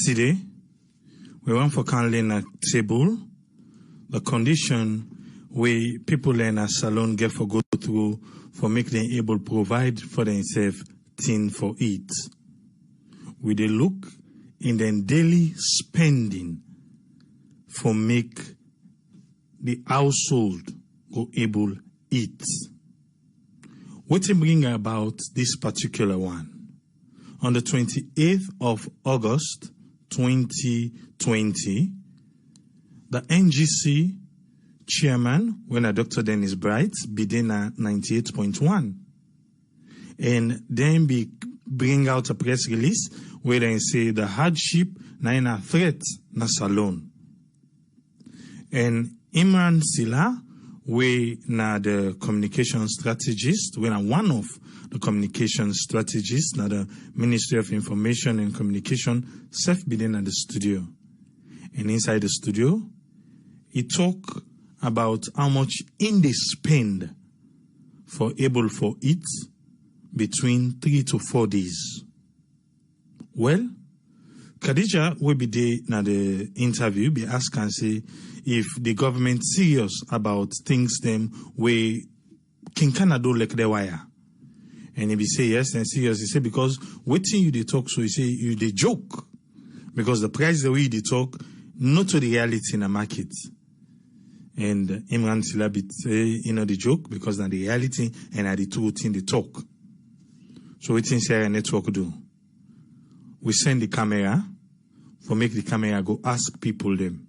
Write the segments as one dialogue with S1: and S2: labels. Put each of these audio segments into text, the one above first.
S1: Today, we want for kindly a table the condition where people in a salon get for go through for make them able to provide for themselves thing for it. We dey look in the daily spending for make the household go able eat. What to bring about this particular one? On the 28th of August 2020, the NGC chairman, when a Dr. Dennis Bright, begin at 98.1. And then bring out a press release where they say the hardship na in a threat na salon. And Imran Sila, we na the communication strategist, we na one of the communication strategists, na the Ministry of Information and Communication, self begin at the studio. And inside the studio, he talk about how much in they spend for able for it between 3 to 4 days. Well, Khadija will be there na the interview, be asked and say if the government serious about things them where King Canada like the wire. And if he say yes, then serious, he say because waiting you they talk, so he say you they joke. Because the price the way they talk, not to the reality in the market. And Imran Silabit say, the joke, because now the reality and the truth in the talk. So what things here network do? We send the camera for make the camera go ask people them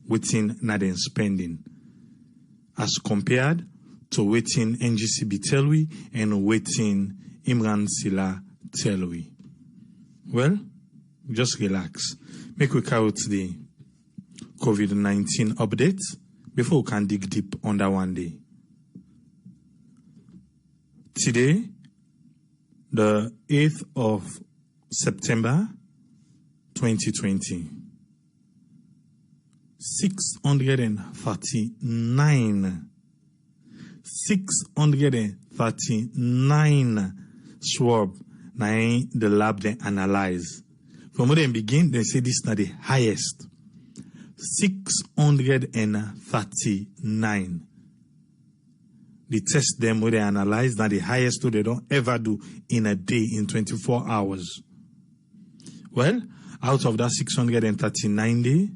S1: waiting not in spending as compared to waiting NGCB tell we and waiting Imran Sila tell we. Well, just relax. Make we carry out the COVID-19 update before we can dig deep on that one day. Today, the 8th of September 2020, 639 swab na the lab they analyze. From when they begin, they say this is not the highest. 639. The test them where they analyze that the highest they don't ever do in a day in 24 hours. Well, out of that 639 day,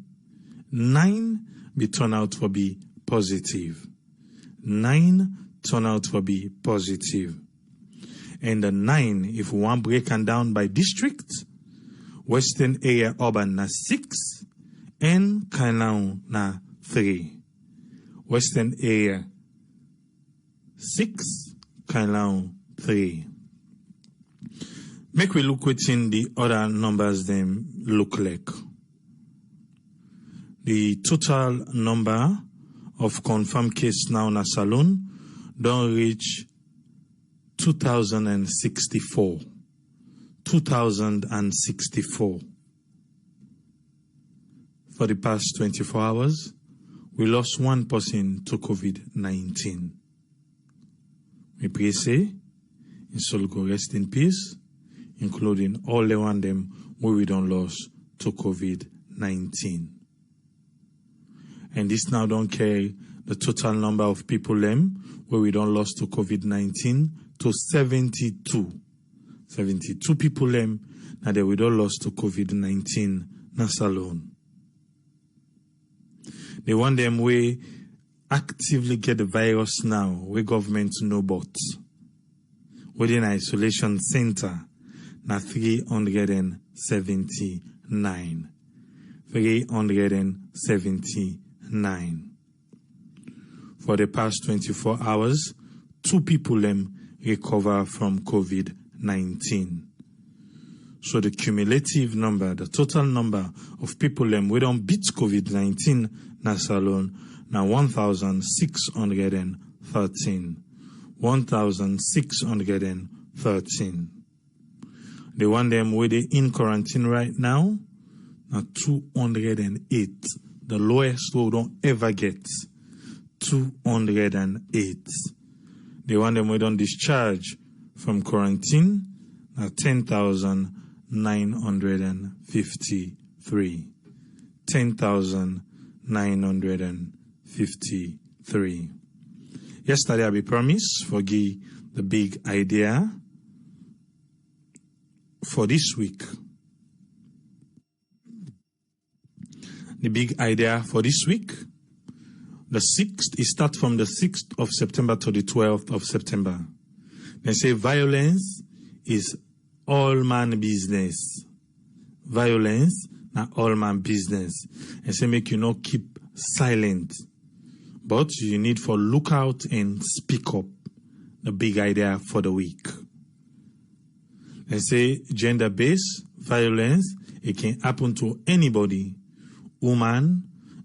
S1: 9 be turn out for be positive. 9 turn out for be positive. And the 9, if we want break and down by district, Western area urban na 6 and Kainau na 3. Western area 6, Kainau 3. Make we look within the other numbers them look like. The total number of confirmed cases now in a salon don't reach 2064. 2064. For the past 24 hours, we lost one person to COVID-19. We pray say, his soul go rest in peace, including all the one them where we don't lose to COVID-19. And this now don't carry the total number of people them where we don't lose to COVID-19 to 72. 72 people them now that we don't lose to COVID-19 na salon. They want them we actively get the virus now, where government know about. Within isolation center, na 379. 379. For the past 24 hours, 2 people them recover from COVID-19. So the cumulative number, the total number of people them we don't beat COVID-19 na salon na 1,613. 1,613. The one them where they in quarantine right now na 208. The lowest we don't ever get. 208. The one them we don't discharge from quarantine na 10,900. 10,953. 10,953. Yesterday I promised for the big idea for this week. The big idea for this week, the 6th, it starts from the 6th of September to the 12th of September. They say violence is all man business. Violence, not all man business. And say make you not keep silent. But you need for look out and speak up. The big idea for the week. They say gender-based violence, it can happen to anybody. Woman,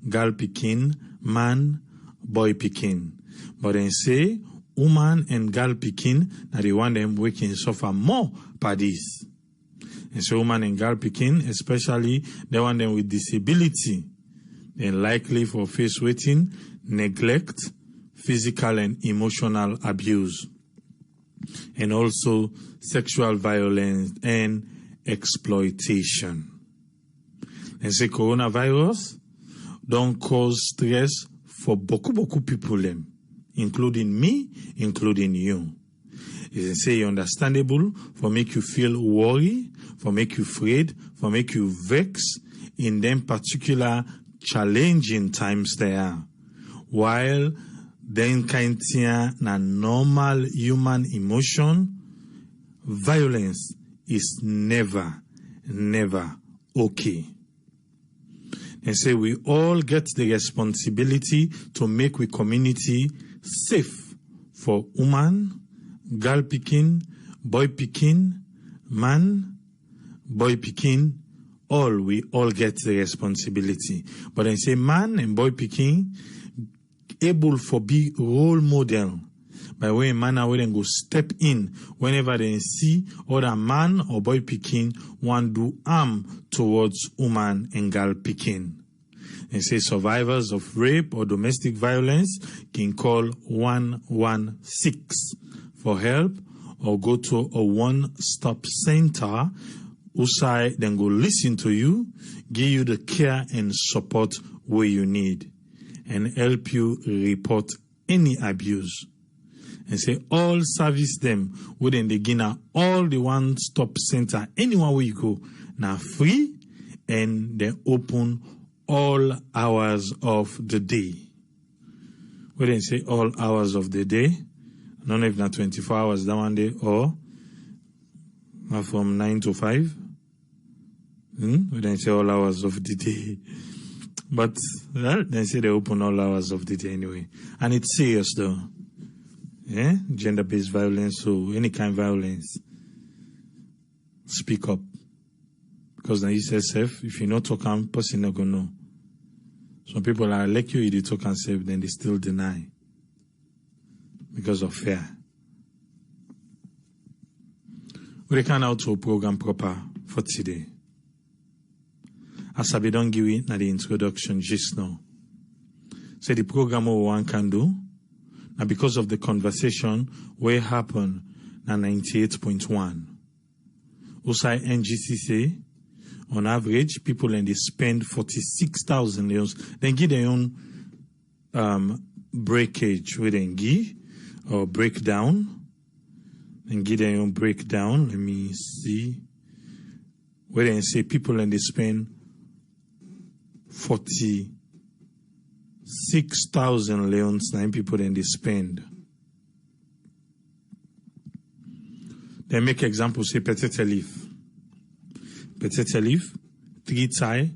S1: girl pikin, man, boy pikin. But then say woman and girl pikin, now they want them we can suffer more by this. And so woman and girl pikin, especially the one them with disability, they're likely for face waiting, neglect, physical and emotional abuse, and also sexual violence and exploitation. And say coronavirus don't cause stress for beaucoup people, including me, including you. It say understandable for make you feel worry, for make you afraid, for make you vex in them particular challenging times there. While then kind na normal human emotion, violence is never okay. And say we all get the responsibility to make we community safe for woman, girl pikin, boy pikin, man, boy pikin, we all get the responsibility. But then say man and boy pikin able for be role model by way man and then go step in whenever they see other man or boy pikin want do harm towards woman and girl pikin. And say survivors of rape or domestic violence can call 116 for help or go to a one-stop center who then go listen to you, give you the care and support where you need, and help you report any abuse. And say all service them within the Guinea, all the one-stop center, anywhere where you go, now free, and they open all hours of the day. We didn't say all hours of the day, not even 24 hours that one day, or from 9 to 5. We didn't say all hours of the day. But they say they open all hours of the day anyway. And it's serious though. Yeah? Gender-based violence, so any kind of violence. Speak up. Because now you say safe, if you not talk, person not gonna know. Some people are like you, they talk and safe, then they still deny. Because of fear. We can out to a program proper for today. As I don't give it the introduction just now. Say the program one can do. Now because of the conversation where happened na 98.1. Usai NGC say, on average, people and they spend 46,000 leons. Then give their own breakage where they give or breakdown. And give their own breakdown. Let me see. Where they say people and they spend 46,000 leons. 9 people and they spend. They make examples, say potato leaf. Potato leaf, 3 tie,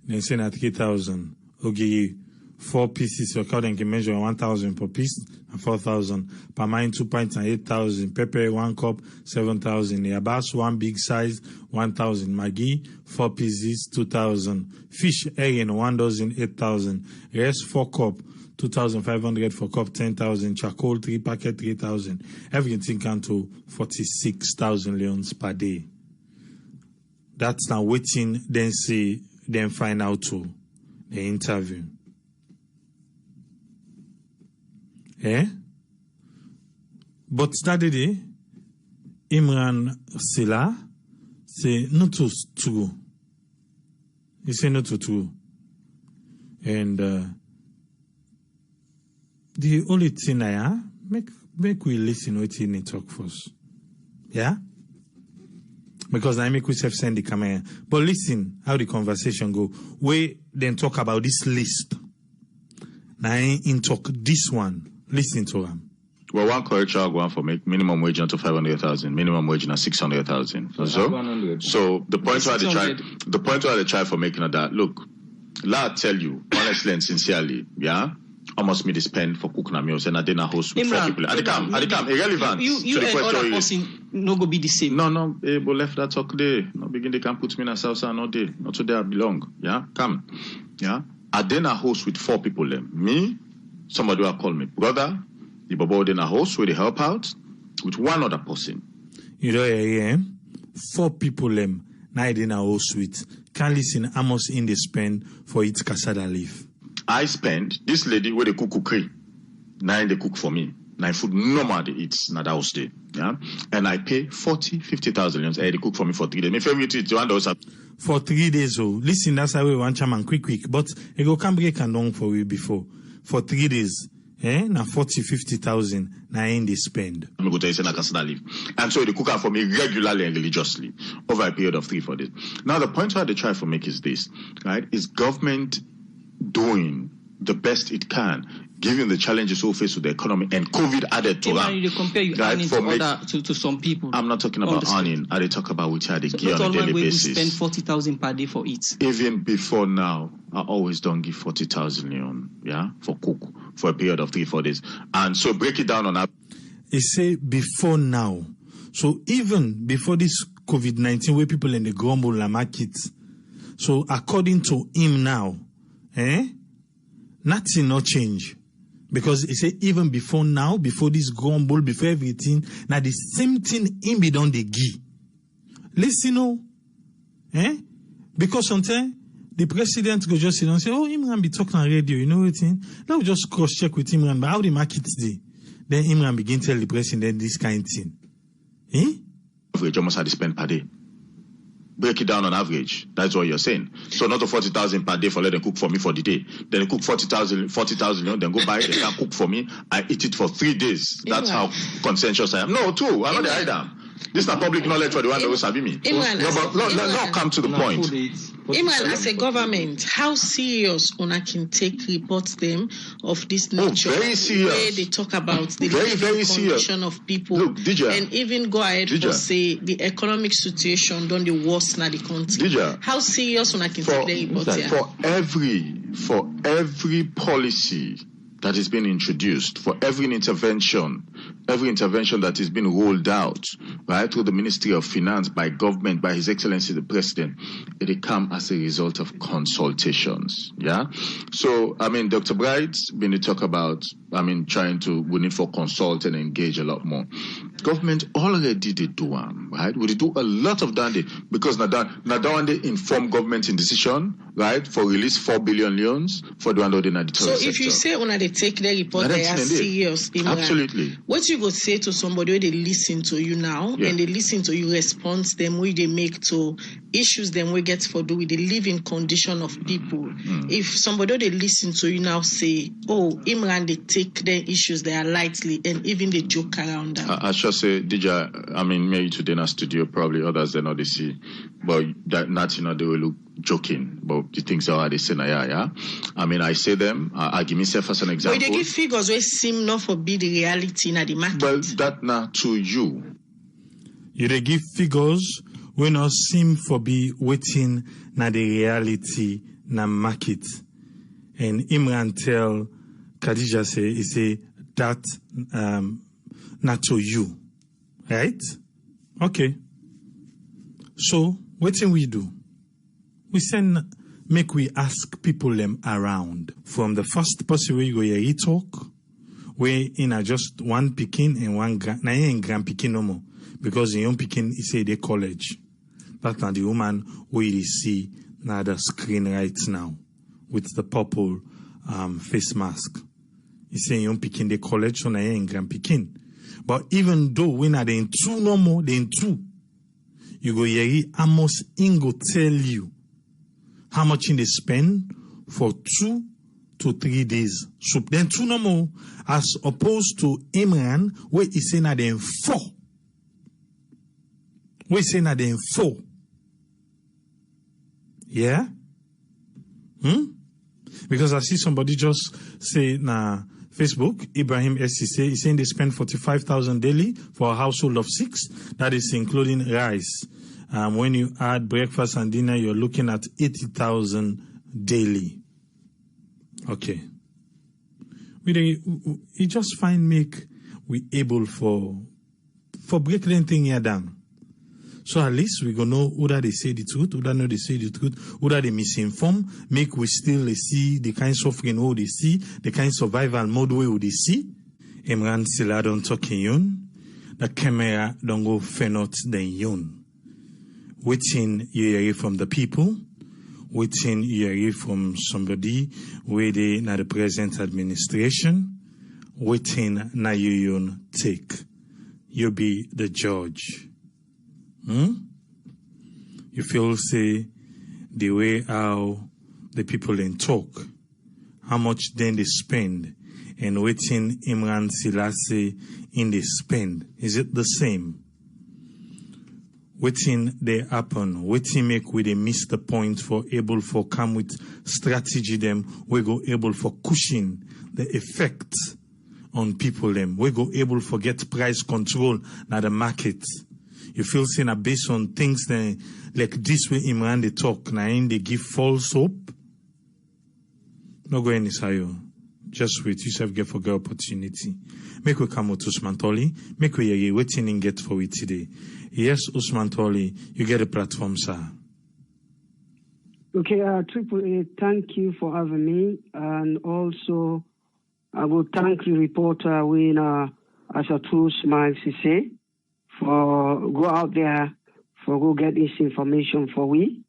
S1: then say na 3,000. Okay, 4 pieces, so they can measure 1,000 per piece, and 4,000. Per mine, 2 pints and 8,000. Pepper, 1 cup, 7,000. Yabas, 1 big size, 1,000. Maggi, 4 pieces, 2,000. Fish, egg, 1 dozen, 8,000. Rest, 4 cup, 2,500 for cup, 10,000. Charcoal, 3 packet, 3,000. Everything can to 46,000 leons per day. That's now waiting, then see, then find out to the interview. Eh? But that day, Imran Silla say no to true. He say no to true. And the only thing I make we listen what he talk first. Yeah? Because I make we send the camera. But listen how the conversation go. We then talk about this list. Now in talk this one. Listen to him.
S2: Well, one correction I'll go on for make minimum wage not to 500,000, minimum wage not 600,000. So the point where they try for making that, look, I tell you, honestly and sincerely, yeah, almost me to spend for cooking a meals and I didn't host with 4 people. I come irrelevant.
S3: You and other person no go be the same.
S2: No, but left that talk there. No begin they can put me in a south and not there. Not to there I belong. Yeah, come. Yeah. I didn't host with 4 people them. Me, somebody will call me brother, the Bobo didn't host where they help out with one other person.
S1: You know, yeah, 4 people them now I didn't host with. Can't listen Amos in the spend for its casada leaf.
S2: I spend this lady where they cook cookery. Now they cook for me. Now food normal they eat na that house day. Yeah. And I pay 40,000-50,000. They cook for me for 3 days. My favorite is one those
S1: for 3 days. Oh, listen, that's how we want chairman quick. But it go can break and down for you before. For 3 days. Now 40,000-50,000 now in they spend.
S2: I'm going to say na casada leave. And so they cook out for me regularly and religiously over a period of 3-4 days. Now the point where they try to make is this, right? Is government doing the best it can, given the challenges we face with the economy and COVID added to that.
S3: You compare you earning to some people.
S2: I'm not talking about earning. I talk about which are the gear on a daily basis.
S3: We spend 40,000 per day for it.
S2: Even before now, I always don't give 40,000 Leone, yeah, for cook for a period of 3-4 days. And so break it down on that.
S1: He say before now. So even before this COVID-19, where people in the grumble and market. So according to him now, nothing not change. Because he say even before now, before this grumble, before everything, now the same thing him be done the give. Listen, because sometimes the president go just sit down and say, oh, Imran be talking on radio, you know what I mean? Let me just cross check with Imran, but how the market today? Then Imran begin tell the president this kind of thing.
S2: Average almost had to spend per day. Break it down on average. That's what you're saying. So not a 40,000 per day for let them cook for me for the day. Then they cook 40,000, then go buy it, they can cook for me. I eat it for 3 days. That's how conscientious I am. No, too. I'm not the item. This is not public knowledge for the one that will sabi me. Now come to the point.
S4: Imran, as a government, how serious una can take reports them of this nature?
S2: Very serious.
S4: Where they talk about the living condition of people.
S2: Look,
S4: and even go ahead for say the economic situation done the worst in the country. How serious una can take the reports here?
S2: For every policy that is being introduced, for every intervention that is being rolled out, right, through the Ministry of Finance, by government, by His Excellency the President, it come as a result of consultations. Yeah. So, I mean, Dr. Bright's been to talk about, we need for consult and engage a lot more. Government already did do right? We did do a lot of that because now they inform government in decision, right, for release 4 billion loans for the one that in the
S4: So if you say when they take the report, they are serious.
S2: Absolutely.
S4: What you go say to somebody where they listen to you now and they listen to you respond them where they make to issues them we get for do with the living condition of people. If somebody they listen to you now say, oh, Imran they take their issues they are lightly and even they joke around them.
S2: I should say, Dija, maybe today in a studio, probably others they not they see, but that not they will look joking, but the things are they say yeah. I say them. I give myself as an example.
S4: But they give figures where seem not for be the reality in the market.
S2: Well, that now to you.
S1: You they give figures when not seem for be waiting na the reality na market. And Imran tell Khadija say that not to you. Right? Okay. So what can we do? We make we ask people them around. From the first person we go here talk, we in a just one Pekin and one grand Pekin no more. Because in young Pekin he say they college. That's not the woman we see na the screen right now with the purple face mask. He say young Pekin they college so na in grand Pekin. But even though we not in two no more, they in two. you go hear Amos Ingo tell you how much they spend for 2 to 3 days soup. Then 2 no more, as opposed to Imran, where he say na them 4. We say na them 4. Yeah? Because I see somebody just say na Facebook, Ibrahim SC say, he's saying they spend 45,000 daily for a household of 6. That is including rice. When you add breakfast and dinner, you're looking at 80,000 daily. Okay. We just find make we able for break them thing here down. So at least we gonna know whether they say the truth, whether no they say the truth, whether they misinform, make we still see the kind of suffering who they see, the kind of survival mode where they see. Imran Silla don't talk in yun. The camera don't go fenot than yun. Waiting you hear from the people, waiting you hear from somebody where they na the present administration, waiting na you take. You be the judge. You feel say the way how the people in talk, how much then they spend, and waiting Imran Selassie in they spend, is it the same? Waiting they happen, waiting make we they miss the point for able for come with strategy them, we go able for cushion the effect on people them, we go able for get price control na the market. You feel saying based on things that, like this way Imran they talk, now they give false hope. No go any sayo. Just wait, yourself get for good opportunity. Make we come with Usman Toli, make we hear waiting and get for it today. Yes, Usman Toli, you get a platform, sir.
S5: Okay, Triple A, thank you for having me, and also I will thank the reporter when Asatu Smile Sise for go out there for go get this information for we.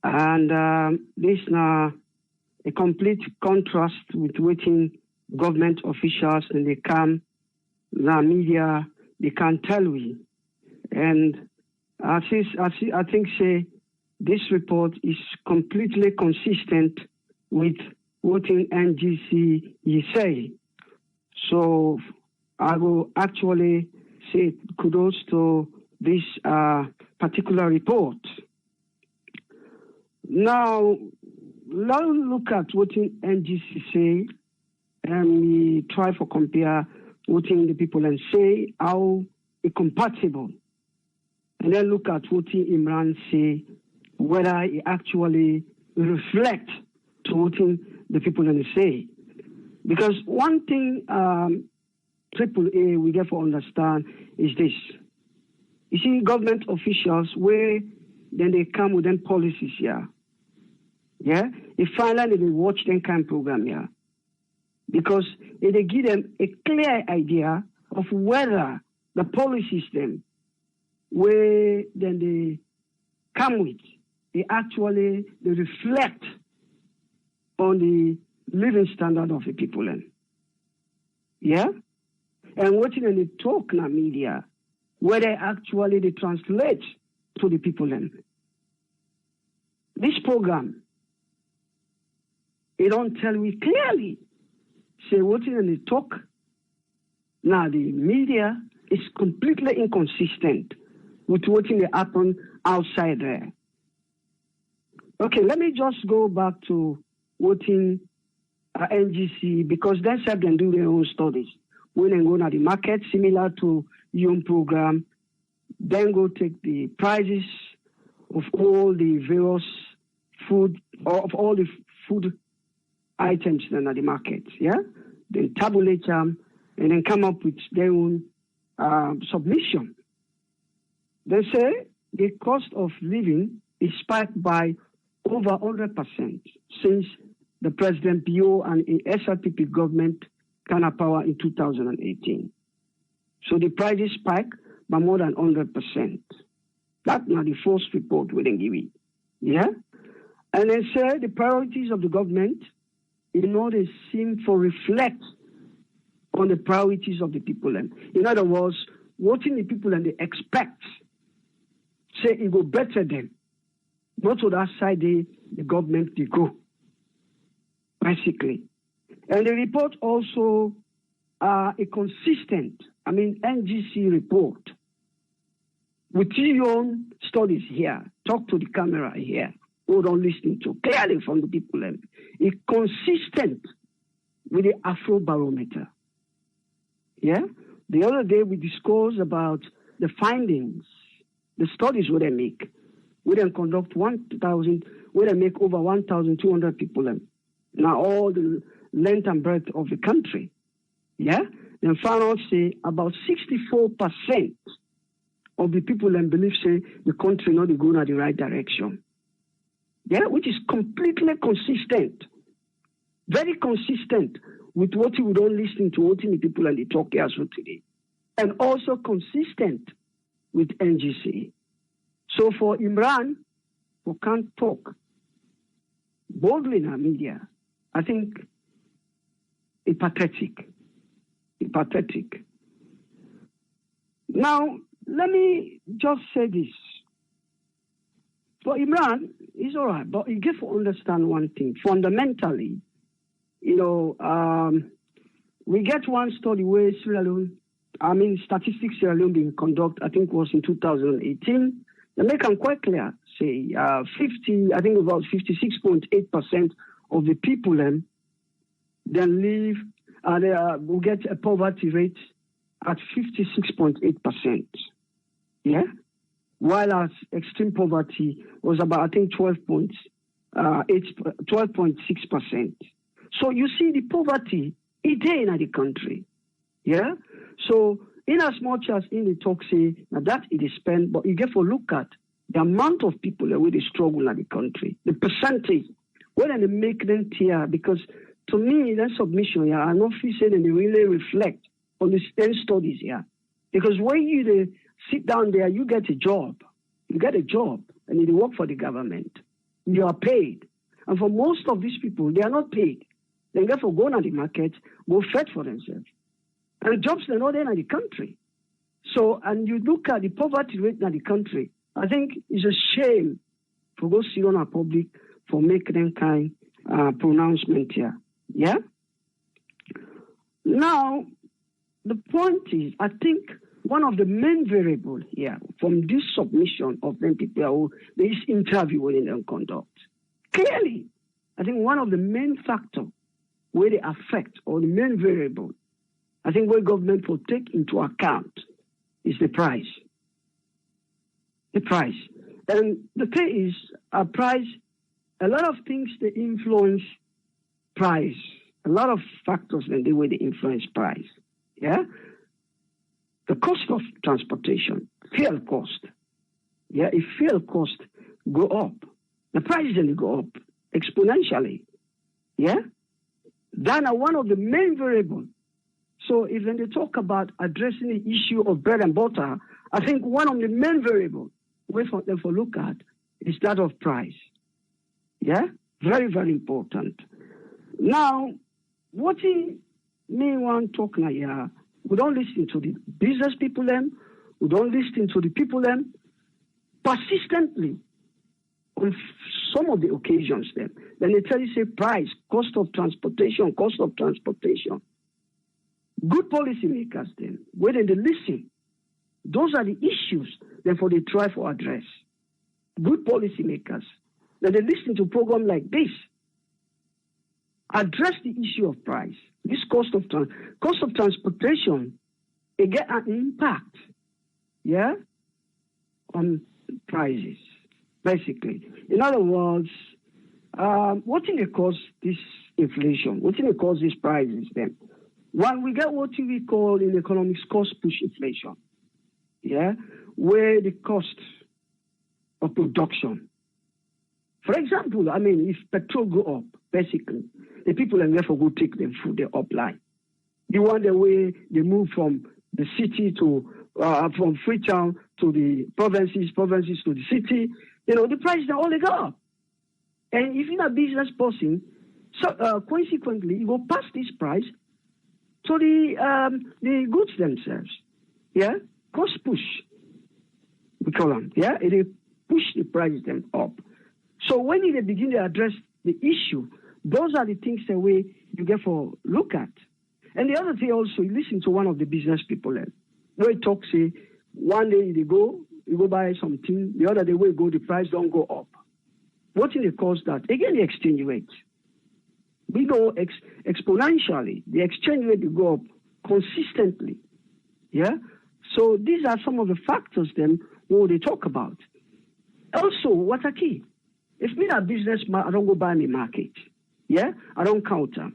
S5: And this now a complete contrast with waiting government officials and they come, the media, they can't tell we. And I think say this report is completely consistent with what in NGC you say. So I will actually say kudos to this particular report. Now, let's look at what in NGC say, and we try to compare what in the people and say how incompatible. And then look at what Imran say, whether it actually reflect to what the people and say. Because one thing Triple A we get to understand is this. You see, government officials, where then they come with them policies here. Yeah? They finally they watch them kind of program here. Because they give them a clear idea of whether the policies them where then they come with, they reflect on the living standard of the people. Yeah? And what in they talk in the media, where they actually they translate to the people. This program, it don't tell me clearly, say what in they talk. Now the media is completely inconsistent with what in they happen outside there. Okay, let me just go back to what in NGC, because they said they do their own studies. When they go to the market, similar to your program, then go take the prices of all the various food, or of all the food items then at the market, yeah? Then tabulate them and then come up with their own submission. They say the cost of living is spiked by over 100% since the President PO and a SRPP government came to power in 2018. So the prices spiked by more than 100%. That's not the first report we didn't give it. Yeah? And they say the priorities of the government, they seem to reflect on the priorities of the people. And in other words, what the people and they expect. say it go better them. Not to that side the government they go, basically. And the report also a consistent, NGC report with your own studies here. Talk to the camera here. Who don't listen to clearly from the people. It's consistent with the Afrobarometer. Yeah. The other day we discussed about the findings, the studies where they make. We then conduct 1,000, where they make over 1,200 people. Now all the length and breadth of the country. Yeah. Then found out say about 64% of the people believe say the country not going in the right direction. Yeah, which is completely consistent, very consistent with what you don't listen to what the people and the talk here today, and also consistent with NGC. So for Imran, who can't talk boldly in our media, I think it's pathetic. It's pathetic. Now, let me just say this. For Imran, it's all right, but you get to understand one thing. Fundamentally, we get one study where statistics Sierra Leone being conducted, I think was in 2018. They make them quite clear, say, about 56.8% of the people then live, they will get a poverty rate at 56.8%. Yeah? While as extreme poverty was about, I think, 12.6%. So you see the poverty is there in the country. Yeah? So in as much as in the talk say now that it is spent, but you get to look at the amount of people that really struggle in the country, the percentage, when they make them tier, because to me that submission I not feel say they really reflect on the STEM studies here. Because when you sit down there, you get a job. You get a job and you work for the government. You are paid. And for most of these people, they are not paid. They therefore go on the market, go fed for themselves. And jobs are not there in the country. So, and you look at the poverty rate in the country, I think it's a shame for go sit on our public for making them kind pronouncement here. Yeah? Now, the point is, I think one of the main variables here from this submission of them people, this interview within them conduct, clearly, I think one of the main factors where they affect, or the main variable, I think where government will take into account is the price. The price. And the thing is, price, a lot of things they influence price. A lot of factors then they way they influence price. Yeah? The cost of transportation, fuel cost. Yeah, if fuel cost go up, the prices then go up exponentially. Yeah? That are one of the main variables. So if when they talk about addressing the issue of bread and butter, I think one of the main variables we for them to look at is that of price. Yeah? Very, very important. Now, what he may want to talk now here, we don't listen to the business people them, we don't listen to the people them, persistently on some of the occasions then. Then they tell you, say, price, cost of transportation. Good policymakers then, where they listen, those are the issues, therefore they try for address. Good policymakers, then they listen to programs like this, address the issue of price. This cost of transportation, it get an impact, yeah, on prices, basically. In other words, what can it cause this inflation? What can it cause these prices then? One, we get what we call in economics cost push inflation, yeah, where the cost of production. For example, if petrol go up, basically, the people and therefore go take them food, they upline. The one the way they move from the city to from Freetown to the provinces to the city, the prices all they go up. And if you're a business person, so consequently, you go pass this price to the goods themselves. Yeah, cost push. we call them, yeah? It push the prices them up. So when they begin to address the issue, those are the things that you get for look at. And the other thing also, you listen to one of the business people where he talk, say, one day you go buy something, the other day where you go, the price don't go up. What is the cause that? Again, the exchange rate. We go exponentially. The exchange rate will go up consistently. Yeah? So these are some of the factors then what they talk about. Also, what are key? If me a businessman, I don't go buy me market. Yeah? I don't counter.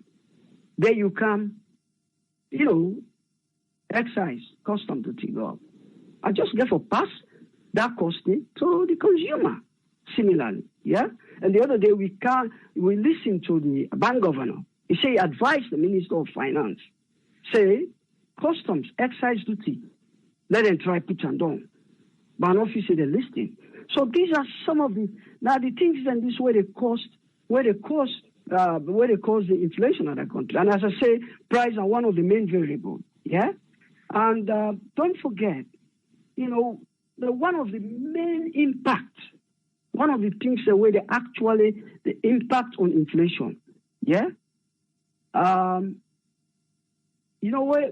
S5: There you come, excise, custom duty go up. I just get for pass that costing to the consumer. Similarly, yeah? And the other day we listened to the bank governor. He say, advise the Minister of Finance. Say, customs, excise duty, let them try put and down. But an office they listing. So these are some of the things and this way they cause the inflation of the country. And as I say, price are one of the main variables. Yeah? And don't forget, one of the main impacts, one of the things the way the impact on inflation. Yeah?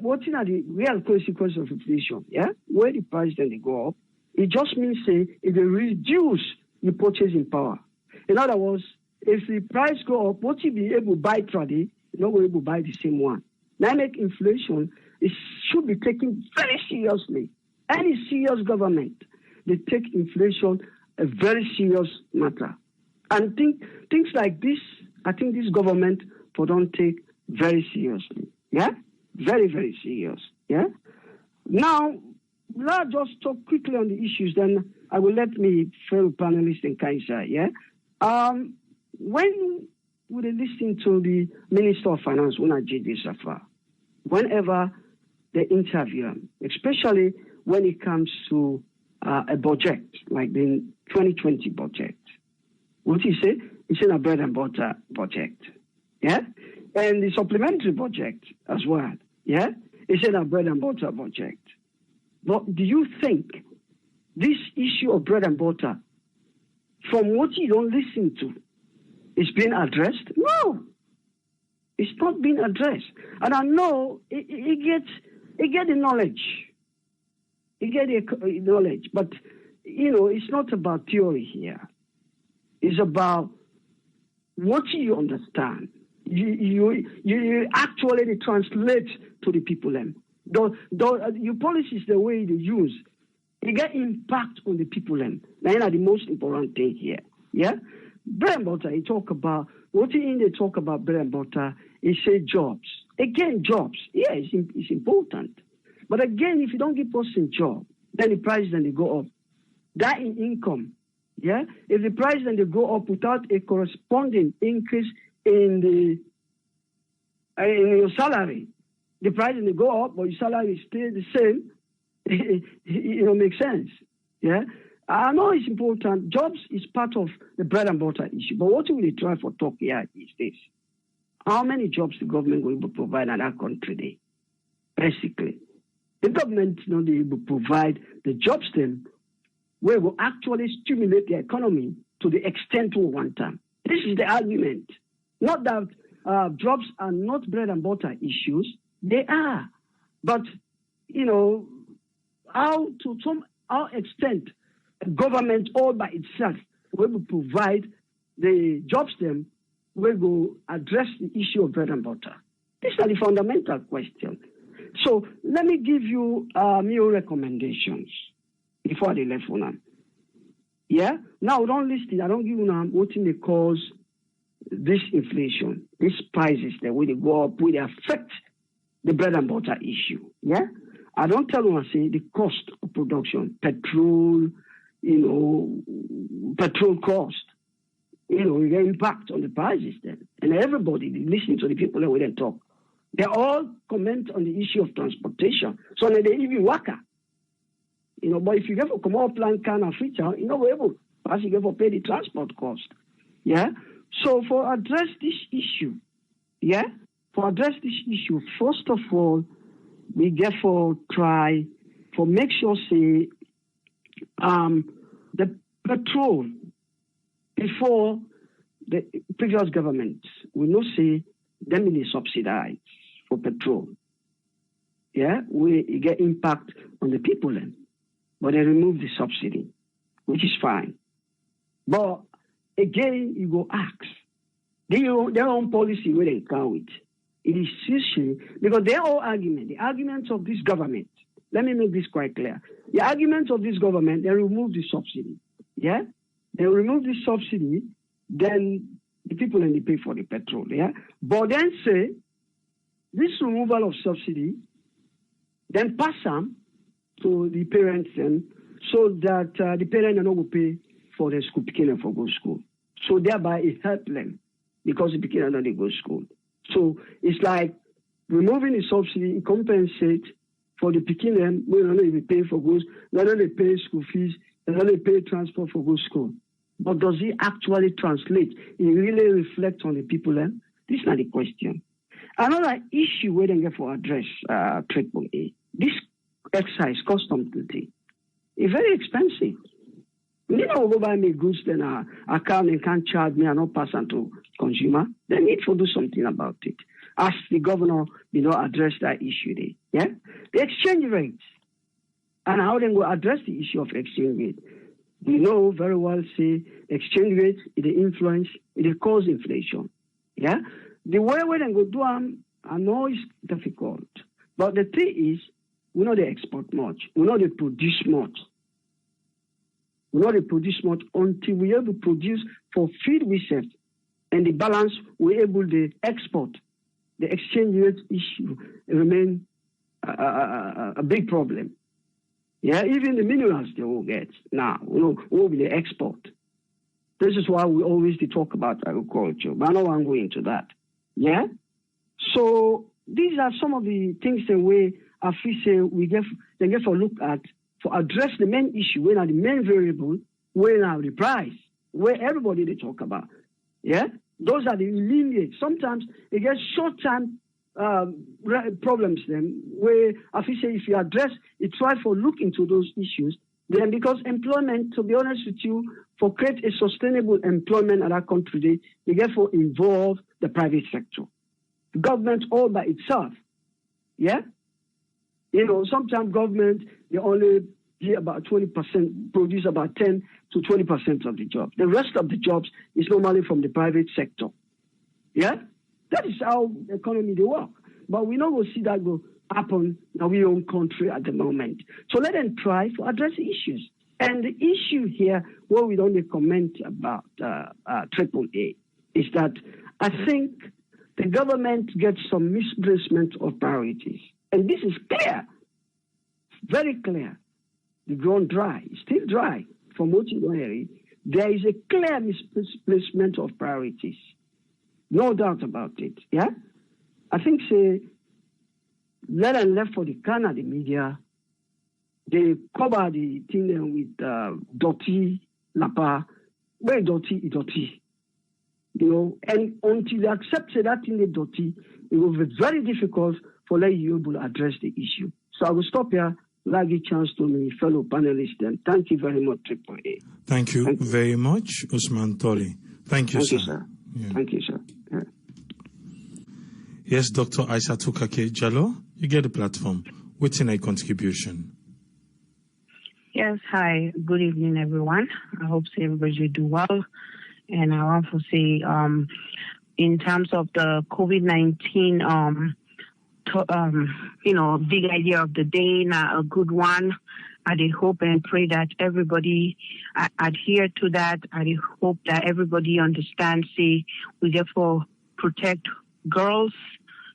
S5: What's in the real consequence of inflation? Yeah? Where the price then they go up, it just means if they reduce the purchasing power. In other words, if the price go up, what you be able to buy today, you're not able to buy the same one. Now make inflation, it should be taken very seriously. Any serious government, they take inflation a very serious matter. And things like this, I think this government don't take very seriously. Yeah? Very, very serious. Yeah? Now, let's just talk quickly on the issues, then I will let me fellow panelists in Kaisa, yeah? When we listen to the Minister of Finance, whenever they interview him, especially when it comes to a budget, like the 2020 budget, what he say? He said a bread and butter budget, yeah? And the supplementary budget as well, yeah? He said a bread and butter budget. But do you think this issue of bread and butter, from what you don't listen to, is being addressed? No, it's not being addressed. And I know it gets the knowledge. It get the knowledge, but it's not about theory here. It's about what you understand. You actually translate to the people. Your policies, the way they use, it get impact on the people. That's the most important thing here. Yeah, bread and butter. They talk about they talk about bread and butter. They say jobs. Again, jobs. Yeah, it's important. But again, if you don't give person job, then the prices then they go up. That in income. Yeah, if the price then they go up without a corresponding increase in your salary, the price then they go up, but your salary is still the same. It makes sense. Yeah, I know it's important. Jobs is part of the bread and butter issue, but what we try for talk here is this: how many jobs the government will provide in our country today? Basically, the government they will provide the jobs then where will actually stimulate the economy to the extent we want them. This is the argument. Not that jobs are not bread and butter issues. They are. But, how extent a government all by itself will provide the jobs then will go address the issue of bread and butter. These are the fundamental questions. So let me give you my recommendations before they left for now. Yeah? Now, don't listen. I don't give you now what they cause this inflation, these prices, the way they go up, will affect the bread and butter issue. Yeah? I don't tell you, I say the cost of production, petrol, petrol cost, you get impact on the prices then. And everybody, listen to the people that we then talk. They all comment on the issue of transportation. So they even work. But if you get for come out plan can and feature, we're able, as you get for pay the transport cost. Yeah. So for address this issue, first of all, we get for try for make sure say The petrol, before the previous government, we not say them in subsidize for petrol. Yeah, we get impact on the people then, but they remove the subsidy, which is fine. But again, you go ask, their own policy where they come with. It is seriously, because their whole argument, the arguments of this government, let me make this quite clear. The arguments of this government, they remove the subsidy. Yeah? They remove the subsidy, then the people only pay for the petrol. Yeah? But then say, this removal of subsidy, then pass them to the parents then, so that the parents are not going to pay for the school picking for go to school. So thereby it helps them because the picking are not go to school. So it's like removing the subsidy, it compensates for the picking them, we don't even pay for goods, they don't pay school fees, they don't pay transport for go to school. But does it actually translate? It really reflects on the people then? This is not the question. Another issue we don't get for address AAA. This excise custom duty is very expensive. You know, go buy me goods, then I can't charge me and not pass on to consumer. They need to do something about it. As the governor, address that issue there. Yeah? The exchange rates and how they go address the issue of exchange rate. We know very well, say, exchange rate, it influence, it cause inflation. Yeah? The way we then go do them, I know it's difficult. But the thing is, we know they export much. We know they produce much. We know they produce much until we're able to produce for feed research and the balance we're able to export. The exchange rate issue remain a big problem. Yeah, even the minerals they will get now, will be the export. This is why we always talk about agriculture, but I don't want to go into that. Yeah? So these are some of the things that we get for look at for address the main issue, where are the main variable, where are the price, where everybody they talk about. Yeah? Those are the immediate. Sometimes it gets short-term problems then, where if you address, you try for look into those issues, then because employment, to be honest with you, for create a sustainable employment in our country, they therefore involve the private sector. The government all by itself. Yeah? Sometimes government, they only do about 20%, produce about 10 to 20% of the jobs. The rest of the jobs is normally from the private sector. Yeah? That is how the economy they work. But we not going to see that go happen in our own country at the moment. So let them try to address the issues. And the issue here, what we don't comment about AAA, is that I think the government gets some misplacement of priorities. And this is clear, very clear. The ground dry, still dry from what you hear. There is a clear misplacement of priorities. No doubt about it. Yeah? I think, say, let and left for the Canada media, they cover the thing with dirty, lapa, very dirty. And until they accept that thing is dirty, it will be very difficult for you able to address the issue. So I will stop here. Like a chance to my fellow panelists then. Thank you very much, AAA.
S1: Thank you very much, Usman Toli. Thank you, sir.
S5: Yeah. Thank you, sir. Yeah.
S1: Yes, Dr. Aissatou Kake Jallow, you get the platform. What's in a contribution?
S6: Yes, hi. Good evening, everyone. I hope everybody will do well. And I want to say, in terms of the COVID-19, big idea of the day, now a good one. I hope and pray that everybody adhere to that. I hope that everybody understands, we therefore protect girls,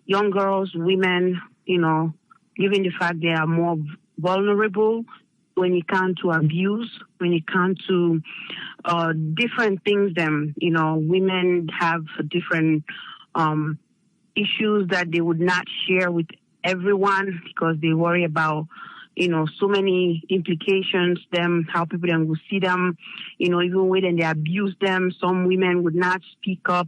S6: young girls, women, given the fact they are more vulnerable when it comes to abuse, when it comes to different things. Women have different issues that they would not share with everyone because they worry about, so many implications, how people then will see them, even when they abuse them, some women would not speak up,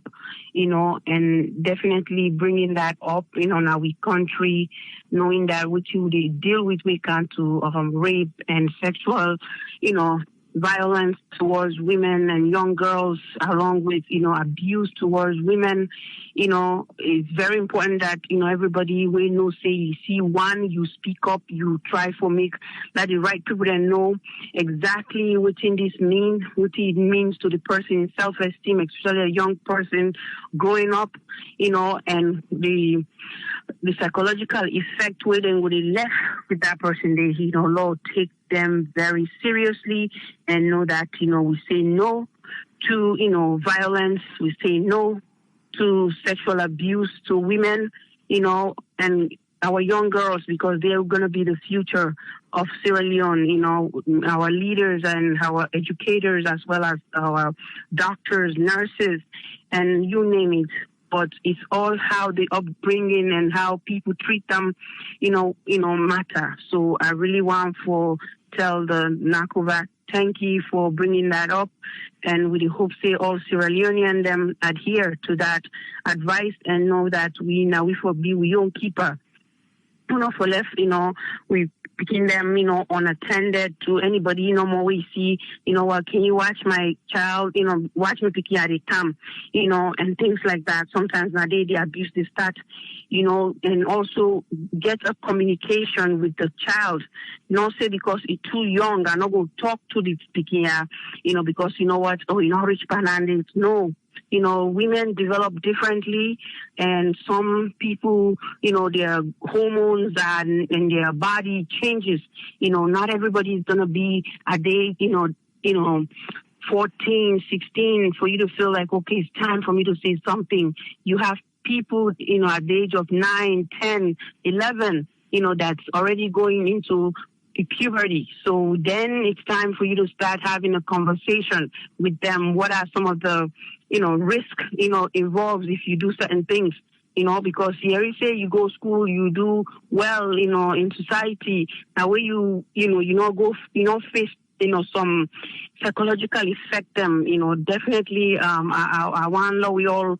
S6: and definitely bringing that up, in our country, knowing that what they deal with we can to rape and sexual, violence towards women and young girls, along with, abuse towards women, it's very important that, everybody will know, say, you see one, you speak up, you try for make that the right people that know exactly what this means, what it means to the person, self-esteem, especially a young person growing up, and the psychological effect where they would left with that person, they, Lord, take them very seriously and know that, we say no to, violence, we say no to sexual abuse to women, and our young girls, because they're going to be the future of Sierra Leone, our leaders and our educators, as well as our doctors, nurses, and you name it. But it's all how the upbringing and how people treat them, matter. So I really want to tell the NACOVAC, thank you for bringing that up. And we hope, say, all Sierra Leonean them adhere to that advice and know that we own keeper. For left, we picking them, unattended to anybody, more we see, can you watch my child, watch me picking at a time, and things like that. Sometimes nowadays the abuse they start, and also get a communication with the child. Not say because it's too young, I'm not going to talk to the picking, because what, rich Panandans. No. Women develop differently, and some people, their hormones and their body changes. Not everybody is going to be a day, 14, 16, for you to feel like, okay, it's time for me to say something. You have people, at the age of 9, 10, 11, that's already going into puberty. So then it's time for you to start having a conversation with them. What are some of the, risk, involved if you do certain things, because here you say you go to school, you do well, in society. Now where you face, some psychological effect them, definitely, I want we all,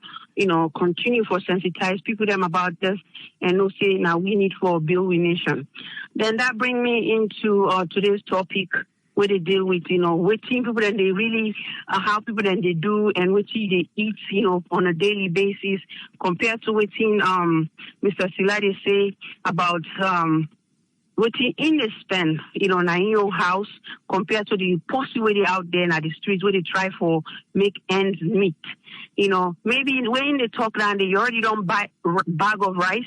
S6: continue for sensitize people them about this and no say now we need for build we nation. Then that bring me into today's topic where they deal with, what people that they really, how people that they do and what they eat, on a daily basis compared to what Mr. Silade say about, what in they spend, in your house compared to the possibility out there in the streets where they try for make ends meet. Maybe when they talk down there, you already don't buy bag of rice,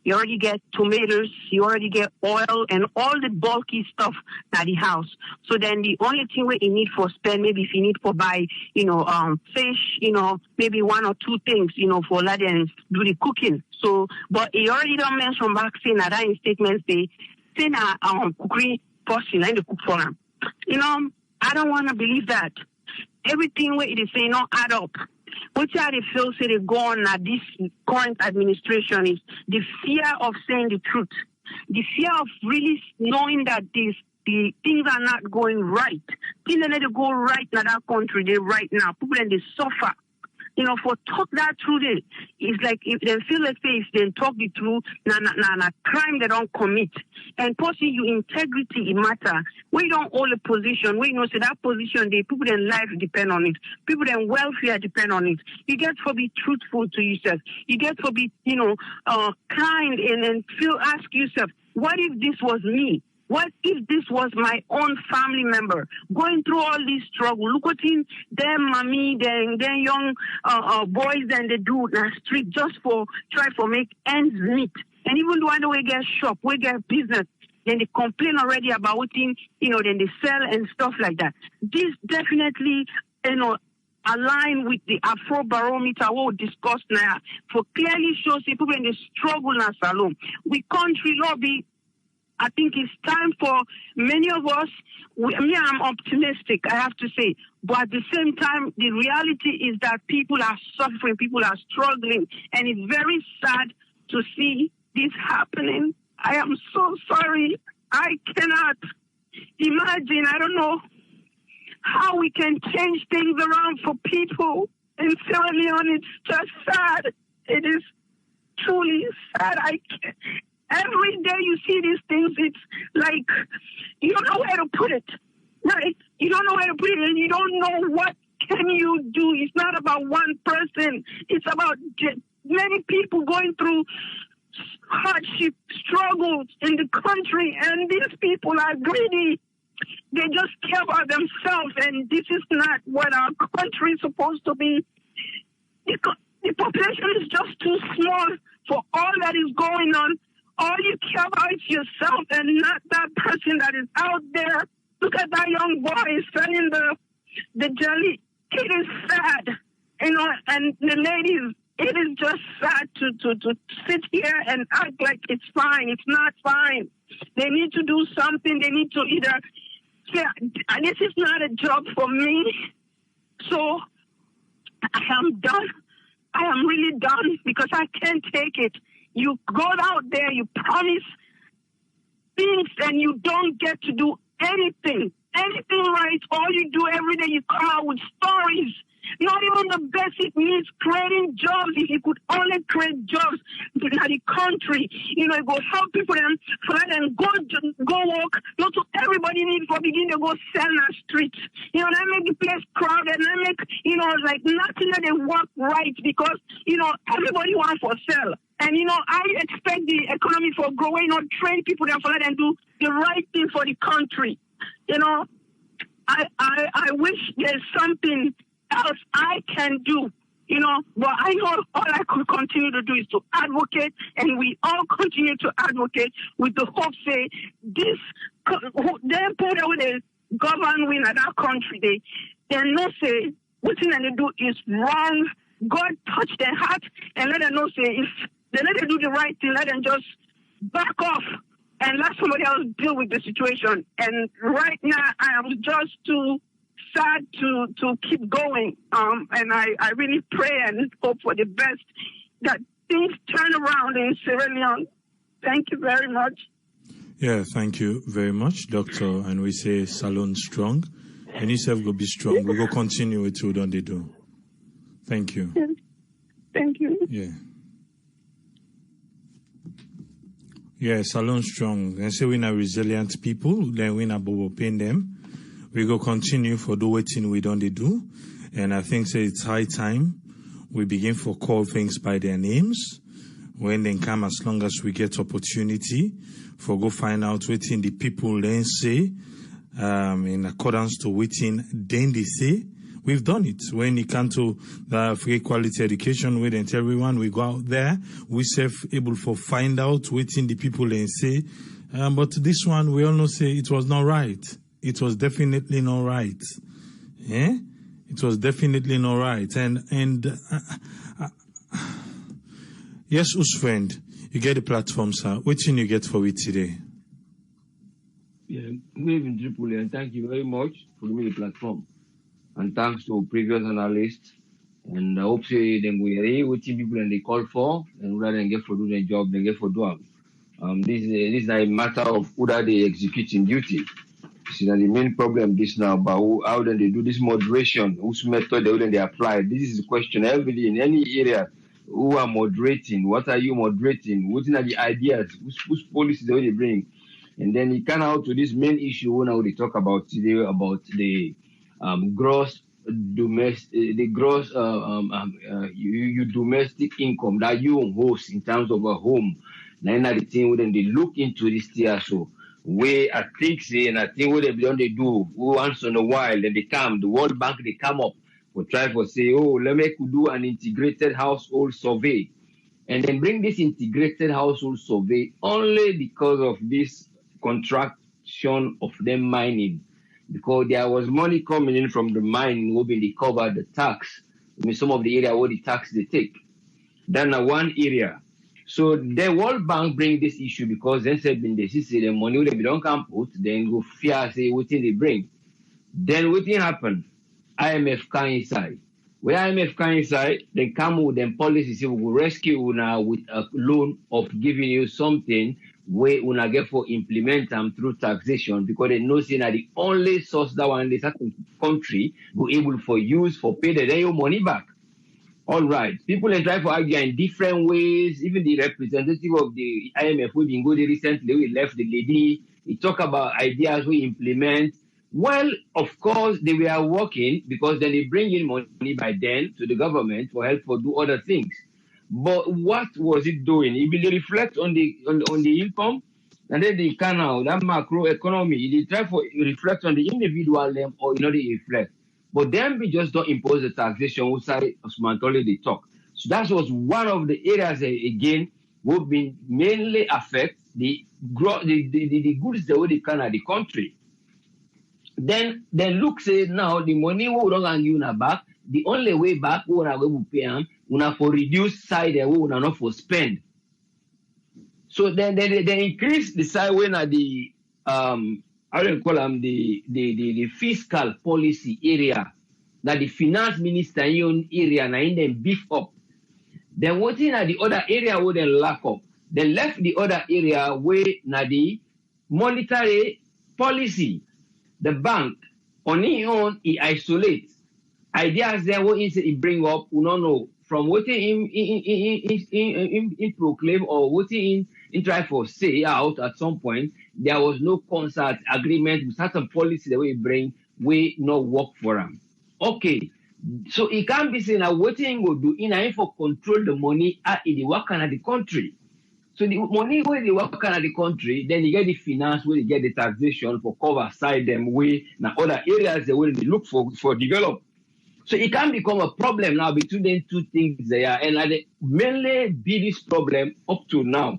S6: you already get tomatoes, you already get oil and all the bulky stuff at the house. So then the only thing where you need for spend, maybe if you need for buy, fish, maybe one or two things, for let them do the cooking. So, but he already don't mention back saying that in statements they cookery person and the cook for them. I don't want to believe that. Everything where it is saying not add up. Which are they feel say they go on at this current administration is the fear of saying the truth. The fear of really knowing that the things are not going right. Things are not to go right in that country they right now. People and they suffer. For talk that truth, it's like if they feel like they talk the truth, na crime they don't commit. And possibly your integrity, it matter. We don't hold a position. We say that position, the people in life depend on it. People in welfare depend on it. You get to be truthful to yourself. You get to be, kind and ask yourself, what if this was me? What if this was my own family member going through all this struggle? Look at them, mommy, them young boys, then they do the street just for try for make ends meet. And even though we get shop, we get business, then they complain already about what then they sell and stuff like that. This definitely, align with the Afro barometer what we discussed now for clearly shows people in the struggle now salon. We country lobby. I think it's time for many of us. I'm optimistic, I have to say. But at the same time, the reality is that people are suffering, people are struggling. And it's very sad to see this happening. I am so sorry. I cannot imagine. I don't know how we can change things around for people in Sierra Leone. It's just sad. It is truly sad. Every day you see these things, it's like you don't know where to put it. Right? You don't know where to put it, and you don't know what can you do. It's not about one person. It's about many people going through hardship, struggles in the country, and these people are greedy. They just care about themselves, and this is not what our country is supposed to be. The population is just too small for all that is going on. All you care about is yourself and not that person that is out there. Look at that young boy selling the jelly. It is sad, and the ladies, it is just sad to sit here and act like it's fine. It's not fine. They need to do something. They need to either say, this is not a job for me. So I am done. I am really done because I can't take it. You go out there, you promise things, and you don't get to do anything right. All you do every day, you come out with stories. Not even the basic needs, creating jobs. If you could only create jobs in the country, it will help people and for them go work. Not to everybody needs for begin to go sell in the streets. That make the place crowded. And that make, like nothing that they work right because, everybody wants for sell. And, I expect the economy for growing, train people that for them do the right thing for the country. I wish there's something else I can do, but I know all I could continue to do is to advocate, and we all continue to advocate with the hope, say, they put away the government in that country, they no say, what thing they do is wrong. God touch their heart and let them know, say, if they let them do the right thing, let them just back off and let somebody else deal with the situation. And right now, I am just too sad to keep going. And I really pray and hope for the best that things turn around in Sierra Leone. Thank you very much.
S1: Yeah, thank you very much, Doctor. And we say Salon strong. And yourself go be strong. We go continue with what they do. Thank you.
S6: Yes. Thank you.
S1: Yeah. Yeah, Salon strong. And say we are resilient people, then we are pain them. We go continue for the waiting we don't do. And I think say it's high time we begin for call things by their names. When they come, as long as we get opportunity for go find out waiting the people then say, in accordance to waiting then they say. We've done it. When it comes to the free quality education, we didn't everyone, we go out there, we able for find out waiting the people and say, but this one, we all know say it was not right. It was definitely not right. Yeah? It was definitely not right. And yes, friend, you get the platform, sir. What thing you get for it today?
S7: Yeah, good evening, Tripoli, and thank you very much for giving me the platform. And thanks to previous analysts. And I hope they will hear what people and they call for, and rather than get for doing a job, they get for doing. This is a matter of whether they execute in duty. This is the main problem this now about how then they do this moderation, whose method they apply. This is the question every day in any area. Who are moderating? What are you moderating? What are the ideas? Whose policies they bring? And then it come out to this main issue now they talk about today about the gross domestic domestic income that you host in terms of a home. Now the thing when they look into this tier so where I think say and I think what they do once in a while then they come the World Bank they come up for try for say let me do an integrated household survey and then bring this integrated household survey only because of this contraction of them mining. Because there was money coming in from the mine, hoping they cover the tax. I mean, some of the area where the tax they take. Then one area. So the World Bank bring this issue because they said when they see the money they don't come put, then go fear say what thing they bring. Then what thing happen? IMF come inside. When IMF come inside, they come with them policies, say we will rescue you now with a loan of giving you something way una get for implement them through taxation, because they know saying that the only source that one the certain country will able for use for pay the money back. All right. People are trying to argue in different ways. Even the representative of the IMF who been good recently, we left the lady. He talk about ideas we implement. Well, of course, they were working because then they bring in money by then to the government for help for do other things. But what was it doing? It will reflect on the income, and then the canal, that macro economy, they try to reflect on the individual them or they reflect. But then we just don't impose the taxation outside Osman Tole they talk. So that was one of the areas again would be mainly affect the goods the way they can at the country. Then look say now the money we don't give you back. The only way back we will pay them, we for reduce side we will not for spend. So then they increase the side when at the I don't call them the fiscal policy area that the finance minister in area and in them beef up. Then what in the other area where they lack up. They left the other area where na the monetary policy. The bank on its own he isolates. Ideas there what he bring up, we don't know. From what he proclaim or what he try for say out at some point, there was no concert agreement with certain policy that we bring, we not work for him. Okay, so it can't be saying that what he will do in for control the money in the work at the country. So the money where they work at the country, then you get the finance where you get the taxation for cover side them way now other areas they will look for develop. So it can become a problem now between the two things there, and the mainly biggest problem up to now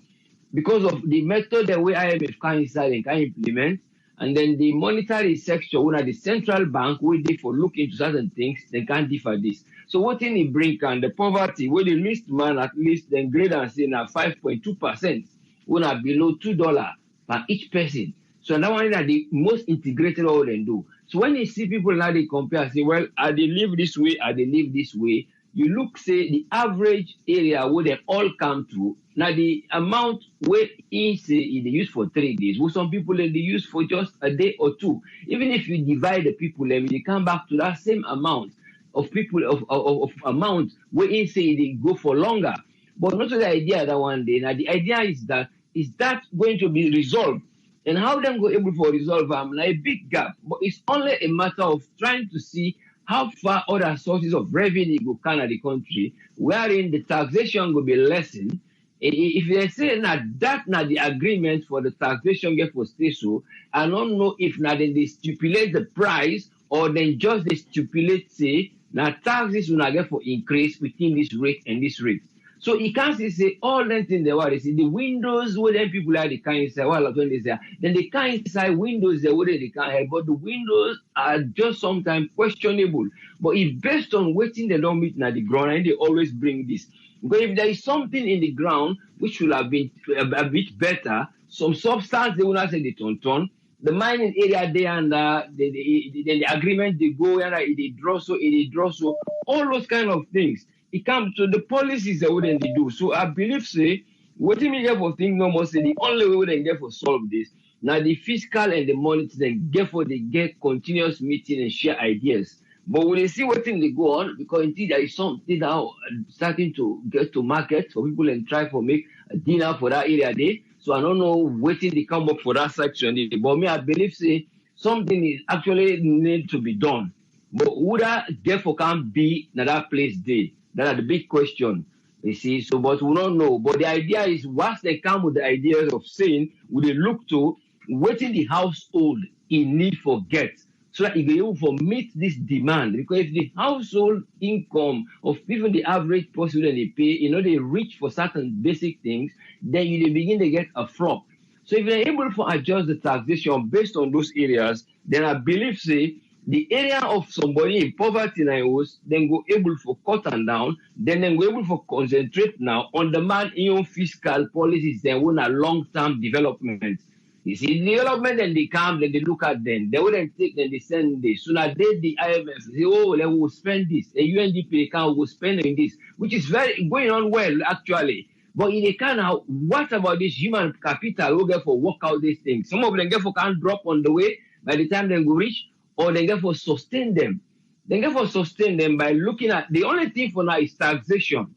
S7: because of the method the way IMF can inside and can implement, and then the monetary section, when the central bank will they for look into certain things, they can't differ this. So what in the brink and the poverty, where the least man at least then grade and say now 5.2%, when are below $2 per each person. So that one is the most integrated all they do. So when you see people now they compare, say, well, are they live this way, are they live this way? You look, say, the average area where they all come to, now the amount where is they use for 3 days, where some people they use for just a day or two. Even if you divide the people, they come back to that same amount of people of amount where in say they go for longer. But not the idea that one day. Now the idea is that going to be resolved? And how them go able to resolve a big gap. But it's only a matter of trying to see how far other sources of revenue go can at the country, wherein the taxation will be lessened. If they say that the agreement for the taxation get for stay so, I don't know if now then they stipulate the price or then just they stipulate say now taxes will not get for increase within this rate and this rate. So you can't say all them things they were. See the windows where them people are the kind say well when they say then they can't say windows they they can't help, but the windows are just sometimes questionable. But if based on waiting they don't meet at the ground and they always bring this. But if there is something in the ground which should have been a bit better, some substance they will not say the ton. The mining area there and the agreement they go and they draw so all those kind of things. It comes to the policies that wouldn't they do. So I believe say what me get for think no more say the only way they get for solve this. Now the fiscal and the monetary then get for they get continuous meeting and share ideas. But when they see what thing they go on, because indeed there is something now starting to get to market for people and try to make a dinner for that area there. So I don't know waiting they come up for that section. But me I believe say something is actually need to be done. But would that therefore can't be in that place there? That's the big question, you see. So, but we don't know. But the idea is, once they come with the ideas of saying, would they look to waiting the household in need for get, so that it be able to meet this demand. Because if the household income of even the average person that they pay, they reach for certain basic things, then you begin to get a flop. So if they're able to adjust the taxation based on those areas, then I believe, say, the area of somebody in poverty now then go able for cut and down, then go able for concentrate now on the man in fiscal policies then want a long-term development. You see, development and they come, then they look at them, they wouldn't take then they send this. So now they the IMF say, oh, they will spend this. The UNDP account will spend in this, which is very going on well actually. But in the kind of, what about this human capital who get for work out these things? Some of them get for can't drop on the way by the time they go reach, or they get for sustain them. They get for sustain them by looking at, the only thing for now is taxation.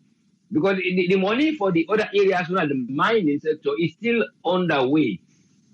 S7: Because the money for the other areas, like the mining sector, is still underway.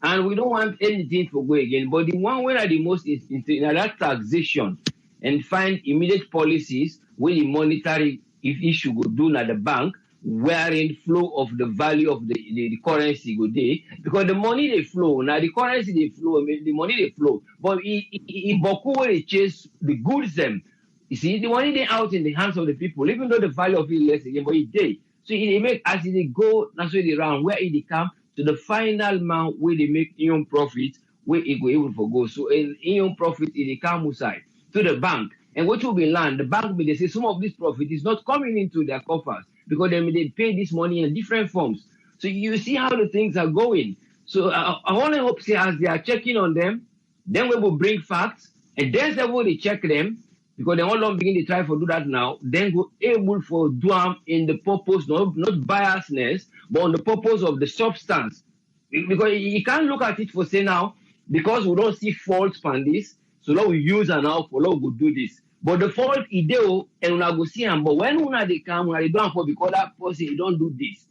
S7: And we don't want anything to go again. But the one where the most is in that taxation and find immediate policies where the monetary issue go do at the bank, wherein flow of the value of the currency go there. Because the money they flow, now the currency they flow, I mean, the money they flow. But in Boku where they chase the goods them, you see, the money they out in the hands of the people, even though the value of it less again, but it day. So it make as they go, that's where they run, where it come to the final amount where they make in profit, where it go able to go. So in profit it come outside to the bank. And what will be land, the bank will they say some of this profit is not coming into their coffers because they pay this money in different forms. So you see how the things are going. So I only hope say as they are checking on them, then we will bring facts, and then they will check them. Because they all don't begin to try to do that now, then we're able for do them in the purpose, not biasness, but on the purpose of the substance. Because you can't look at it for say now, because we don't see faults on this, so now we use and now for we do this. But the fault is there, and we go see them. But when they come, they don't for because that person you don't do this.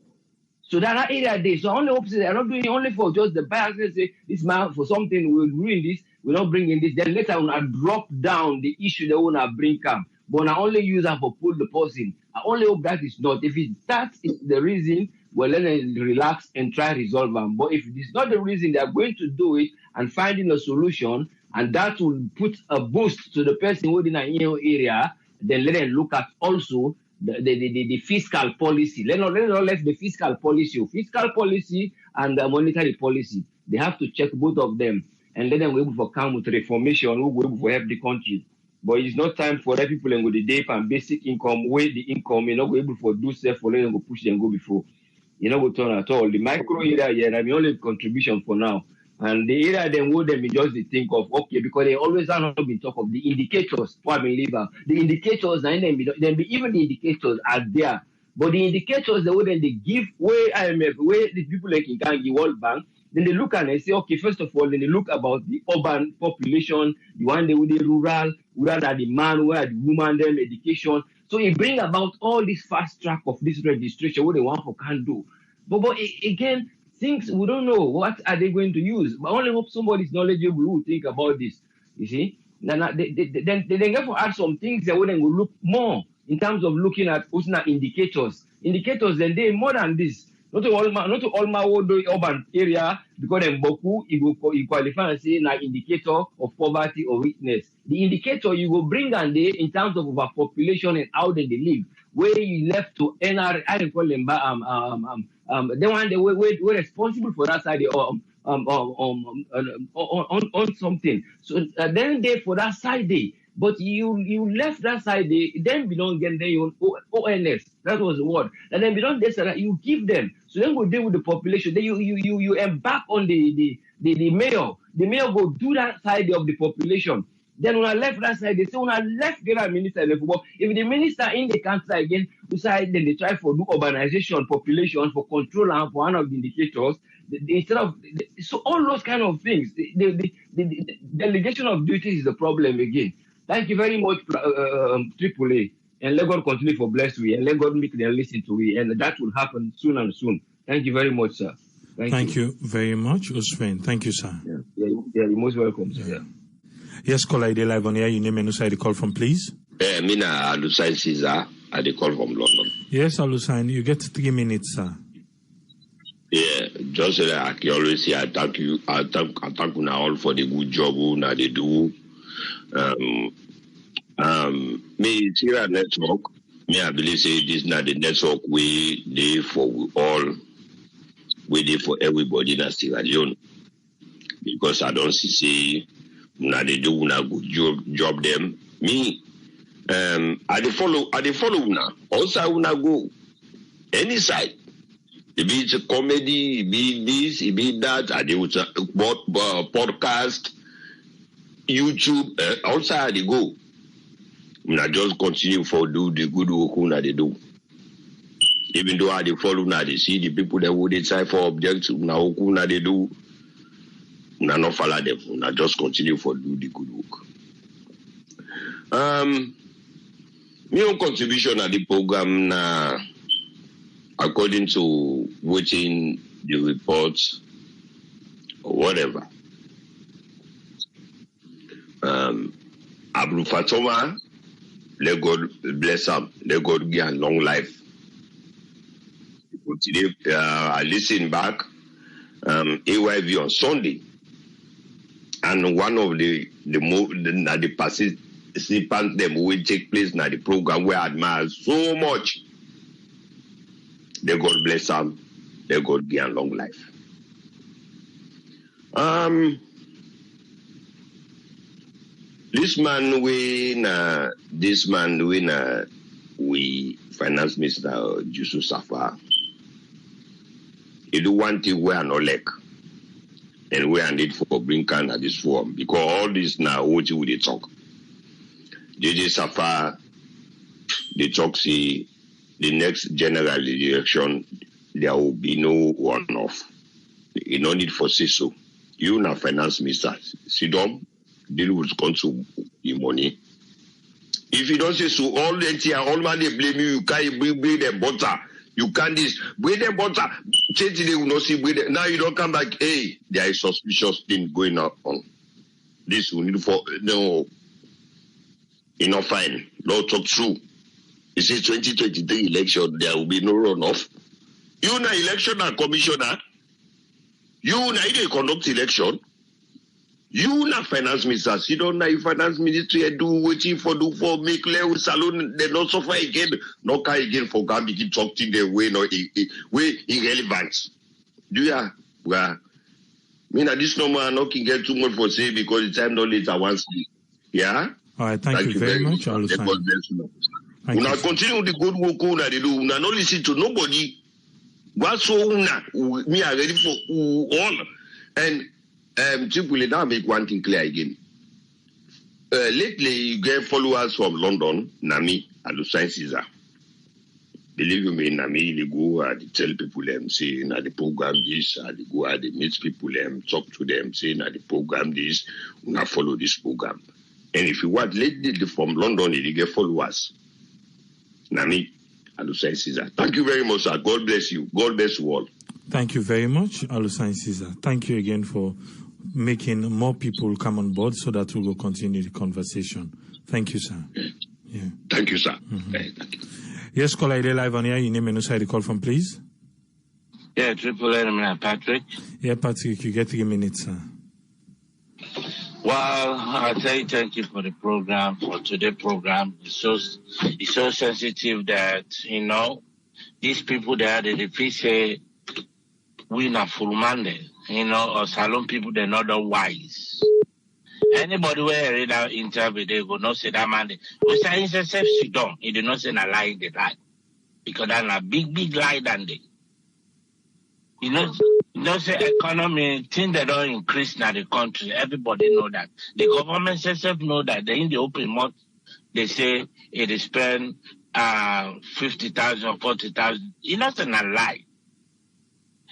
S7: So that area there. So only hope they're not doing it only for just the biasness. Say this man for something we'll ruin this. We're not bringing this. Then later on, I drop down the issue they want to bring up. But I only use that for pull the person. I only hope that is not. If that is the reason, well, then relax and try to resolve them. But if it's not the reason, they are going to do it and finding a solution, and that will put a boost to the person within an area, then let them look at also the fiscal policy. Let not let the fiscal policy and the monetary policy. They have to check both of them. And let them be able to come with reformation who will be able to help the country. But it's not time for that people and with the day and basic income, where the income, you're not able to do self for them, go push them, go before. You know, go turn at all. The micro area, yeah, I'm the only contribution for now. And the area then would them just think of, okay, because they always have not been talk of the indicators for believer. The indicators, and then even the indicators are there. But the indicators, the way they give, where IMF, where the people like in Kangi World Bank, then they look and they say, okay, first of all, then they look about the urban population, the one they with the rural are the man, where the woman, them education. So it bring about all this fast track of this registration, what they want for can do. But again, things we don't know what are they going to use. But I only hope somebody's knowledgeable who will think about this. You see, then they get to add some things that we then will look more in terms of looking at indicators. Indicators, then they more than this. Not to all my urban area, because in Boku, you qualify and say an indicator of poverty or weakness. The indicator you will bring and they in terms of overpopulation and how they live, where you left to NR, I don't call them the one we're responsible for that side on something. So then they for that side day. But you left that side, then we don't get there your ONS. That was the word. And then we don't get that you give them. So then we deal with the population. Then you embark on the mayor. The mayor go do that side of the population. Then when I left that side, they say when I left the minister, if the minister in the country again, then they try for do urbanization, population for control and for one of the indicators. Instead of so all those kind of things, the delegation of duties is the problem again. Thank you very much, AAA. And let God continue for bless we, and let God make them listen to we, and that will happen soon and soon. Thank you very much, sir.
S1: Thank you very much, Usman. Thank you, sir.
S7: Yeah, you're most welcome, sir. Yeah.
S1: Yes, caller, they live on here. You name and who the call from, please.
S8: Mina Alusain Caesar, I the call from London.
S1: Yes, Alusain, you get 3 minutes, sir.
S8: Yeah, just like I always say, I thank you now all for the good job now they do. Me Sierra network, me I believe say this not the network we dey for all, we dey for everybody in Sierra Leone. Because I don't see now they do una good job them. Me I dey follow una. Also I wanna go any side. If it's a comedy, it be this, it be that, I do podcast, YouTube, outside they go. I just continue for do the good work that they do. Even though I dey follow now, they see the people that would decide for objects, now they do. Now not follow them. Now just continue for do the good work. My own contribution at the program now, according to watching the reports or whatever. Abu Fatoma, let God bless him. Let God give him long life. Today, I listened back, AYV on Sunday, and one of the participants them will take place in the program where I admire so much. Let God bless him. Let God give him long life. This man we finance Mr. Yusuf Safar. He do one thing where I no like, and where I need for bring can at this forum, because all this now what you they talk. JJ Safar, they talk see the next general election there will be no one-off. You no need for say so. You na finance minister, sit down, deal with council the money. If you don't say so, all the year, all man they blame you. You can't bring the butter. You can't this bring the butter. Change they will not see. Now you don't come back. Hey, there is suspicious thing going on. This we need for no. You know, fine. Lord talk true. You say 2023 election, there will be no runoff. You na election and commissioner. You na you conduct election. You na finance minister. You don't know finance ministry do waiting for make Leo salon. They not suffer again. No can again for God begin talking the way no way irrelevant. Do ya? Well, me na this number I not can get too much for say because the time not later once. Yeah.
S1: All right. Thank you very much.
S8: Una continue the good work una they do. Una not listen to nobody. What's so una me are ready for all and. Simply now make one thing clear again. Lately, you get followers from London, Nami, and Lucien Caesar. Believe me, Nami, they go and tell people them, say, na the program this, and they go and they meet people them, talk to them, say, na the program this, we not follow this program. And if you want, lately from London, they get followers. Nami and Lucien Caesar. Thank you very much, sir. God bless you. God bless you all.
S1: Thank you very much, Alusan Caesar. Thank you again for making more people come on board so that we will continue the conversation. Thank you, sir.
S8: Yeah. Thank you, sir.
S1: Mm-hmm.
S8: Thank you.
S1: Yes, caller, are live on here. Your name and who the call from, please?
S9: Yeah, Triple M, Patrick.
S1: Yeah, Patrick, you get 3 minutes, sir.
S9: Well, I say thank you for the program, for today's program. It's so sensitive that, these people there, they feel say, we not full Monday, or salon people, they're not wise. Anybody where read our interview, they go not say that Monday. We say it's a self sit down. He did not say a lie, they lie. Because that's a big lie than they. Say economy, things that don't increase in the country. Everybody know that. The government itself know that. They in the open month, they say it is spend 50,000 or 40,000. It's not a lie.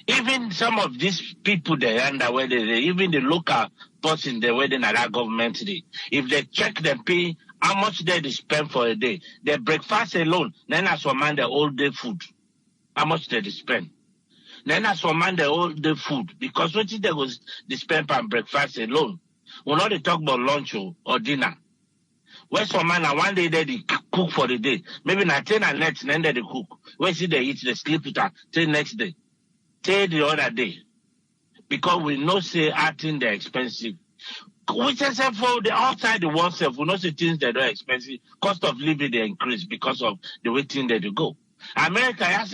S9: Even some of these people they under where even the local person they where they that government day. If they check them pay how much they spend for a day, their breakfast alone, then as one man the all day food. How much they spend. Then as one man the all day food. Because what they was they spend on breakfast alone. We're not they talk about lunch or dinner. Where's some man one day they cook for the day. Maybe not 10 and next then they cook. Where see they eat, they sleep with her till next day. Till the other day. Because we know say acting they're expensive. We just say for the outside the world self, we know say things that are expensive. Cost of living they increase because of the way things they go. America, yes.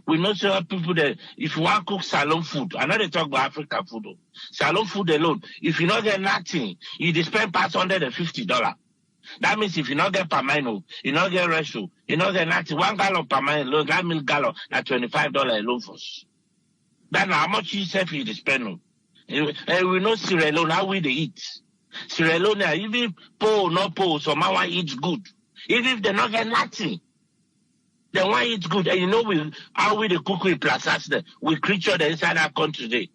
S9: We know say people that if you want to cook salon food, I know they talk about African food. Salon food alone, if you not get nothing, you spend past $150. That means if you not get Pamino, you not get Resho, you not get nothing, 1 gallon Pamino alone, that means gallon at $25 alone for us. That's how much you say you spend on. And we know Sierra Leone, how we they eat. Sierra Leone, even poor, not poor, someone eats good. Even if they not get nothing. Then why it's good? And you know how we the cook with plazas there. We creature the inside our country today.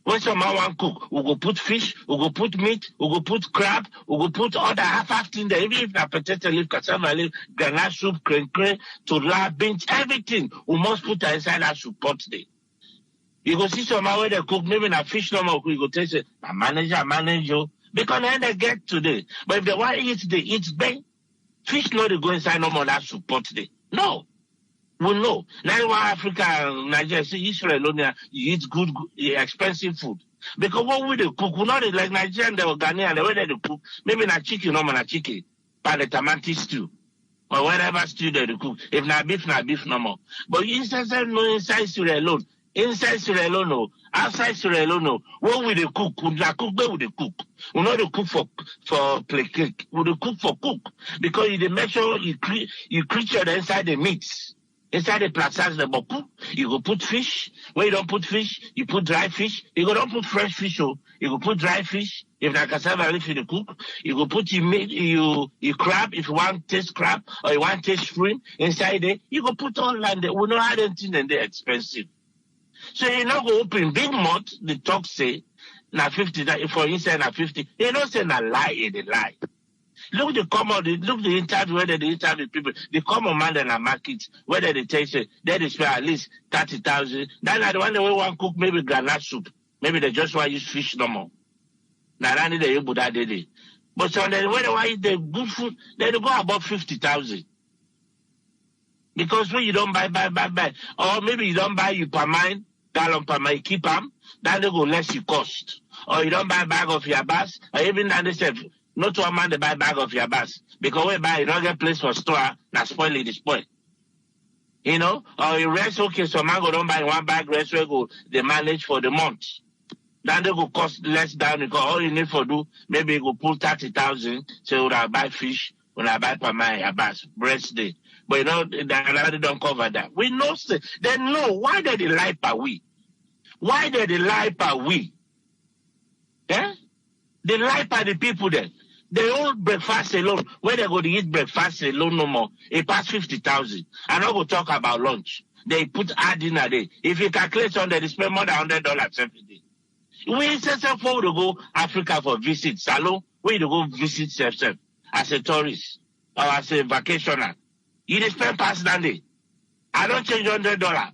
S9: When someone want cook, we go put fish, we go put meat, we go put crab, we go put all the half thing there. Even if the potato leaf, cassava leaf, granite soup, crane, tola, beans, everything, we must put inside our soup pot today. You go see someone where they cook, maybe a fish no more, you go taste it. I manage you. Because then they get today. But if they want to eat, they eat bang. Fish no they go inside no more that soup pot today. No. We know. Now why Africa and Nigeria, see Israel, you eat good, expensive food. Because what we they cook, we not like Nigerian, they Ghanaian, the way they cook, maybe not chicken, no more chicken, but the tomato stew. Or whatever stew they cook. If not beef, no more. But inside no inside Sierra Leone. Inside Sierra Leone, no. Outside Sierra Leone, no. What will they cook? We not cook, where will they cook? We not they cook for play cake. We they cook for cook. Because you make sure you creature the inside the meats. Inside the plazas, the boku, you go put fish. When you don't put fish, you put dry fish. You go don't put fresh fish, oh. You go put dry fish. If the cassava leaf you cook, you go put you crab. If you want taste crab or you want taste shrimp inside there, you go put all that. We don't have anything and they're expensive. So you not go open big mouth. The talk say na 50. For inside na 50. You don't say na lie. They lie. Look the interview where they interview people. The common man in the market, whether they tell you they spend at least 30,000. Then the one they want cook maybe granite soup. Maybe they just want to use fish no more. Now they able that day. But so when they want eat the good food, they go about 50,000. Because when you don't buy. Or maybe you don't buy you per mine, gallon per mine, keep them, then they go less you cost. Or you don't buy bag of your bass, or even then they say, not to a man to buy bag of your bass. Because we buy, you don't get place for store, not spoil it, spoil. You know? Or you rest, okay, so man go don't buy one bag, rest where go, they manage for the month. Then they go cost less down because all you need for do, maybe you go pull 30,000, so when I buy fish, when I buy per my bass, breast day. But you know, they don't cover that. We know, they know, why they lie per we? Why they lie per we? Eh? They lie per the people there. They all breakfast alone. When they go to eat breakfast alone no more, it pass 50,000. I don't go talk about lunch. They put add in a day. If you calculate on that, they spend more than $100 every day. We say for to go Africa for visit salon, we to go visit self as a tourist or as a vacationer. You spend past that day. I don't change $100.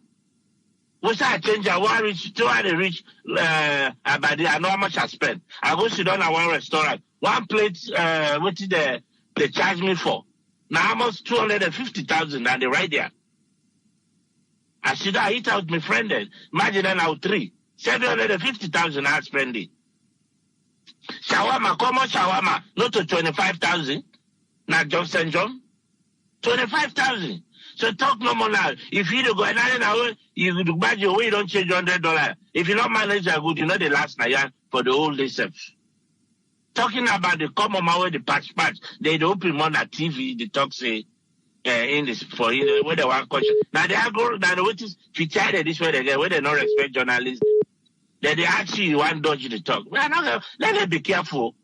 S9: Once I change, I want to reach Abadi. I know how much I spend. I go sit down at one restaurant. One plate, what did they charge me for? Now almost 250,000 and they right there. I should have eat out with my friend then. Imagine now 750,000 I spend it. Shawarma, common shawarma, not to 25,000. Not Johnson John. 25,000. So talk no more now. If you don't go another hour, you buy your way, don't change $100. If you don't manage that good, you know the last night for the whole day self. Talking about the common man where the patch, they open one at TV, they talk say in this for where they want question. Now they are going now the is featured this way they get where they don't respect journalists. Then they actually want dodge the talk. We are not let them be careful.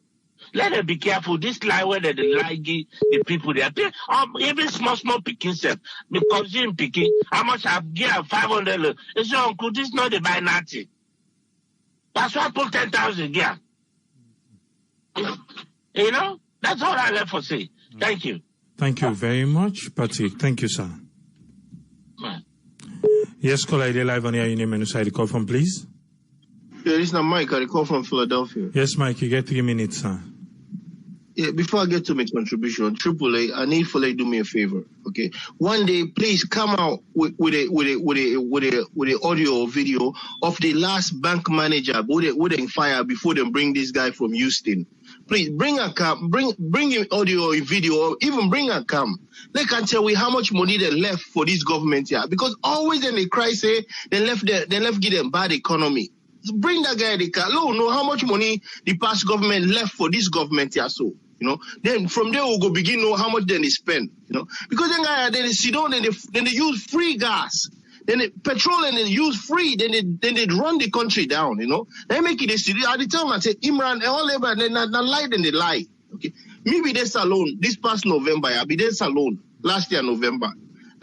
S9: Let them be careful. This lie where they lie the people there. Even small picking self. Because in picking, how much I've given 500. It's your uncle, this not the buy nothing. That's why I put 10,000 gear. You know? That's all I left for say. Thank you.
S1: Thank you very much, Patrick. Thank you, sir. Yes, caller, ID live on your name and side. The call from, please.
S10: Yeah, this is Mike. I call from Philadelphia.
S1: Yes, Mike, you get 3 minutes, sir.
S10: Yeah, before I get to my contribution, AAA, I need for you to do me a favor, okay? One day, please come out with a audio or video of the last bank manager who they fire before they bring this guy from Houston. Please bring a cam, bring him audio or video, or even bring a cam. They can tell we how much money they left for this government here, because always when they cry say they left give them bad economy. Bring that guy the car. Let know how much money the past government left for this government here. So, you know, then from there we'll go begin know how much then they spend. You know, because then they sit down and then they use free gas, then they petrol and they use free. Then they run the country down. You know, they make it a city. At the time I say Imran all labor then lie then they lie. Okay, maybe this alone this past November I be this alone last year November.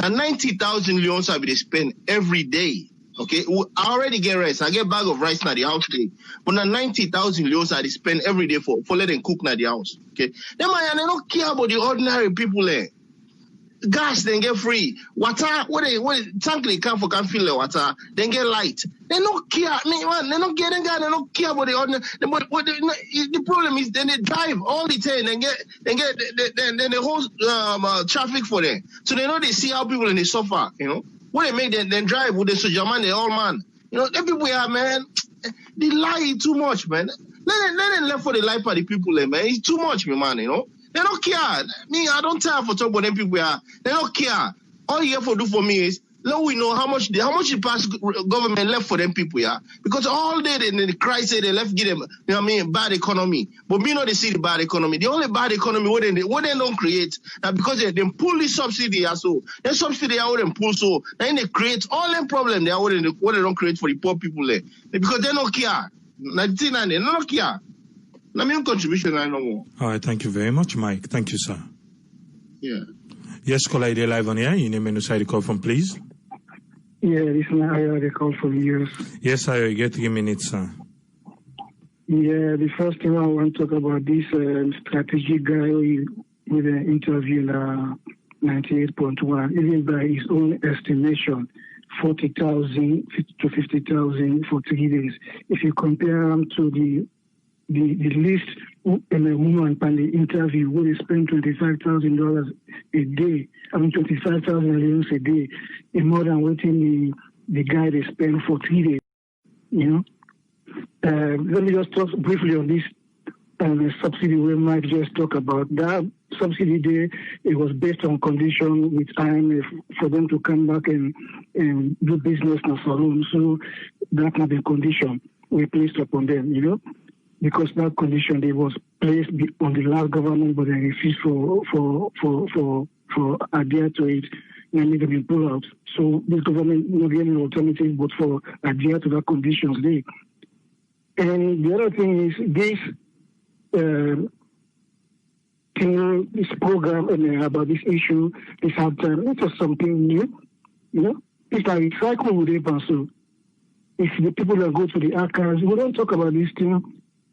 S10: Now 90,000 leons I be spend every day. Okay, I already get rice. I get bag of rice now the house today. But now 90,000 leons I spend every day for let them cook now the house. Okay, then I don't care about the ordinary people there. Gas then get free. Water, what tank they come for can fill the water, then get light. They don't care. They don't care. They don't care about the ordinary. But the problem is then they drive all the time and then the whole traffic for them. So they know they see how people in the suffer. You know what they make them drive with the soldier man, the old man. You know everywhere, man. They lie too much, man. Let them left for the life of the people, man. It's too much, man. You know. They don't care. Me, I don't tell for talk about them people. They don't care. All you have to do for me is let we know how much the past government left for them people, yeah. Because all day they cry say they left give them, you know what I mean, bad economy. But me know they see the bad economy. The only bad economy what they don't create now because they pull the subsidy so the subsidy are what them pull so then they create all them problem they are what they don't create for the poor people there. Because they don't care. They don't care. Let me contribution I know more.
S1: All right, thank you very much, Mike. Thank you, sir.
S10: Yeah.
S1: Yes, caller, ID live on here. You name and side call from, please.
S11: Yeah, this is I call from you.
S1: Yes, I get 3 minutes, sir.
S11: Yeah, the first thing I want to talk about this strategic guy with the interview 98.1, even by his own estimation, 40,000 to 50,000 for 3 days. If you compare them to the list and a woman on the interview where they spend $25,000 a day, I mean 25,000 leons a day, is more than waiting the guy they spend for 3 days. You know, let me just talk briefly on this subsidy we might just talk about. That subsidy day, it was based on condition with IMF for them to come back and do business in a saloon. So that not the condition we placed upon them, you know. Because that condition they was placed on the last government, but they refused for adhere to it, and they been pulled out. So this government not getting an alternative, but for adhere to that conditions they. And the other thing is this this program and about this issue is that it is something new, you know. It's like cycle with it, and so if the people that go to the archives, we don't talk about this thing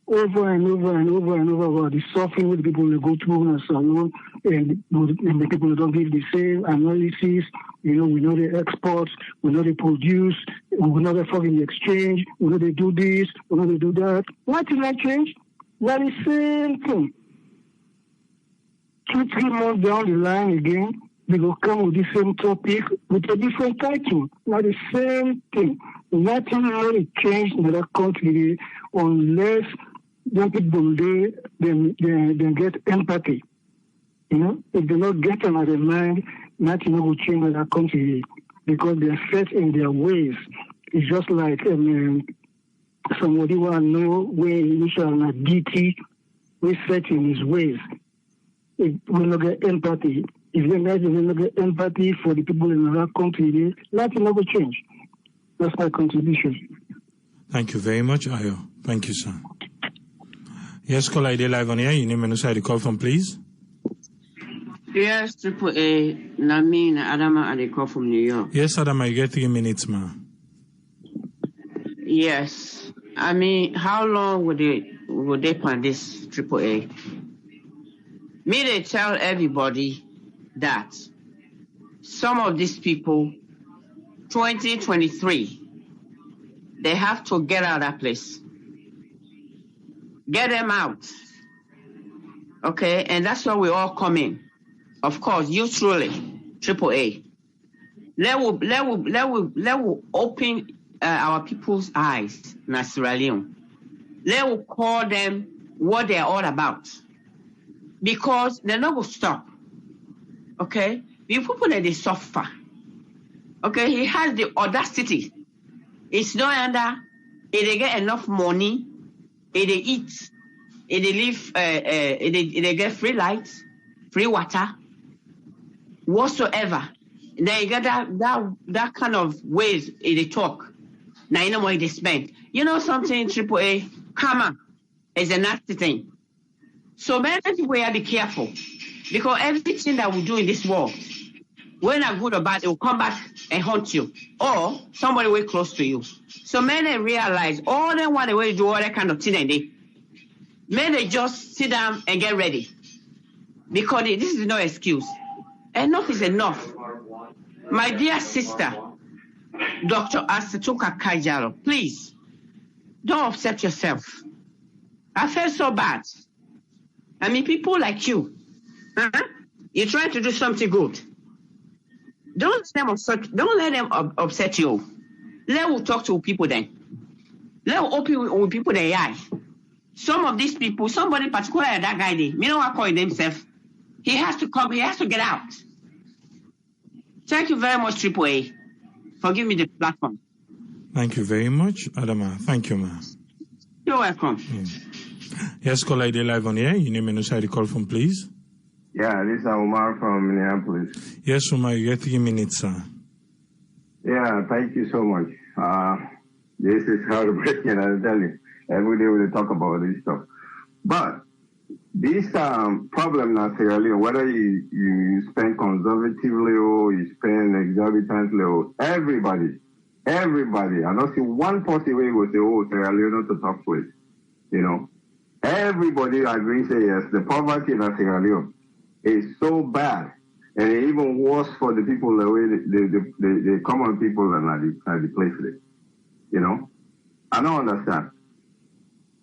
S11: over and over and over and over about the suffering with the people that go through and so on, and the people that don't give the same analysis. You know, we know they export, we know they produce, we know they fucking exchange, we know they do this, we know they do that. What did that change? That is the same thing. 2-3 months down the line again, they will come with the same topic with a different title. Not the same thing. Nothing really changed in that country unless young people they get empathy. You know, if they not get another mind, nothing will change in that country because they are set in their ways. It's just like somebody want to know where he shall not DT, we set in his ways. It will not get empathy. If the guys will not get empathy for the people in that country, nothing will change. That's my contribution.
S1: Thank you very much, Ayo. Thank you, sir. Yes, call ID live on here. You name and side call from, please.
S12: Yes, AAA. Namin Adama, I call from New York.
S1: Yes, Adama, you get 3 minutes, ma.
S12: Yes. I mean, how long would they plan this AAA? Me, they tell everybody that some of these people, 2023, they have to get out of that place. Get them out. Okay, and that's why we all come in. Of course, you truly, AAA. Let will open our people's eyes in Sierra Leone. Let will call them what they're all about. Because they're not going to stop. Okay? The people that they suffer. Okay, he has the audacity. It's no under, if they get enough money, if they eat, if they live, if they get free lights, free water, whatsoever. They get that kind of ways if they talk. Now you know what they spend. You know something, AAA, karma is a nasty thing. So many people have to be careful. Because everything that we do in this world When are good or bad, it will come back and haunt you. Or somebody way close to you. So many realize all they want to do all that kind of thing and they may just sit down and get ready. Because this is no excuse. Enough is enough. My dear sister, Dr. Asatuka Kajalo, please, don't upset yourself. I felt so bad. I mean, people like you, you're trying to do something good. Don't let them upset you. Let us talk to people then. Let us open with people they are. Some of these people, somebody particularly that guy, you know what call himself. He has to come. He has to get out. Thank you very much, Triple A, for giving me the platform.
S1: Thank you very much, Adama. Thank you, ma.
S12: You're welcome.
S1: Yes, caller, ID live on air. Your name and where you call from, please.
S13: Yeah, this is Umar from Minneapolis.
S1: Yes, Umar, you get 3 minutes, sir.
S13: Yeah, thank you so much. This is heartbreaking, I tell you. Every day we talk about this stuff. But this problem now, Sierra Leone, whether you spend conservatively or you spend exorbitantly or everybody, I don't see one person where you will say, oh, Sierra Leone to talk with. You know, everybody agrees, say yes, the poverty in Sierra Leone is so bad, and even worse for the people, the common people at the place there. You know, I don't understand.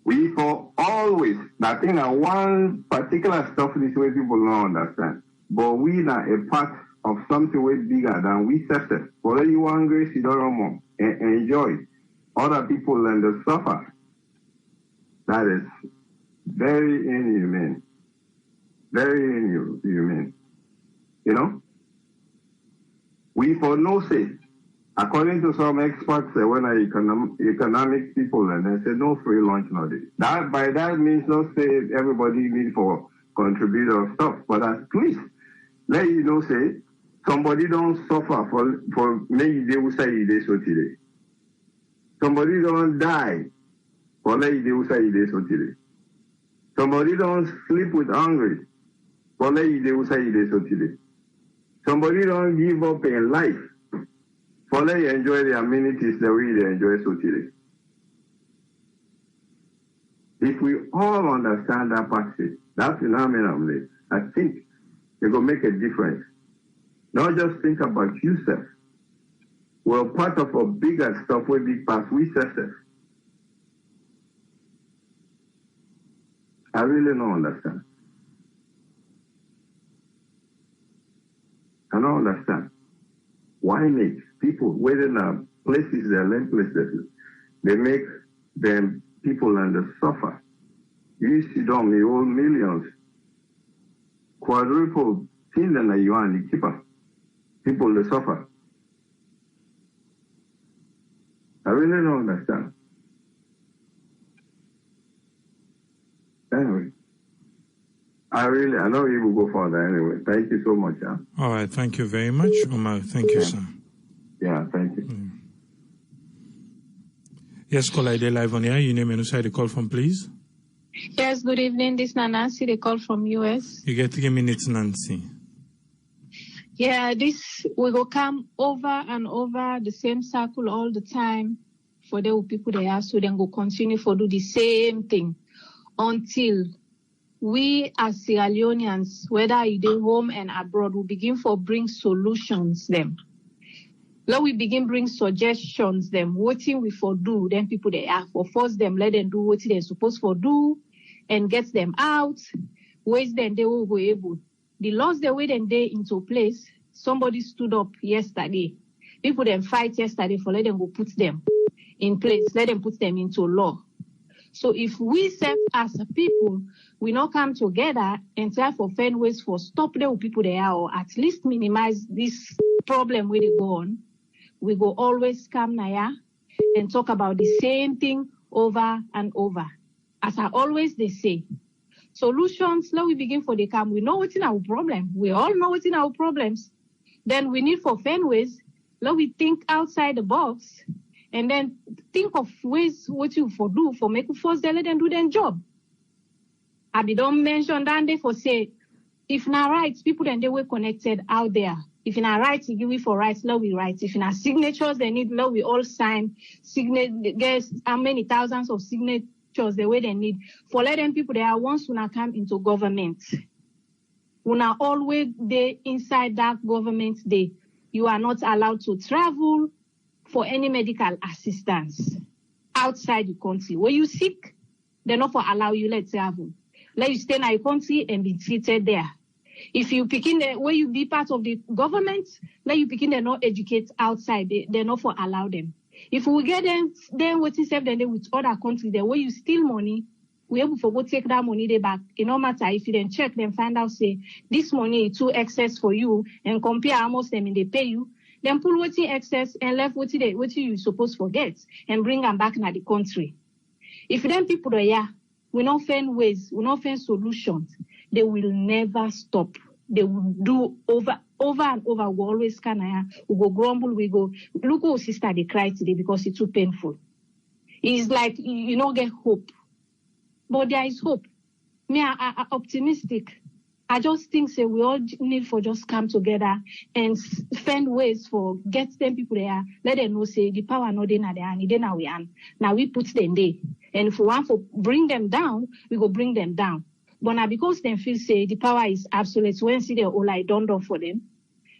S13: We for always, I think that one particular stuff this way people don't understand. But we are a part of something way bigger than we self. For you hungry, you don't more and enjoy. Other people and they suffer. That is very inhumane. Very inhumane. You know? We for no say. According to some experts, when I economic people, and they say no free lunch nowadays. That by that means not say everybody need for contribute or stuff, but at least let you know say somebody don't suffer for maybe they will say they so today. Somebody don't die for maybe they will say they so today. Somebody don't sleep with hungry for maybe they will say they so today. Somebody don't give up in life. For they enjoy the amenities the way they enjoy so today. If we all understand that passage, that phenomenon, I think it will make a difference. Not just think about yourself. We're part of a bigger stuff where big pass we self. I really don't understand. I don't understand. Why make people within places they learn places, they make them people and they suffer. You see them, the old millions, quadruple thing than you are the keeper. People they suffer. I really don't understand. Anyway. I know you will go further anyway. Thank you so much. Yeah?
S1: All right. Thank you very much, Omar. Thank you, sir.
S13: Yeah, thank you.
S1: Yes, caller, ID live on air. Your name and where you call from, please.
S14: Yes, good evening. This is Nancy. They call from US.
S1: You get 3 minutes, Nancy.
S14: Yeah, this we go come over and over the same circle all the time for the people they are, so then go continue for do the same thing until we as Sierra Leoneans, whether you do home and abroad, will begin for bring solutions them. Let we begin bring suggestions them, what thing we for do, then people they are for force them, let them do what they're supposed for do and get them out, ways then they will be able. The laws they way then they into place, somebody stood up yesterday. People then fight yesterday for let them go put them in place, let them put them into law. So if we self as a people, we not come together and try for find ways for stop the people there or at least minimize this problem where they go on, we go always come here and talk about the same thing over and over. As I always they say, solutions, let we begin for the come. We know what's in our problem. We all know what's in our problems. Then we need for find ways, let we think outside the box. And then think of ways what you for do for make force they let them do their job. I don't mention that they for say if now right people then they were connected out there If in our rights, give we for rights, let we write. If in our signatures, they need, let we all sign. Guess how many thousands of signatures the way they need. For let them people, they are once when I come into government. When I always they inside that government day, you are not allowed to travel for any medical assistance outside the country. When you sick, they not for allow you let travel. Let you stay in your country and be treated there. If you begin the way you be part of the government, let you begin to not educate outside. They're not for allow them. If we get them, then what is them then with other countries, the way you steal money, we able to go take that money they back. It no matter if you then check them, find out say this money is too excess for you and compare almost them and they pay you. Then pull what in excess and left what you supposed to forget and bring them back in the country. If them people are here, we not find ways, we not find solutions, they will never stop. They will do over and over. We always we go grumble, we go, look how sister they cry today because it's too painful. It's like you don't get hope. But there is hope. Me, I optimistic. I just think say we all need for just come together and find ways for get them people there. Let them know say the power not in there and then now we are. Now we put them there. And if we want to bring them down, we go bring them down. But now because them feel say the power is absolute, when see they all like done for them,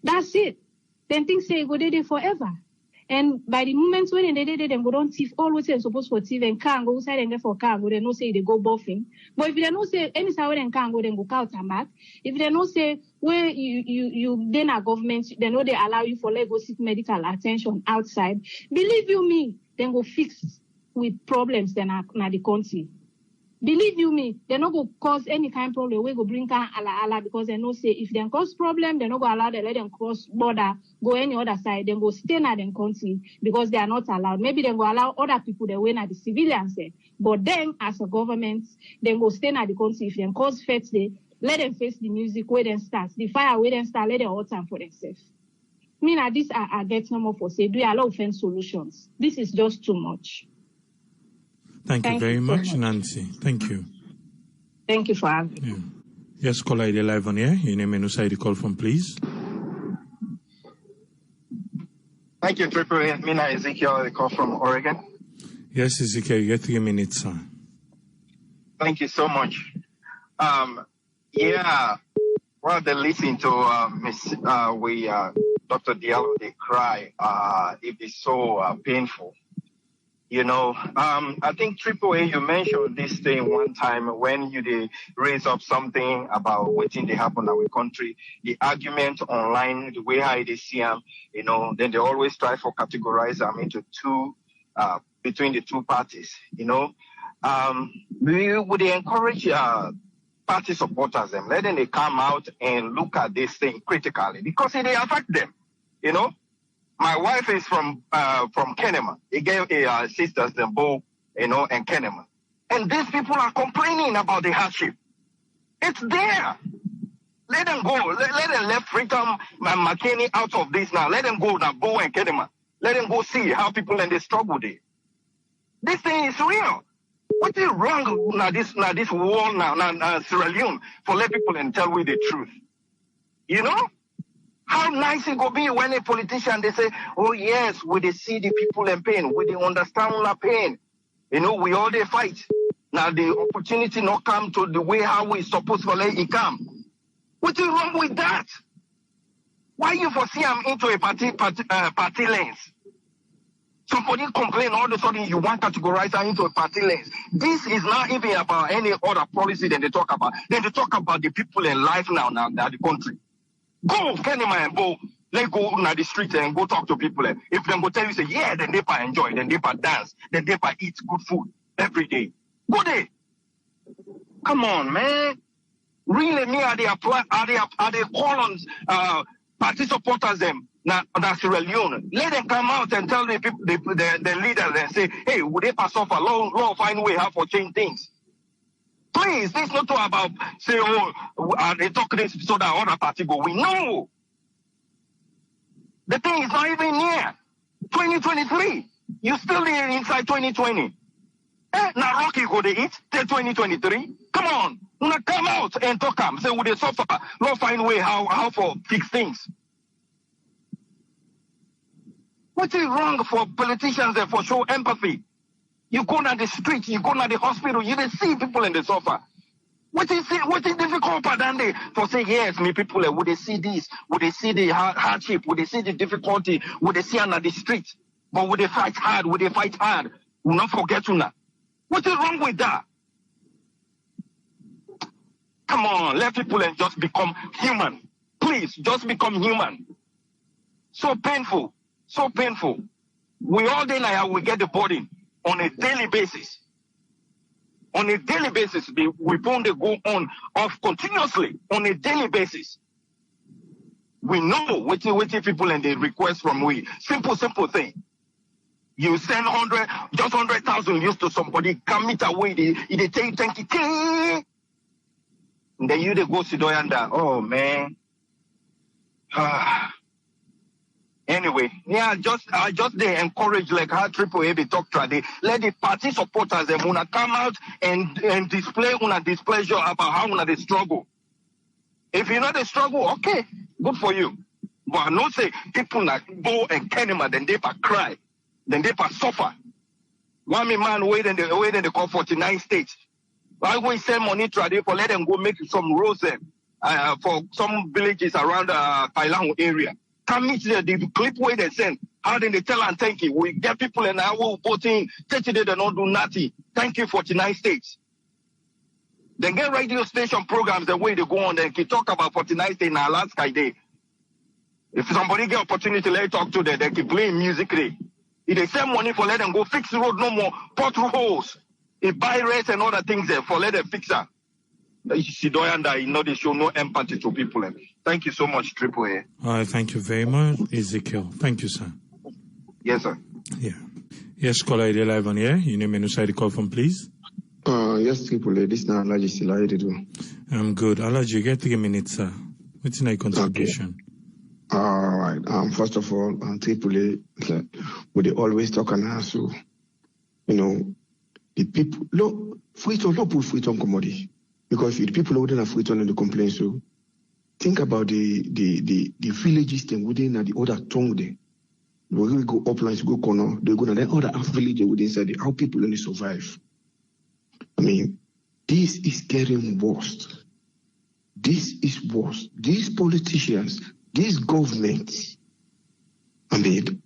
S14: that's it. Then things say go there forever. And by the moment when they did them go down thief, all what they're supposed for thief and can't go outside and get for car, they no say they go buffing. But if they no say any side and can't go, then go out and back. If they no say where you then a government, they know they allow you for let go seek medical attention outside. Believe you me, then go fix with problems then at the country. Believe you me, they're not going to cause any kind of problem. We go bring ala because they know say if they cause problem, they're not going to allow them let them cross border, go any other side, then go stay in the country because they are not allowed. Maybe they go allow other people they win at the civilians. But then as a government, they go stay in the country. If they cause feds, they let them face the music where they start, the fire where they start, let them all time for themselves. I mean, at this I get no more for say, do you allow find solutions? This is just too much.
S1: Thank you very much, Nancy. Thank you.
S14: Thank you for having me.
S1: Yes, caller ID live on air. Your name and who the call from, please.
S15: Thank you, Triple A. Mina Ezekiel, the call from Oregon.
S1: Yes, Ezekiel, you get 3 minutes, sir.
S15: Thank you so much. Well, they listen to Dr. Diallo, they cry. It is so painful. You know, I think Triple A, you mentioned this thing one time when you raise up something about what thing they happen in our country. The argument online, the way how they see them, you know, then they always try to categorize them into two, between the two parties, you know. We would encourage party supporters, them, let them they come out and look at this thing critically because it affect them, you know. My wife is from Kenema. He gave sisters them both, you know, and Kenema. And these people are complaining about the hardship. It's there. Let them go. Let them let Freedom McKinney out of this now. Let them go now, Bo and Kenema. Let them go see how people in the struggle there. This thing is real. What is wrong now? This war now, Sierra Leone, for let people and tell we the truth. You know? How nice it could be when a politician, they say, oh yes, we they see the people in pain, we they understand our pain. You know, we all they fight. Now the opportunity not come to the way how we supposed to let it come. What is wrong with that? Why you foresee I'm into a party lens? Somebody complain all of a sudden you want to categorize her into a party lens. This is not even about any other policy that they talk about. Then they talk about the people in life now the country. Go, Kenema and Bo, let go on the street and go talk to people. If them go tell you, say, yeah, then they enjoy, then they dance, then they eat good food every day. Go there. Come on, man. Really, me, are they call on party supporters them, now Sierra Leone. Let them come out and tell the people, the leaders and say, hey, would they pass off a law, find way how to change things? Please, this is not about say, they talk this so that other party go win. No. The thing is not even near. 2023. You still inside 2020. Now Rocky go to eat till 2023. Come on. Now come out and talk. Say, would they suffer? Not find way how for fix things. What is wrong for politicians for show empathy? You go to the street, you go to the hospital, you don't see people in the suffer. What is difficult than they for say yes, me people would they see this, would they see the hardship, would they see the difficulty, would they see on the street, but would they fight hard, would they fight hard? Will not forget to that. What is wrong with that? Come on, let people just become human. Please, just become human. So painful, so painful. We all day now we get the burden on a daily basis. On a daily basis, we want to go on off continuously on a daily basis. We know what people and they request from we. Simple thing. You send 100,000 used to somebody, come meet away, they take 10K. And then you they go sit down and oh man. Anyway, yeah, I just they encourage like how Triple A be talk today. Let the party supporters them wanna come out and display una displeasure about how una they struggle. If you know the struggle, okay, good for you. But I know say people like go and Kenema, then they cry, then they suffer. One man wait and they call 49 states. I go send money to for let them go make some roads for some villages around Kailang area. Come meet the clip where they send. How did they tell and thank you? We get people and I will put in 30 days they don't do nothing. Thank you 49 states. Then get radio station programs the way they go on. They can talk about 49 states in Alaska day. If somebody get opportunity, let talk to them. They can play music day. If they send money for let them go fix the road no more, potholes. If buy rates and other things there for let them fix that. Sidoyanda, you know they show no empathy to people. Thank you so much, Triple A.
S1: All right, thank you very much, Ezekiel. Thank you, sir.
S15: Yes, sir.
S1: Yeah. Yes, caller, you're live on here. Your name and who the call from, please.
S16: Yes, Triple A. This is not Alaji still. How you do?
S1: I'm good. Alaji, you get 3 minutes, sir. What's your contribution?
S16: Okay. All right. First of all, Triple A, would they always talk and answer? You know, the people, no, free to not put free to commodity. Because if the people wouldn't have free to the complaint, so think about the villages then within the other tongue there. When we go uplands, go corner, they go to the other half village within inside how people only survive. I mean, this is getting worse. This is worse. These politicians, these governments, I mean,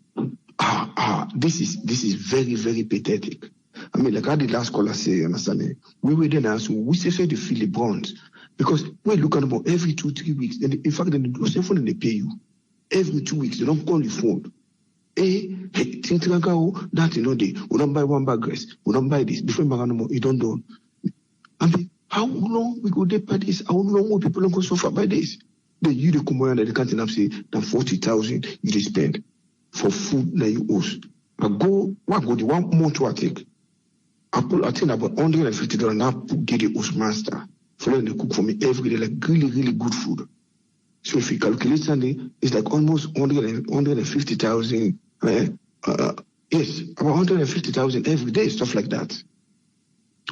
S16: this is very, very pathetic. I mean, like how the last caller say, understand me? We were then asked, we say they feel the bonds. Because we're looking about every 2-3 weeks. And in fact, they do something and they pay you. Every 2 weeks, they don't call the phone. Hey, think that you know, we don't buy one bag rice, we don't buy this, different bag no more, you don't do. I mean, how long we go there by this? How long will people go suffer by this? You the come around that they can't enough say that 40,000 you spend for food that you owe. I go the 1 month to I take. I think about $150 now get the host master for them to cook for me every day, like really, really good food. So if you calculate something, it's like almost 150,000. Yes, about 150,000 every day, stuff like that,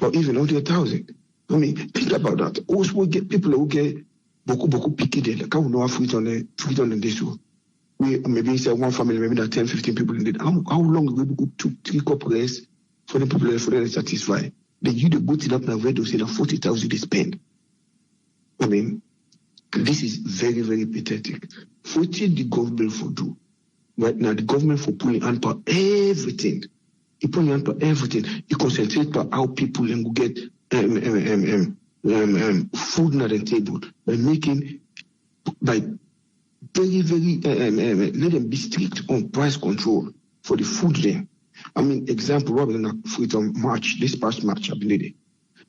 S16: or even 100,000. I mean, think about that. Also, we get people who get beaucoup picky there. Like, I will know fruit on the day. So we maybe say one family, maybe that 10-15 people in it. How long will we go to 3 cup rice for the people for them to satisfy? Then you the boot it up and where to say that 40,000 they spend. I mean, this is very, very pathetic. What did the government for do? Right now, the government for pulling hand for everything. He pulling hand for everything. He concentrate on how people will get food on the table by very, very let them be strict on price control for the food there. I mean, example, rather than freedom March, this past March, I believe.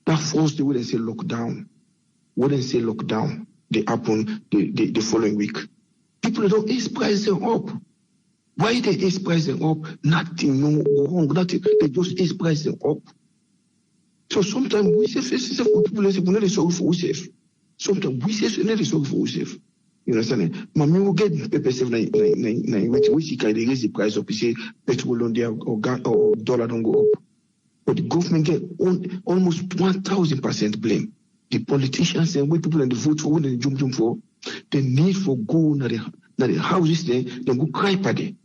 S16: That first day when they say lockdown, they happen the following week. People don't ease prices up. Why they ease prices up? Nothing no wrong, nothing. They just ease prices up. So sometimes we say for people say we're not sorry for ourselves. Sometimes we say we're not sorry for ourselves. You understand? Mommy will get paper which he can raise the price up. He say petrol on there or dollar don't go up. But the government get almost 1,000% blame. The politicians and what people in the vote for what they jump for, the need for go na the houses there, they go cry party.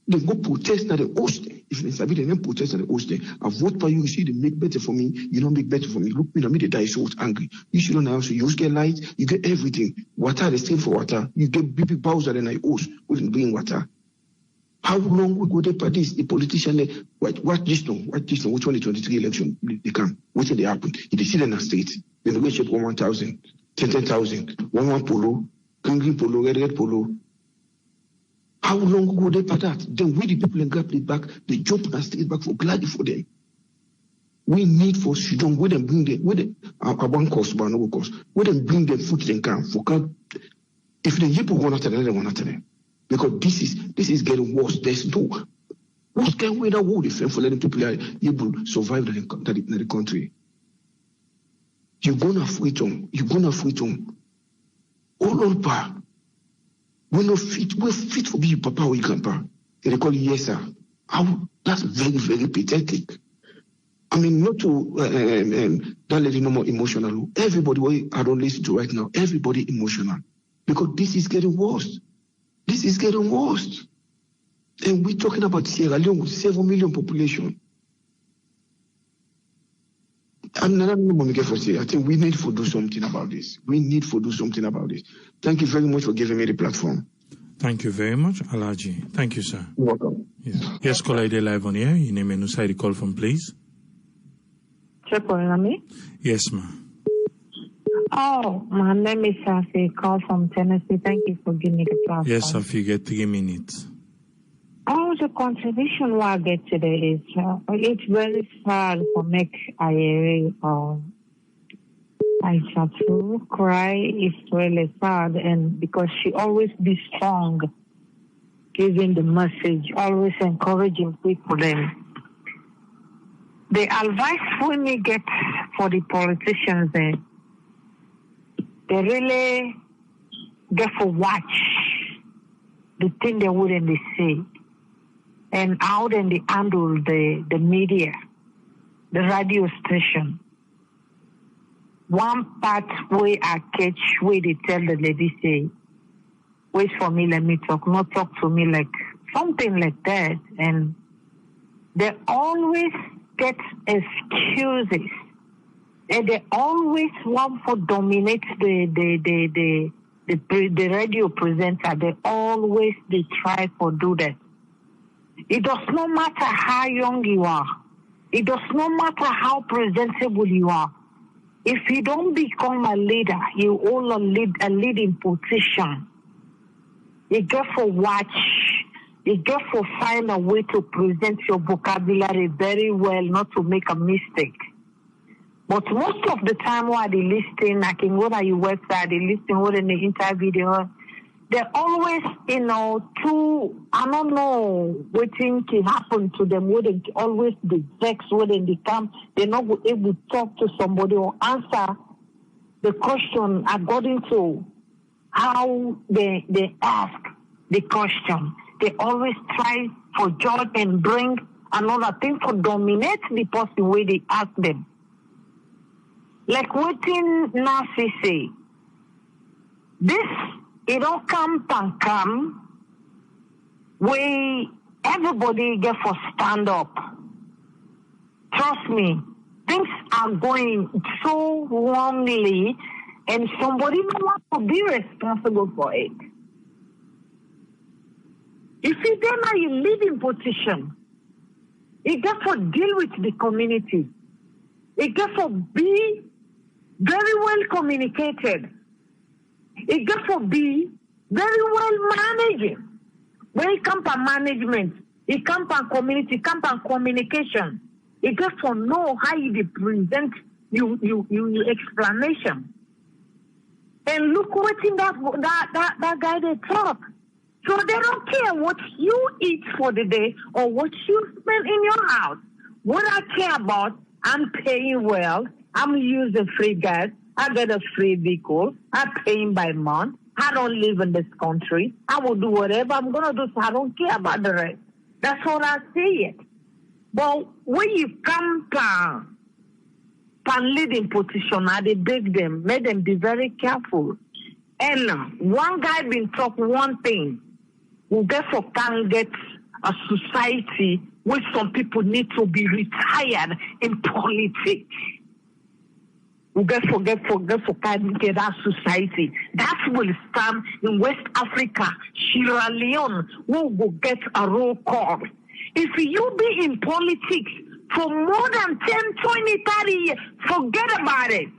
S16: They go protest at the host. If they sabi, they then protest at the host. I vote for you. You see, they make better for me. You don't make better for me. Look, me, they die so angry. You should know also. You get light. You get everything. Water, they still for water. You get big Bowser and I host. We can bring water. How long we go there for this? The politician, watch this now. Which 2023 election they come? What they happen? If they see them in the state, they negotiate 1,000, 10,000, 1 polo, green polo, red polo. How long go they for that? Then we the people in grab it back, they jump and stay back for gladly for them. We need for Sudan, we them bring them, we them, one cost, but no cost. We them bring them food they can for camp. If the people want to tell them, they want to tell them. Because this is getting worse. There's no what can we now hold the for letting people are able to survive in the country. You're gonna freedom. All over. We're not fit. We're fit for being papa or grandpa. They call you yes, sir. That's very, very pathetic. I mean, not to that lady no more emotional. Everybody I don't listen to right now, everybody emotional. Because this is getting worse. This is getting worse. And we're talking about Sierra Leone with 7 million population. I think we need to do something about this. Thank you very much for giving me the platform.
S1: Thank you very much, Alaji. Thank you, sir.
S16: You're welcome.
S1: Yes, caller ID live on air. Your name and who side you call from, please.
S17: Me?
S1: Yes, ma'am.
S17: Oh, my name is Safi. Call from Tennessee. Thank you for giving me the platform.
S1: Yes, Safi, you get 3 minutes.
S17: Oh, the contribution I get today is it's very sad for make I start to cry. It's really sad, and because she always be strong, giving the message, always encouraging people. Then the advice we get for the politicians then. They really get to watch the thing they wouldn't say and how then they handle the media, the radio station. One part where I catch where they tell the lady say, wait for me, let me talk, not talk to me like something like that. And they always get excuses. And they always want to dominate the radio presenter. They try to do that. It does not matter how young you are. It does not matter how presentable you are. If you don't become a leader, you hold a leading position. You get to watch. You get to find a way to present your vocabulary very well, not to make a mistake. But most of the time while they listen, I can go to your website, they listen what in the interview, they're always, I don't know what thing can happen to them, where they always be vexed, when they come, they're not able to talk to somebody or answer the question according to how they ask the question. They always try to judge and bring another thing to dominate the person where they ask them. Like what in Nancy say, this, it don't come where everybody get for stand up. Trust me, things are going so wrongly and somebody don't want to be responsible for it. If you then are in leading position, you get to deal with the community. You get to be very well communicated. It got to be very well managed. When it comes to management, it comes to community, it comes to communication. It got to know how you present your explanation. And look what in that guy they talk. So they don't care what you eat for the day or what you spend in your house. What I care about, I'm paying well. I'm using free gas. I get a free vehicle. I'm paying by month. I don't live in this country. I will do whatever I'm going to do, so I don't care about the rest. That's all I see it. But when you come to leading position, I beg them, make them be very careful. And one guy been talk one thing, we therefore can get a society where some people need to be retired in politics. We get for that society. That will stand in West Africa, Sierra Leone, we will get a roll call. If you be in politics for more than 10, 20, 30 years, forget about it.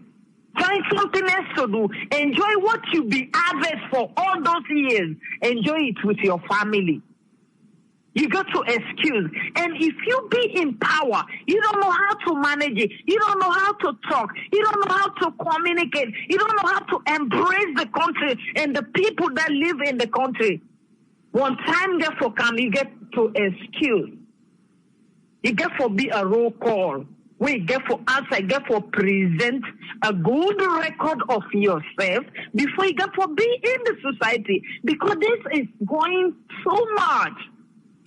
S17: Find something else to do. Enjoy what you be harvest for all those years. Enjoy it with your family. You got to excuse. And if you be in power, you don't know how to manage it. You don't know how to talk. You don't know how to communicate. You don't know how to embrace the country and the people that live in the country. One time therefore come, you get to excuse. You get for be a roll call. We get for answer, get for present a good record of yourself before you get for be in the society. Because this is going so much.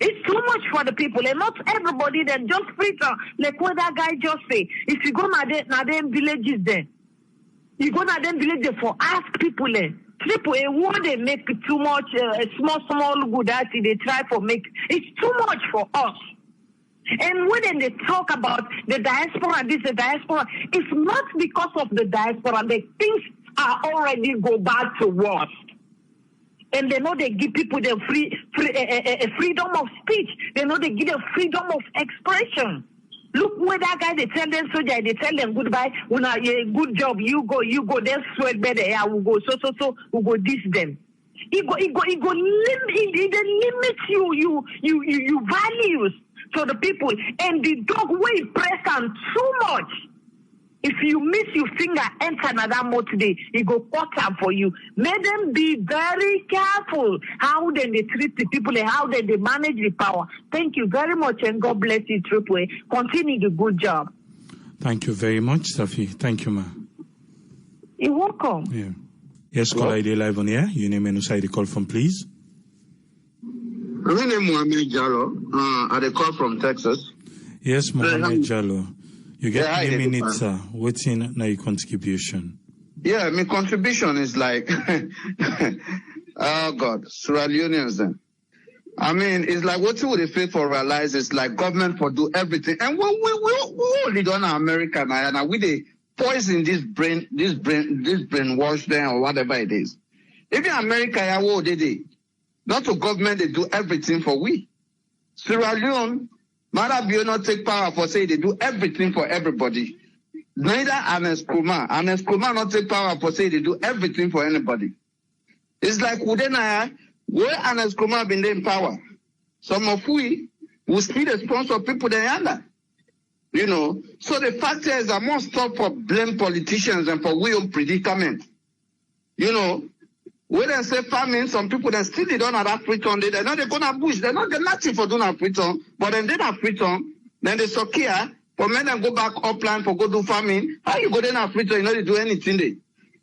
S17: It's too much for the people, and not everybody then just free to, like what that guy just say. If you go na them villages there, you go na them villages for ask people there. People, won't they make too much, small good that they try for make. It's too much for us. And when they talk about the diaspora, the diaspora, it's not because of the diaspora. The things are already go back to worse. And they know they give people the freedom of speech. They know they give them freedom of expression. Look where that guy, they tell them soldier, they tell them goodbye. When good job, you go, they sweat better. Yeah, we go, so, we go diss them. It limits you values to the people. And the dog will press on too much. If you miss your finger, enter another mode today, it go cut up for you. Make them be very careful how they treat the people and how they manage the power. Thank you very much, and God bless you, Triple A. Continue the good job.
S1: Thank you very much, Safi. Thank you, ma.
S17: You're welcome.
S1: Yeah. Yes, call ID live on here. Your name and who side the call from, please.
S18: My name is Mohamed Jallo. I call from Texas.
S1: Yes, Mohamed Jallo. You get 3 minutes, sir. What's in your contribution?
S18: Yeah, my contribution is like, oh God, Sierra Leoneans then. I mean, it's like what you would faith for realize is like government for do everything. And we only done America now, and we they poison this brainwash them or whatever it is. If in America, what they not to government, they do everything for we. Sierra Leone, Marabio not take power for say they do everything for everybody. Neither Anes Kuma not take power for say they do everything for anybody. It's like Udenaya, where Anes Kuma been in power. Some of we will still the sponsor people they under. You know, so the fact is I must stop for blame politicians and for we own predicament. You know, when they say famine, some people they still they don't have freedom. They're not gonna bush. They're not getting nothing for doing freedom. But then they have freedom. Then they suck here for men and go back upland for go do farming. How you go then have freedom? You know they do anything there.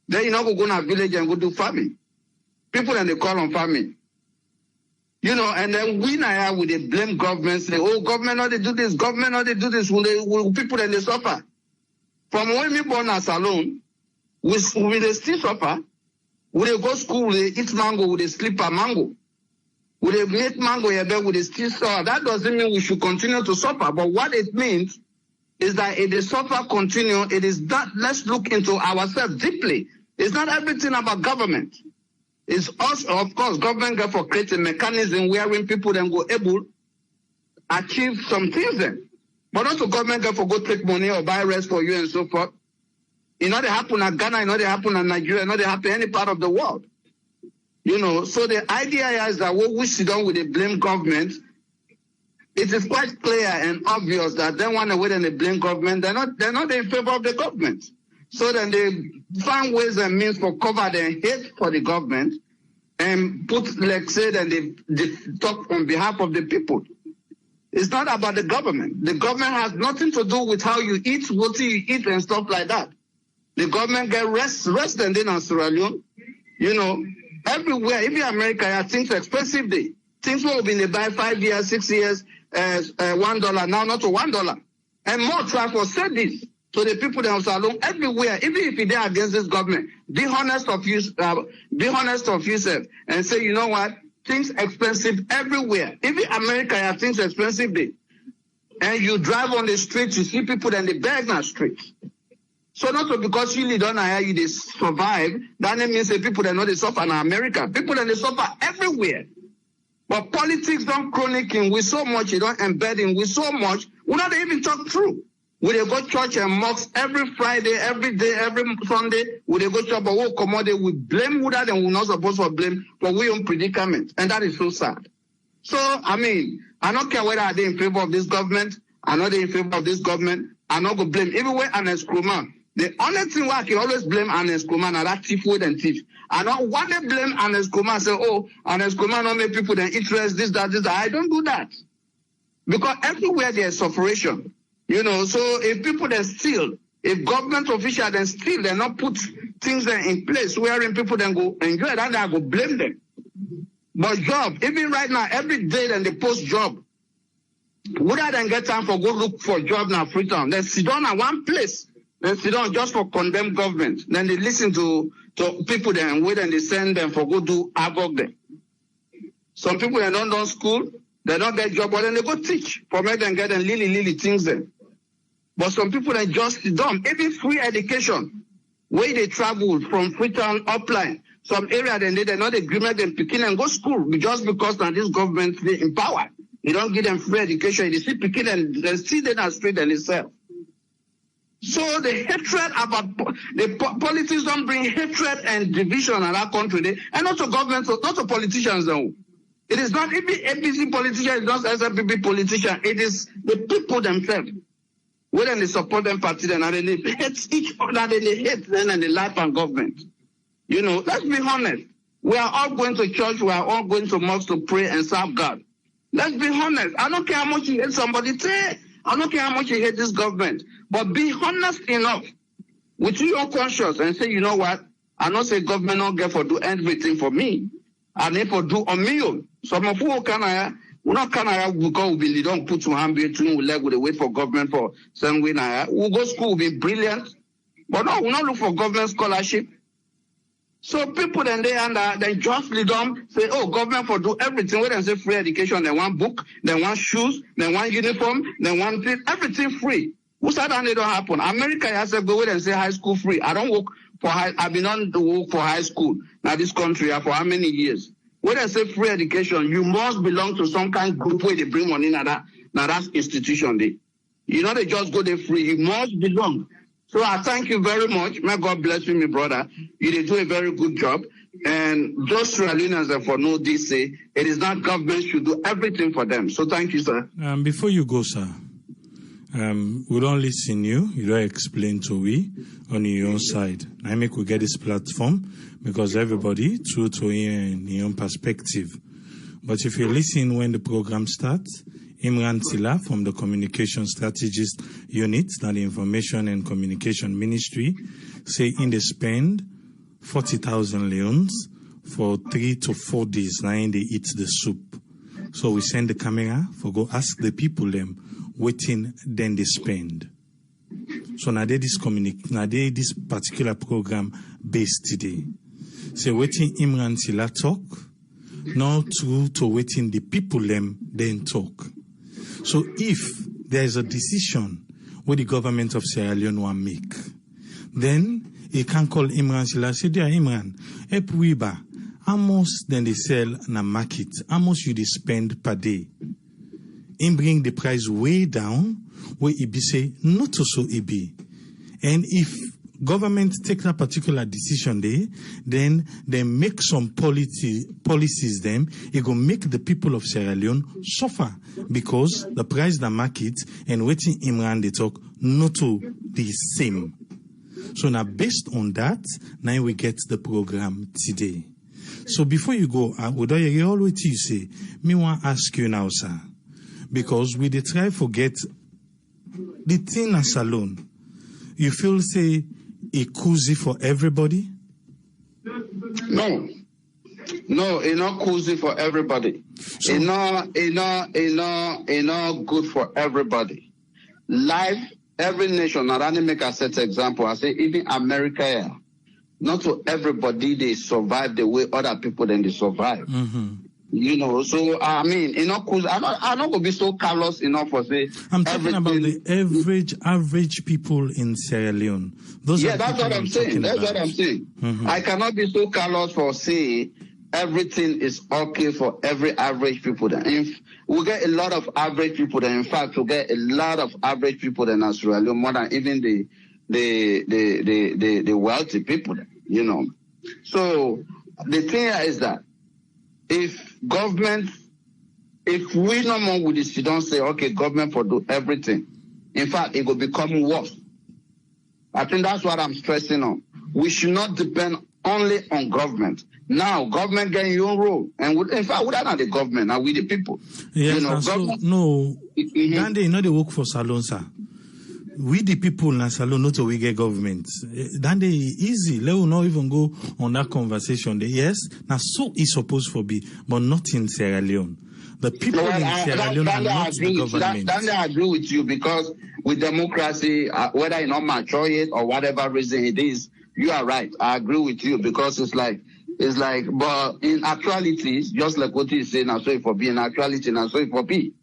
S18: Then you know go to a village and go do farming. People then they call on farming. You know, and then we now with they blame government, say, oh, government not they do this, government not they do this. Will people then they suffer. From when we born as alone, will they still suffer? Will they go school, will they eat mango, will they sleep a mango? Will they make mango here, will they still suffer? That doesn't mean we should continue to suffer. But what it means is that if the suffer continue, it is that let's look into ourselves deeply. It's not everything about government. It's us, of course, government got for create a mechanism wherein people then go able achieve some things then. But not to government got for go take money or buy rest for you and so forth. You know they happen at Ghana, you know they happen at Nigeria, you know they happen any part of the world. You know, so the idea is that what we sit down with the blame government, it is quite clear and obvious that they want to wait and they blame government, they're not in favor of the government. So then they find ways and means for cover their hate for the government and put, like say, that they talk on behalf of the people. It's not about the government. The government has nothing to do with how you eat, what you eat and stuff like that. The government get rest and then in Sierra Leone, you know, everywhere, even America, things expensive day. Things will be in the buy 5 years, 6 years, $1, now not to $1. And more try for say this. So the people that are alone everywhere, even if they are against this government, be honest of yourself and say, you know what, things expensive everywhere. Even America have things expensive there. And you drive on the streets, you see people and they beg on the streets. So not because you don't hire you, they survive, that means the people that know they suffer in America. People that they suffer everywhere. But politics don't chronic in with so much, you don't embed in with so much, we don't even talk true. We they go church and mosque every Friday, every day, every Sunday, we they go church, but we'll come out there, we blame who that and we're not supposed to blame, but we own predicament. And that is so sad. So, I mean, I don't care whether they're in favor of this government, I know they're in favor of this government, I'm not going to blame. Even when Ernest Krumah, the only thing where I can always blame Ernest Krumah are that thief with and thief. I don't want to blame Ernest Krumah, say, oh, Ernest Krumah don't make people then interest, this, that. I don't do that. Because everywhere there's sufferation. You know, so if people then steal, if government officials then steal, they not put things then in place wherein people then go enjoy that, I go blame them. But job, even right now, every day then they post job. Would I then get time for go look for job now Freetown? Then sit down at one place. Then sit down just for condemn government. Then they listen to people then wait and they send them for go do havoc them. Some people they don't do school, they don't get job, but then they go teach for make them get them lily things then. But some people they just dumb. Even free education, where they travel from Freetown upline, some area then they not agreement them picking and go school just because now this government they in power. They don't give them free education. They see picking and they see them on the street and they sell. So the hatred about the politics don't bring hatred and division in our country. And not to government, not to politicians though. It is not even APC politician, it's not SLPP politician. It is the people themselves. When they support them party, then they hate each other, then they hate them and they laugh on government. You know, let's be honest. We are all going to church, we are all going to mosque to pray and serve God. Let's be honest. I don't care how much you hate somebody, say, I don't care how much you hate this government, but be honest enough with your conscience and say, you know what? I don't say government don't get for do everything for me. I need for do a meal. Some of who can we not can because we don't put to hand between we like we wait for government for some way now. We go school be brilliant, but no, we not look for government scholarship. So people then they just lead them say, oh, government for do everything. When they say free education, they want book, they want shoes, they want uniform, they want everything free. Who said that they don't happen? America has to go and say high school free. I don't work for I've been on to work for high school now this country for how many years? When they say free education, you must belong to some kind of group where they bring money now that institution they. You know they just go there free. You must belong. So I thank you very much. May God bless you, my brother. You did do a very good job. And just Sierra Leoneans for know this say it is not government should do everything for them. So thank you, sir.
S1: Before you go, sir, we don't listen you don't explain to we on your own side. I make we get this platform because everybody true to your own perspective. But if you listen when the program starts, Imran Tila from the Communication Strategist Unit, that the Information and Communication Ministry, say in they spend 40,000 leones for 3 to 4 days. Now they eat the soup. So we send the camera for go ask the people them waiting then they spend. So now they this particular program based today. So waiting Imran Tila talk, now to waiting the people them then talk. So if there is a decision where the government of Sierra Leone will make, then he can call Imran Sila, say, dear Imran, Epuiba, how much then they sell in a market? How much you they spend per day? In bring the price way down, where it be say, not so it be. And if government take that particular decision there, then they make some policies them, it go make the people of Sierra Leone suffer because the price the market and waiting Imran they talk not to the same. So now based on that, now we get the program today. So before you go, would I always you say, me want to ask you now, sir, because we they try forget the thing as alone. You feel say a cozy for everybody?
S18: No, it's not cozy for everybody. So, it's not good for everybody. Life, every nation, not only make a set example, I say even America, not to everybody they survive the way other people then they survive.
S1: Mm-hmm.
S18: You know, so I mean, I'm not gonna be so callous enough for say.
S1: I'm talking about the average people in Sierra Leone.
S18: That's what I'm saying. That's what I'm saying.
S1: Mm-hmm.
S18: I cannot be so callous for say everything is okay for every average people. If we get a lot of average people, then in fact we get a lot of average people in Sierra Leone, more than even the wealthy people. You know, so the thing is that. If we no more with this, you don't say, okay, government for do everything. In fact, it will become worse. I think that's what I'm stressing on. We should not depend only on government. Now, government getting your own role. And in fact, we're not the government, now we the people.
S1: Yes,
S18: you know,
S1: then they know they work for Salon, sir. We the people in Salon, not we get government. Then they easy. Let us not even go on that conversation. Yes, now so it's supposed to be, but not in Sierra Leone. The people in Sierra Leone are not the government.
S18: Then I agree with you because with democracy, whether you're not mature yet or whatever reason it is, you are right. I agree with you because it's like, but in actuality, just like what you say, now so it for be in actuality, now so it for be.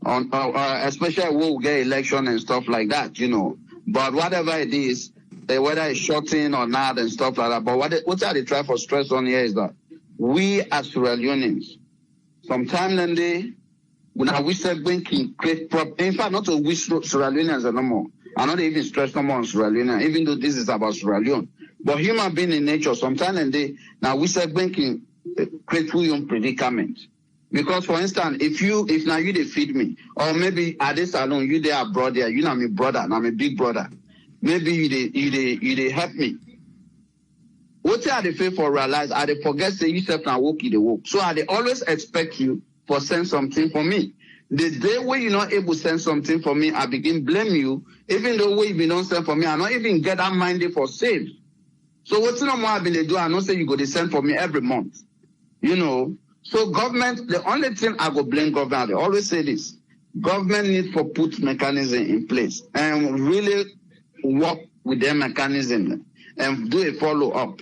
S18: Especially when we get election and stuff like that, you know. But whatever it is, whether it's shorting or not and stuff like that, but what I try for stress on here is that we as Sierra Leoneans, sometimes then when we say banking create problem. In fact, not to wish Sierra Leoneans no more. I'm not even stressed no more on Sierra Leone, even though this is about Sierra Leone. But human being in nature, sometimes then now we say banking create your own predicament. Because for instance, if now you they feed me, or maybe at this salon you they are brother, you know me brother, and I'm a big brother. Maybe you they help me. What are they fail for realize? Are they forget say you self now walk you they walk. So are they always expect you for send something for me? The day when you're not able to send something for me, I begin blame you. Even though when you don't send for me, I not even get that minded for save. So what's no more I been they do? I not say you go to send for me every month. You know. So government, the only thing I go blame government, I always say this, government need to put mechanism in place and really work with their mechanism and do a follow-up.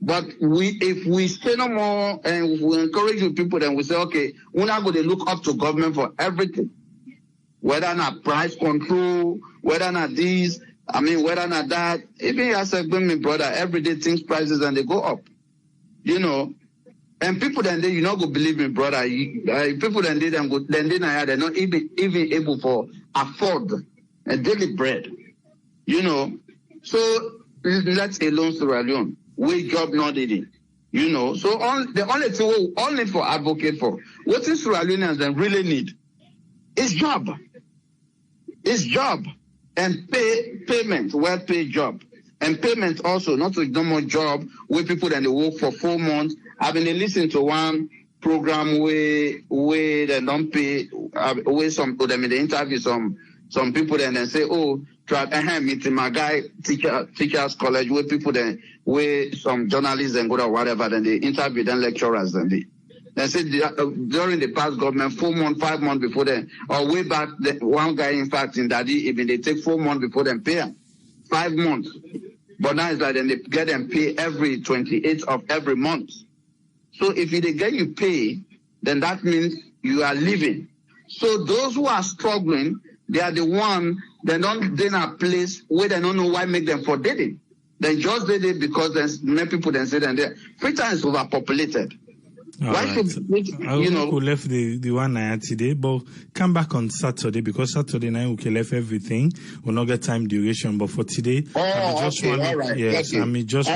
S18: But if we stay no more and we encourage the people, then we say, okay, we're not going to look up to government for everything. Whether not price control, whether not this, whether not that. Even as I bring my brother, every day things prices and they go up. You know. And people then you not go believe me, brother. People then they're not even able to afford a daily bread. You know. So let's alone Sierra Leone. We job not needed. You know. So the only thing we only for advocate for what is Sierra Leoneans then really need is job. It's job and payment, well-paid job. And payment also, not to normal job where people then they work for 4 months. I've been listening to one program where they don't pay, where some of them in the interview some people then they say, oh, try meeting my guy teachers college where people then where some journalists and go or whatever then they interview then lecturers then they say during the past government 4 months, 5 months before then, or way back one guy in fact in Daddy even they take 4 months before them pay 5 months. But now it's like then they get them pay every 28th of every month. So if they get you pay, then that means you are living. So those who are struggling, they are the one they don't in a place where they don't know why make them for dating. They just did it because there's many people then say that Freetown is overpopulated. Why should
S1: we left the one night today, but come back on Saturday because Saturday night we can left everything. We'll not get time duration, but for today,
S18: all right. Yes, I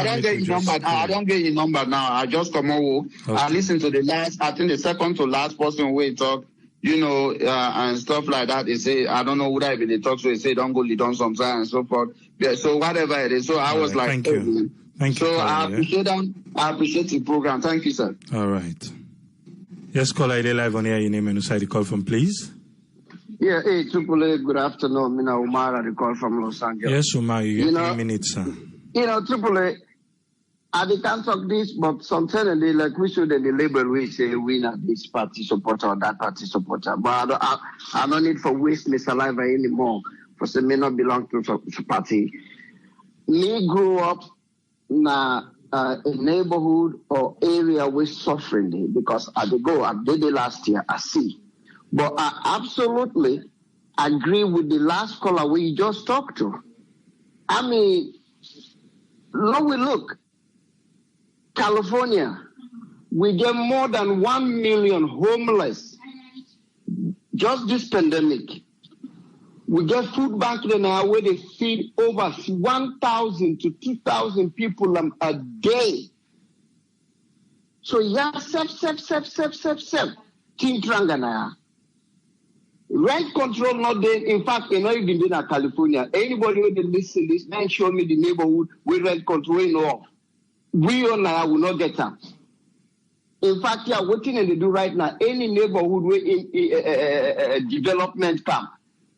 S18: don't get your number. I don't get your number now. I just come on. Okay. I listen to the second to last person where he talk, and stuff like that. They say I don't know what I they talk, so they say don't go lead on sometimes and so forth. Yeah, so whatever it is. So I was like,
S1: thank you. Thank you.
S18: So I appreciate that. I appreciate the program. Thank you, sir.
S1: All right. Yes, caller, ID live on air. Your name and who side the call from, please.
S19: Yeah, hey, Triple A, good afternoon. Mina Umar, I call from Los Angeles.
S1: Yes, Umar, you get 3 minutes, sir.
S19: Triple A, I can't talk this, but sometimes they like we should the label we say we not this party supporter or that party supporter. But I don't need for waste my saliva anymore for say may not belong to party. Me grew up na a neighborhood or area with suffering because I did it last year, I see. But I absolutely agree with the last caller we just talked to. I mean, look, California, we get more than 1 million homeless. Just this pandemic. We get food bank now where they feed over 1,000 to 2,000 people a day. So yeah, sep. King Trangana. Rent control not there. In fact, you know, even in California, anybody who listen this, man, show me the neighborhood with rent control off. We on now will not get them. In fact, yeah, what thing they do right now, any neighborhood where in development camp,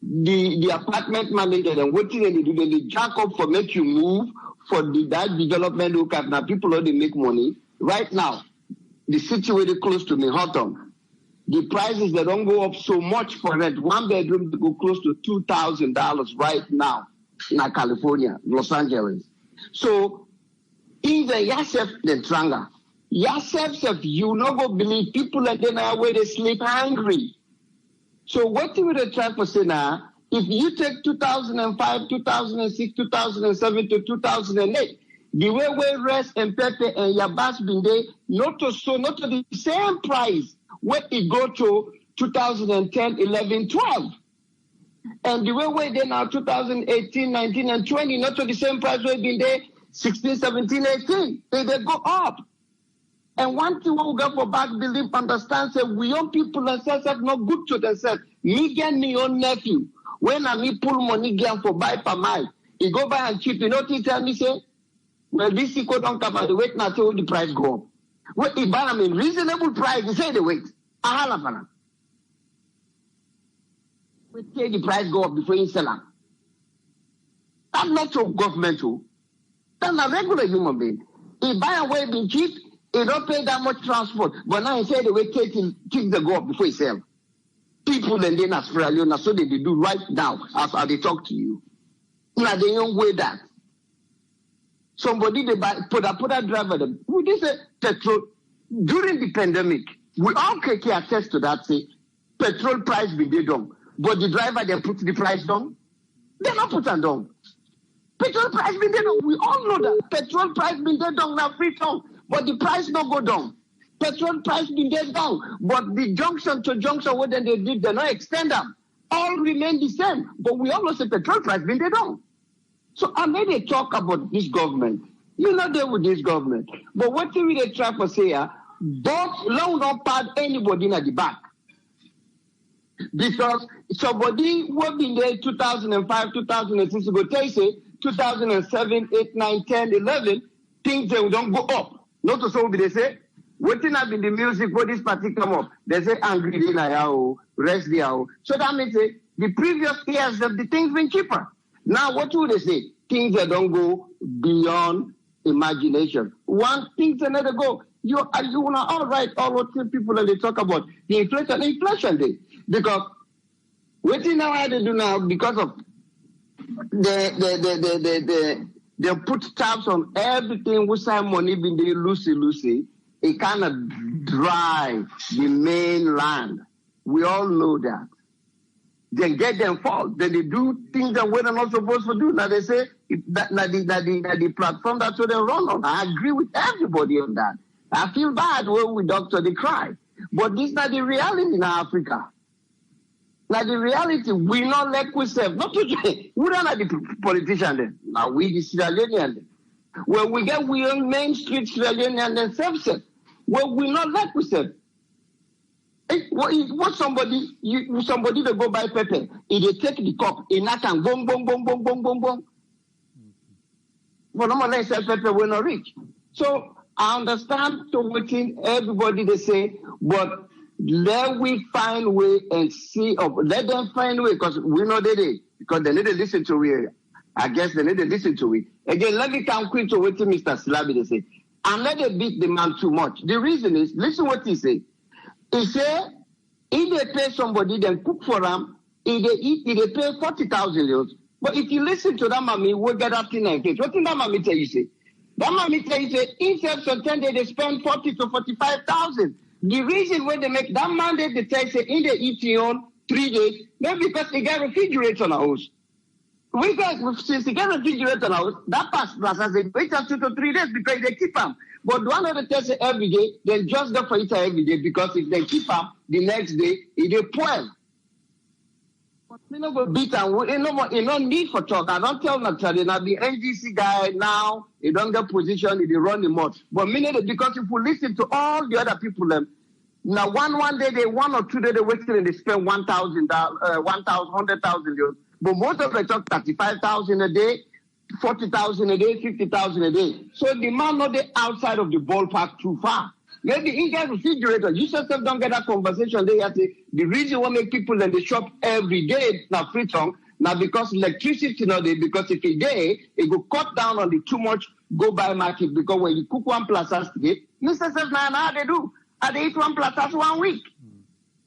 S19: the apartment manager and what thing they do, they jack up for make you move for that development look at now. People already make money. Right now, the city where they close to me, Houghton, the prices they don't go up so much for rent. 1 bedroom to go close to $2,000 right now in California, Los Angeles. So even yourself the Tranga. Yourself, you not go believe people are then where they sleep hungry. So what do we try to say now? If you take 2005, 2006, 2007 to 2008, the way we rest and pepper and yabas been there, not to the same price where it go to 2010, 11, 12. And the way we there now 2018, 19, and 20, not to the same price where been there 16, 17, 18. They go up. And one thing we got for back belief understand say we young people themselves are not good to themselves. Me get me own nephew. When I me pull money get for buy per mile, he go buy and cheap. You know what he tell me say? Well, this equal don't come and wait now till the price go up. Well, he buy them in reasonable price, he say the wait. Ahala. We say the price go up before you sell them. That's not so governmental. That's a regular human being. He buy away being cheap. He don't pay that much transport. But now he said the way take the go up before he sell. People and then Australia, Leone, so they do right now as they talk to you. Now they don't weigh that. Somebody they buy put a driver them. We did say petrol during the pandemic. We all can attest to that. Say petrol price be they down, but the driver they put the price down. They not put them down. Petrol price be they down. We all know that petrol price be they down now free town. But the price not go down. Petrol price been dead down. But the junction to junction, what they did, they not extend them. All remain the same. But we almost say petrol price been dead down. So I made a talk about this government. You're not there with this government. But what do they try to say? Don't not pad anybody in the back. Because somebody who been there 2005, 2006, go tell you, 2007, 8, 9, 10, 11, things they don't go up. Not to so they say, waiting up in the music for this party come up. They say angry dinner, rest there. So that means the previous years the things been cheaper. Now what do they say? Things that don't go beyond imagination. One thing another go. You wanna all right, all what people that they talk about the inflation day. Because waiting now how they do now because of they put tabs on everything which time money been there loosey. It kind of drive the mainland. We all know that. They get them fault. Then they do things that we're not supposed to do. Now they say that the platform that's what they run on. I agree with everybody on that. I feel bad when we doctor they cry. But this is not the reality in Africa. Now the reality, we not like we serve. Not to say, we don't have the politician then. Now we the Sierra Leonean then. When we get we on Main Street Sierra Leonean then self-serve. Well, we not like we serve. What somebody to go buy pepper, if they take the cup, in that can boom. But no one sell pepper will not reach. So I understand to what everybody they say, but let we find way and see let them find way because we know they did. Because they need to listen to it. I guess they need to listen to it. Again, let me come quick to what Mr. Slabi they say. And let them beat the man too much. The reason is, listen what he say. He say, if they pay somebody, then cook for them, if they eat, if they pay 40,000 euros. But if you listen to that mommy, we'll get that thing and case. What did that mommy tell you say? That man me tell you, say, instead of 10 days, they spend 40 to 45,000. The reason when they make that mandate, they tell you, say, in the eating on 3 days, maybe because they get refrigerator on the house. We got, since they get refrigerator on the house, that pass as they wait up 2 to 3 days because they keep them. But one of the tests every day, they just go for it every day because if they keep them, the next day, it spoil. But we no go beat and no need for talk. I don't tell Natalie, now the NGC guy now, he don't get position, he run the mouth. But because if we listen to all the other people, now one day, 1 or 2 days, they wait till they spend 1,000, 100,000 euros. But most of them talk 35,000 a day, 40,000 a day, 50,000 a day. So the man not the outside of the ballpark too far. Maybe in get refrigerator. You yourself don't get that conversation. They have the reason why make people in the shop every day now free tongue now because electricity now they because if a day it go cut down on the too much go buy market because when you cook 1 plus today, Mr. says now they do. They eat 1 plus 1 week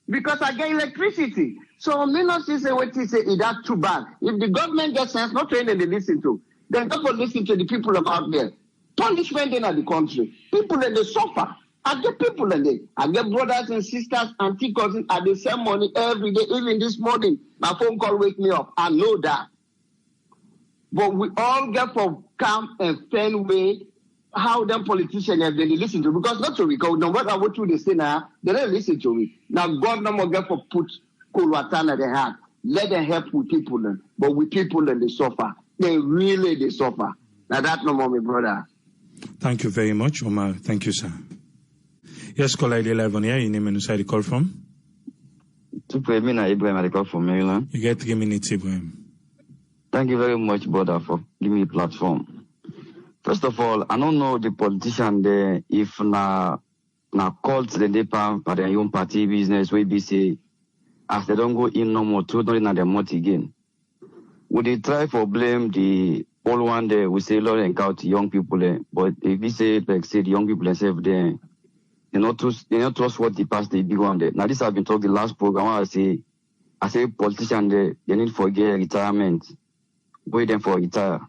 S19: because I get electricity. So me not say what he say is that too bad. If the government gets sense, not trained and they listen to, then don't listen to the people out there. Punishment in the country. People in the suffer. I get people in there. I get brothers and sisters, auntie cousins at the same money every day. Even this morning, my phone call wake me up. I know that. But we all get for calm and fair way how them politicians have they listen to. Because not to because no matter what they say now, they don't listen to me. Now God no more get for put cool water in their heart. Let them help with people then. But with people and they suffer. They suffer. Now that no more, my brother.
S1: Thank you very much, Omar. Thank you, sir. Yes, caller 11 here. Your name and where you call from?
S20: Ibrahim, I call from Maryland.
S1: You get 3 minutes, Ibrahim.
S20: Thank you very much, brother, for giving me a platform. First of all, I don't know the politician there if na cult the depa by their own party business we be say as they don't go in no more to not in their mouth again. Would they try for blame the old one there? We say Lord encounter young people there, but if we say like say the young people themselves there. They not trust what the past they big one there. Now this has been talked the last program. I say politician they need for get retirement. Wait them for retire.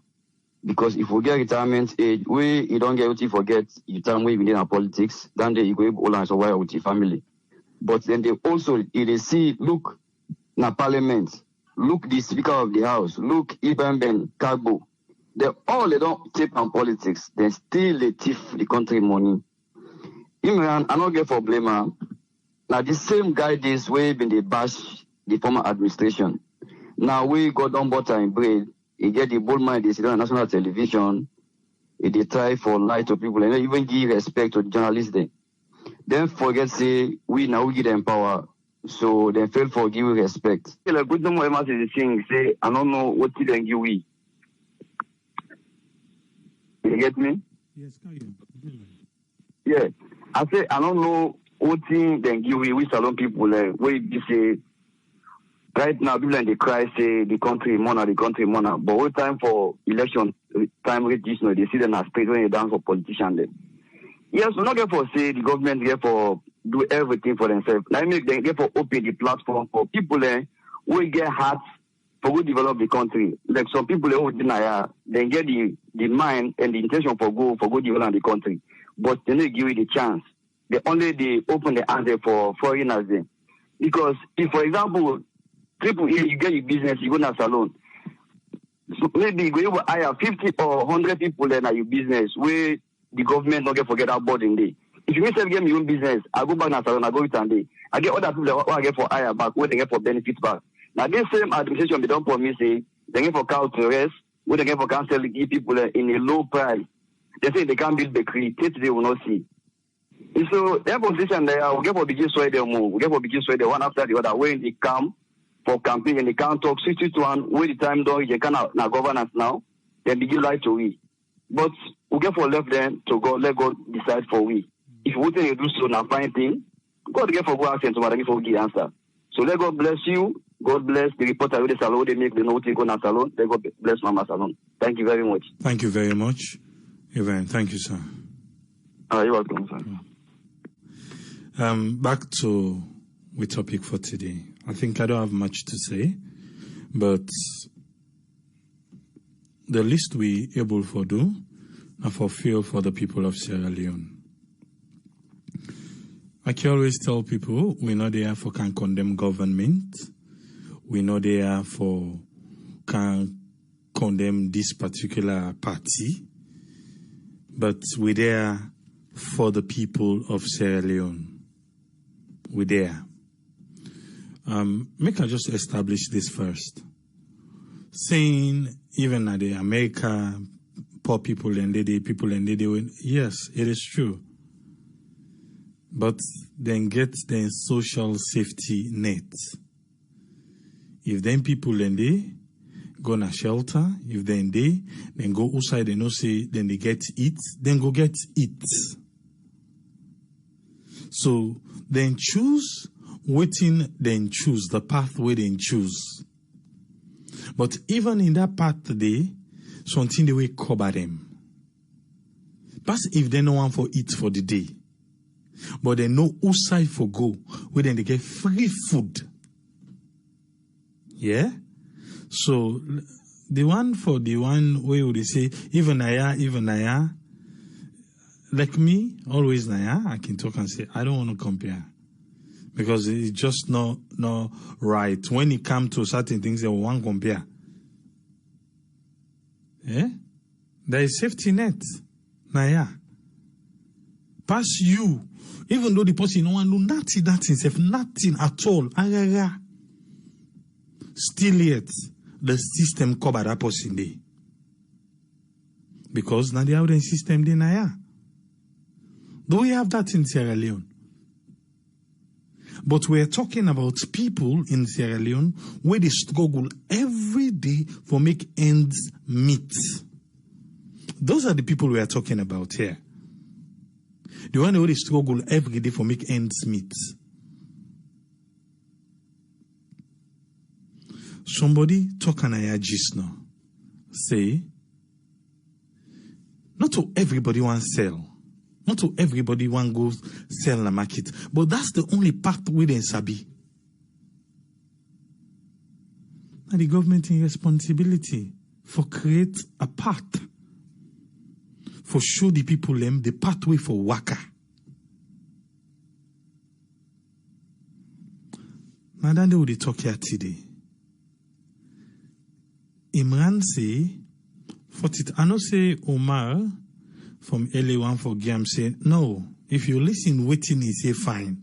S20: Because if we get retirement age, you don't get to forget you time we within our politics, then they go all and survive with your family. But then they also they see look na parliament, look the speaker of the house, look Ibn Ben Kagbo. They don't take on politics, then still they thief the country money. Imran, I don't get for blame. Now the same guy this way been they bash the former administration. Now we got on butter and bread. He get the bold mind, they sit on national television. They try for lie to people and even give respect to journalists. Then forget say we now give them power, so they fail for give respect. Like good number is the thing say I don't know what they then give we. You get me?
S1: Yes, can you?
S20: Yeah. I say, I don't know what thing then give we salon people where you say, right now, people in the cry say the country money. But what time for election time reach this, they see them as straight when they dance for politicians. Yes, we're not get for say the government get for do everything for themselves. Now they get for open the platform for people who get hearts for go develop the country. Like some people who deny, they get the mind and the intention for go develop the country. But they don't give you the chance. They open the answer for foreigners there. Because if, for example, you get your business, you go to a salon. So maybe you go hire 50 or 100 people in your business where the government don't get forget about in day. If you myself get my own business, I go back to a salon, I go with and day. I get other people that I get for hire back, where they get for benefits back. Now this same administration they don't promise say they get for cow to rest, where they get for council to give people in a low price. They say they can't build bakery, they will not see. And so their position there, we get for begin swear them move. We get for begin swear the one after the other. When they come for campaign and they can't talk 60 to 1, where the time don't they cannot now governance now, they begin lie to we. But we get for left them to go let God decide for we. If we tell you do so now fine thing, God get for go ask and somebody for give answer. So let God bless you. God bless the reporter with the salon. They make the note go na salon. Let God bless Mama Salon. Thank you very much.
S1: Thank you very much. Thank you, sir.
S20: You're welcome, sir.
S1: Back to the topic for today. I think I don't have much to say, but the least we able to do, and fulfill for the people of Sierra Leone. I can always tell people, we're not there for can condemn government. We're not there for can condemn this particular party. But we're there for the people of Sierra Leone. We're there. Make I just establish this first. Saying even at the America, poor people and yes, it is true. But then get the social safety net. If then people and they go na shelter, if then go outside and no say then they get it, then go get it. So then choose waiting, then choose the pathway, then choose. But even in that path today, something they will cover them. But if they no one for it for the day, but they know outside for go, where then they get free food. Yeah? So the one where would they say, even Naya, like me, always Naya, I can talk and say, I don't want to compare. Because it's just not right. When it comes to certain things, they won't compare. Yeah? There is safety net. Naya. Pass you. Even though the person no one do nothing at all. Still yet, the system cover that person there. Because now the other system there Naya. Do we have that in Sierra Leone? But we're talking about people in Sierra Leone where they struggle every day for make ends meet. Those are the people we are talking about here. The one who they struggle every day for make ends meet. Somebody talk an just now. Say, not to everybody want sell. Not to everybody want go sell in the market. But that's the only part within Sabi. And the government in responsibility for create a path. For show the people them the pathway for waka. Now then they would talk here today. Imran say, for it, I know say Omar from LA1 for Gam say, no, if you listen waiting, he say fine.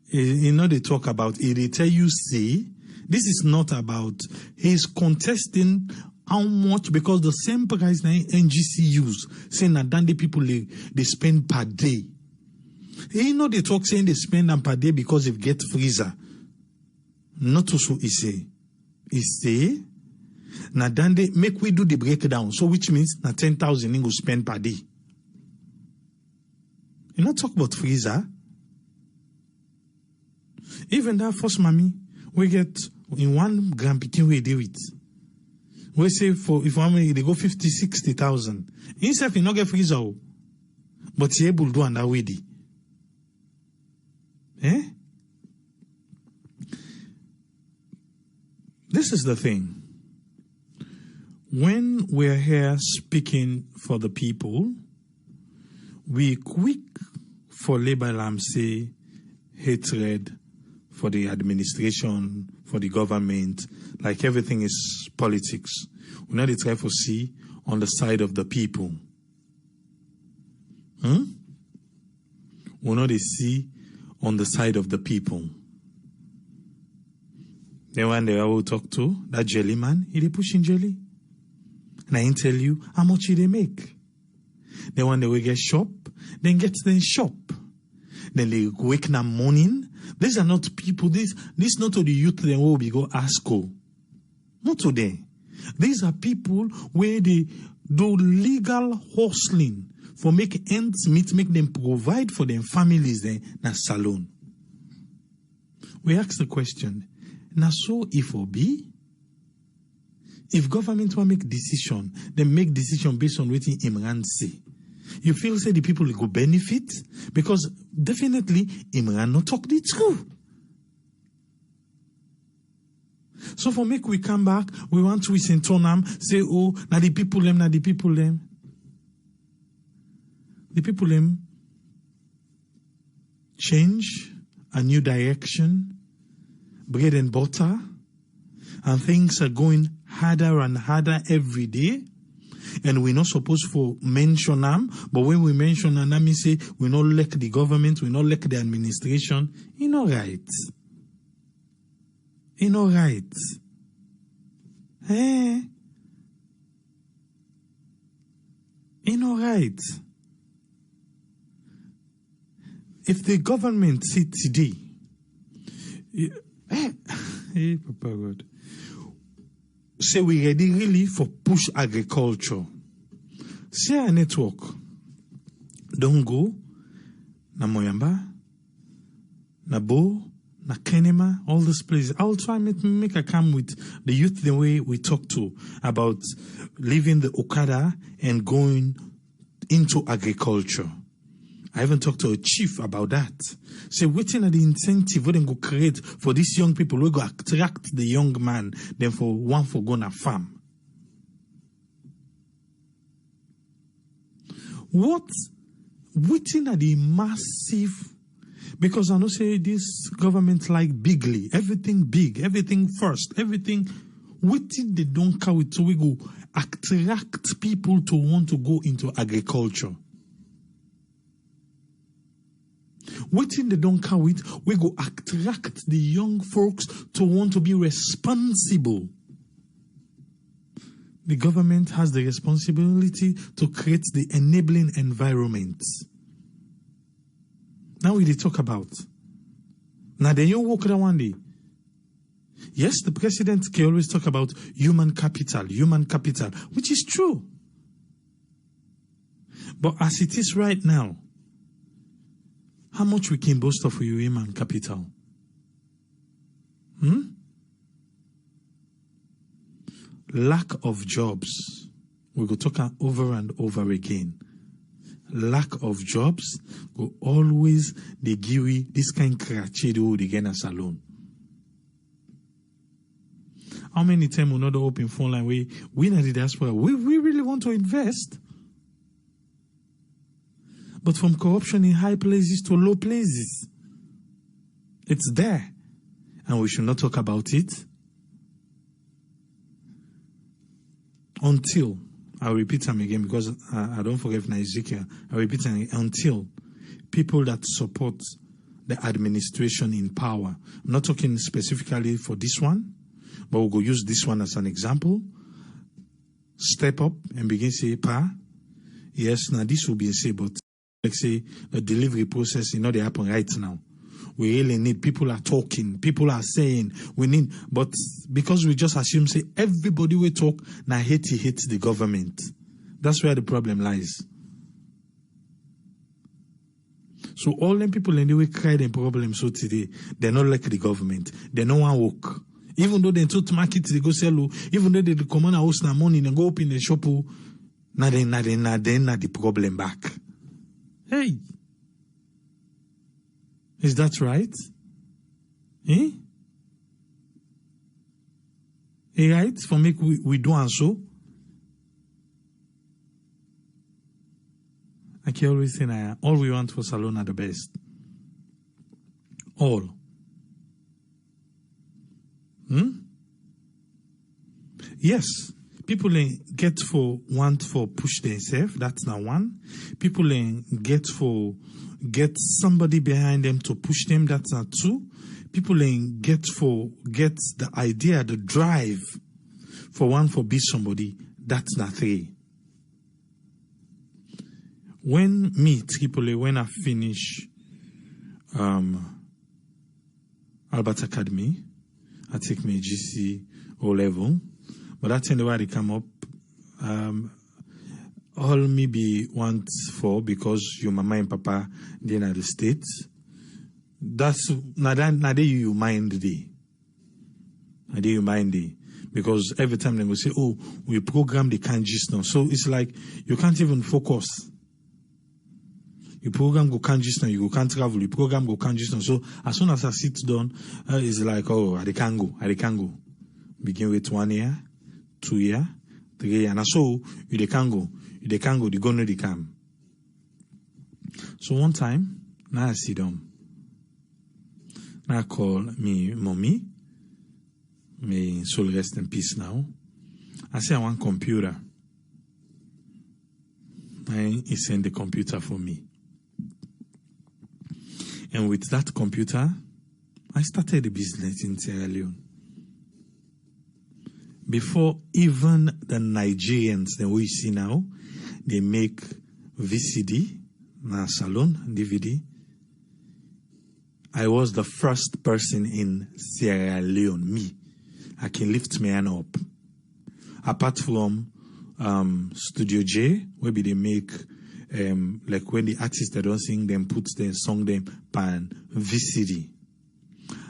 S1: You know they talk about it, they tell you say, this is not about, he's contesting how much, because the same price na NGC use, saying that the people they spend per day. You know they talk saying they spend them per day because they get freezer. Not so he say. He say, now then they make we do the breakdown. So which means na 10,000 you go spend per day. You not talk about freezer. Even that first mommy, we get in 1 gram picking we do it. We say for if family they go 50, 60,000. Instead you not get freezer, but you able to do and that way. Eh? This is the thing. When we're here speaking for the people, we quick for label and say hatred for the administration, for the government, like everything is politics. We now try to see on the side of the people. We now see on the side of the people. Then one day I will talk to that jelly man, he pushing jelly. And I tell you how much they make. Then one day we get shop, then get them shop. Then they wake in the morning. These are not people, this not to the youth then will be go ASCO. Not today. These are people where they do legal hustling for make ends meet, make them provide for their families in a salon. We ask the question, now so if or be? If government will make decision, they make decision based on what Imran say. You feel say the people will go benefit? Because definitely Imran not talk the truth. So for make we come back, we want to listen to them, say, oh, now the people them. the people change a new direction, bread and butter, and things are going harder and harder every day. And we're not supposed to mention them, but when we mention them, that means say we not like the government, we not like the administration. It's not right. It's not right. It's not right. If the government said today, Papa God, say we ready really for push agriculture. Say a network. Don't go na Moyamba, na Bo, na Kenema, all these places. I'll try and make a come with the youth the way we talk to about leaving the Okada and going into agriculture. I even talked to a chief about that. Say, waiting at the incentive, we then go create for these young people, we go attract the young man, then for one for gonna farm. What? Waiting at the massive, because I know say this government like bigly, everything big, everything first, everything, waiting they don't carry it, so we go attract people to want to go into agriculture. Waiting they don't carry it, we go attract the young folks to want to be responsible. The government has the responsibility to create the enabling environment. Now we talk about. Now then you walk around one day. Yes, the president can always talk about human capital, which is true. But as it is right now, how much we can boast of your human capital? Lack of jobs. We go talk over and over again. Lack of jobs go always they give you this kind of crachedo again as alone. How many times we not open phone line we in the diaspora we really want to invest? But from corruption in high places to low places, it's there. And we should not talk about it until, I'll repeat them again because I don't forget Ezekiel. I'll repeat them again, until people that support the administration in power, I'm not talking specifically for this one, but we'll go use this one as an example, step up and begin to say, yes, now this will be a say, but like say the delivery process is not they happen right now. We really need, people are talking, people are saying we need, but because we just assume say everybody will talk, now hate the government. That's where the problem lies. So all them people anyway cry the problem so today, they're not like the government. They no one work. Even though they took market, they go sell, even though they come on a house now money and go open the shop, now the problem back. Hey, is that right? Eh? Right? For me, we do and so. I can always say, all we want for Salone are the best. All. Yes. People want for push themselves. That's now one. People get somebody behind them to push them. That's not two. People get the idea, the drive for be somebody. That's not three. When I finish Albert Academy, I take my GC O level. But that's the way they come up. All me be want for because your mama and papa in the United States. That's not you mind the. You mind the. Because every time they will say, oh, we program the kanjis now. So it's like you can't even focus. You program go kanjis now, you can't travel, you program go kanjis now. So as soon as I sit down, it's like, oh, I can go. Begin with 1 year. 2 years, 3 years, and so you can go, the go no the come. So one time, now I sit down. Now I call me mommy. May soul rest in peace now. I say I want computer. And he sent the computer for me. And with that computer, I started the business in Sierra Leone. Before even the Nigerians, the way you see now, they make VCD, na salon, DVD. I was the first person in Sierra Leone, me. I can lift my hand up. Apart from Studio J, where they make, like when the artists that don't sing them, put their song them pan VCD.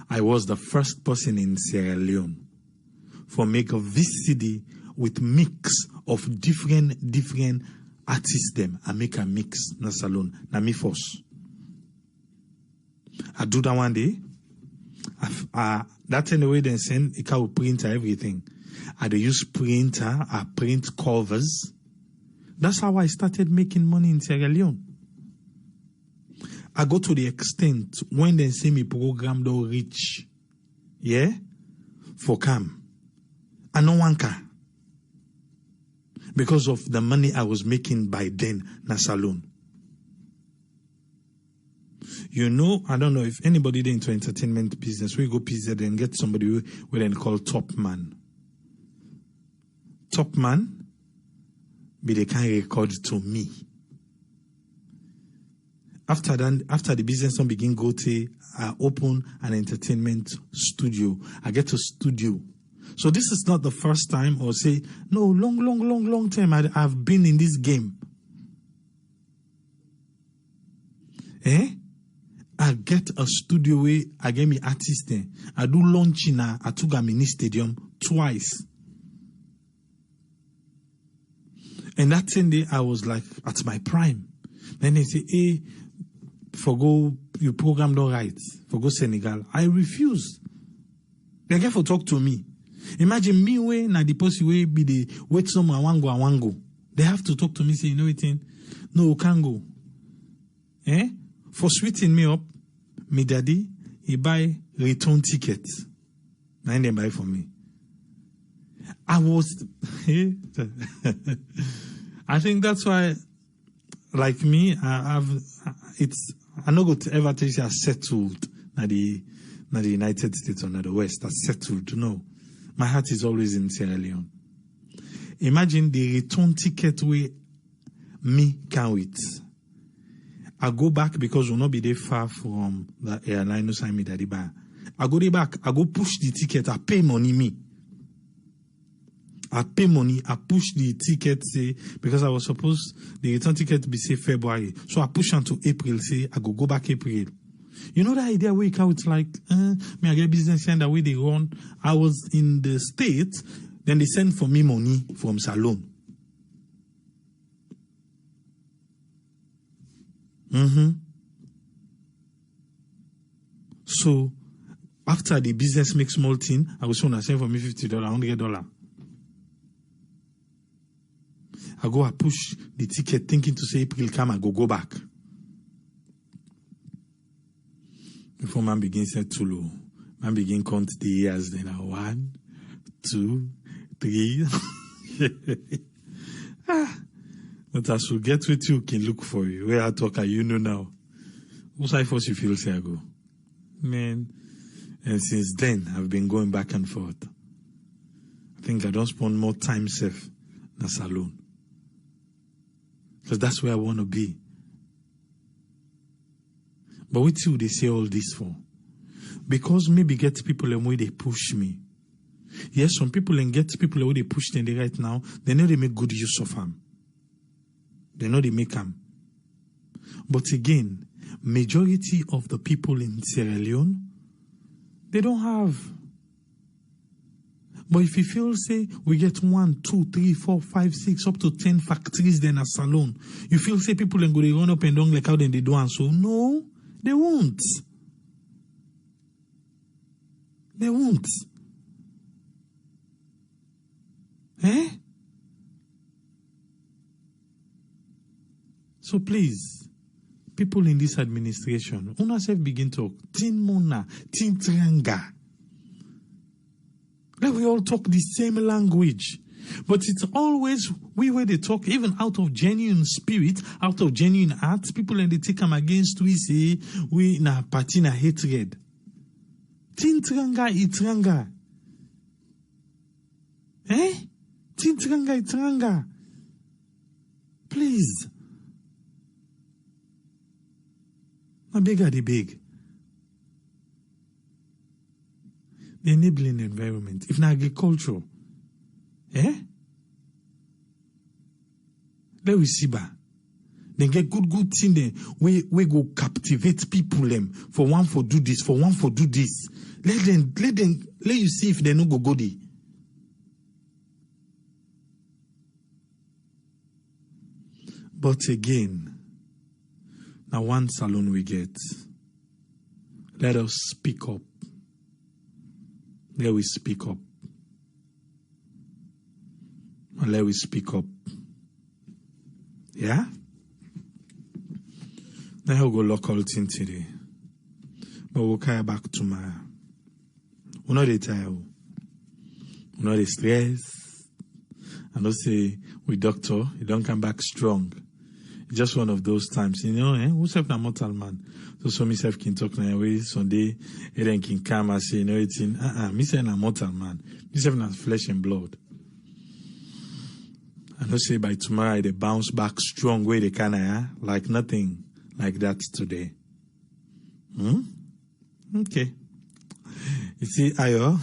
S1: I was the first person in Sierra Leone for make a VCD with mix of different artists them. I make a mix na salon na me first. I do that one day. That's in the way they send it will printer everything. I do use printer. I print covers. That's how I started making money in Sierra Leone. I go to the extent when they say me program don't reach, yeah, for cam. I no one car. Because of the money I was making by then na salon. You know, I don't know if anybody there into entertainment business, we go PZ and get somebody we then call top man. Top man, be they can record to me. After the business don't begin go to, I open an entertainment studio. I get a studio. So this is not the first time or say, no, long time I've been in this game. I get a studio where I get me artist there. I do launch in a Atuga Mini Stadium twice. And that same day I was like at my prime. Then they say, hey, you programmed all right. For Senegal. I refuse. They get for talk to me. Imagine me way na the post way be the wait someone I want go. They have to talk to me, say, you know anything? No, can't go. For sweetening me up, my daddy, he buy return tickets. And they buy for me. I think that's why, like me, I'm not going to ever tell you I settled na the United States or na the West. I settled, no. My heart is always in Sierra Leone. Imagine the return ticket way me can't wait. I go back because we'll not be there far from the airline no sign me daddy buy. I go there back, I go push the ticket, I pay money me. I pay money, I push the ticket, say, because I was supposed the return ticket to be say February. So I push until April, say I go back April. You know the idea where it's like, me I get business and the way they run. I was in the States, then they send for me money from salon. So after the business makes small thing, I was gonna send for me $50, $100. I push the ticket thinking to say April come, I go back. Before man begins to too low, man begin count the years. Then 1, 2, 3. But as we get with you, can look for you. Where I talk, you know now. What's I force you feel say I go, man? And since then, I've been going back and forth. I think I don't spend more time safe than salon, because that's where I want to be. But what do they say all this for? Because maybe get people and way they push me. Yes, some people and get people and way they push them right now, they know they make good use of them. They know they make them. But again, majority of the people in Sierra Leone, they don't have. But if you feel, say, we get 1, 2, 3, 4, 5, 6, up to 10 factories then a salon, you feel, say, people and go they run up and down like how then they do and so. No, they won't. They won't. So please, people in this administration, una self begin talk, tin mona, tin tranga. Let we all talk the same language. But it's always we where they talk, even out of genuine spirit, out of genuine heart, people and they take them against we say, we na party na hatred. Tin tranga, itranga. Eh? Tin tranga, itranga. Please. How big are they big? The enabling environment. If not agriculture, let we see ba. Then get good thing then we go captivate people them for one for do this, for one for do this. Let you see if they no go there. But again, now one salon we get. Let us speak up. Let we speak up. And let we speak up. Yeah? Now we'll go local thing today. But we'll carry back tomorrow. We're not tired. We're not stressed. And don't say, we doctor, you don't come back strong. It's just one of those times, who's self na mortal man? So myself can talk na way Sunday, and then can come and say, it's in, me say na mortal man. Myself na flesh and blood. I don't say by tomorrow they bounce back strong way they can, like nothing like that today. Okay. You see, Ayo,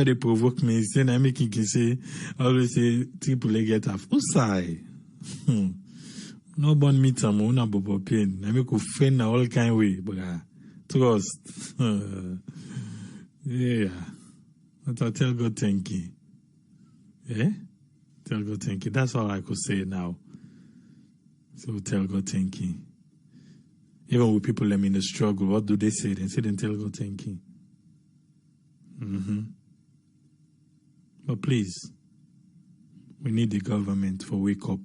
S1: they provoke me. Say, I make you say, always say, triple A get off. Usai. No born meet some una bobo pain. I make you friend na all kind way, but trust. Yeah. But I tell God thank you. Yeah? Tell God thank you. That's all I could say now. So tell God thank you. Even with people them in the struggle, what do they say? They say then tell God thank you. But please, we need the government for wake up.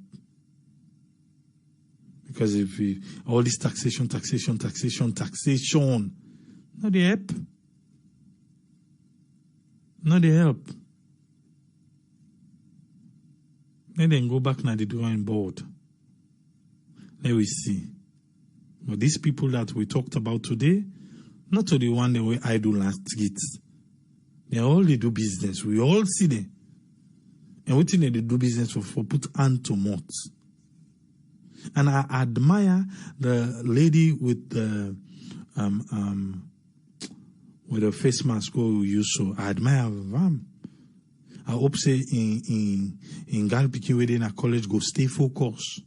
S1: Because if we, all this taxation, not the help. Not the help. Then go back now the drawing board. Let we see. But these people that we talked about today, not to the one that we idle last gets. They all they do business. We all see them. And what thing they do business for put hand to mouth. And I admire the lady with the face mask who use so. I admire them. I hope say in girl picking within a college go stay focused.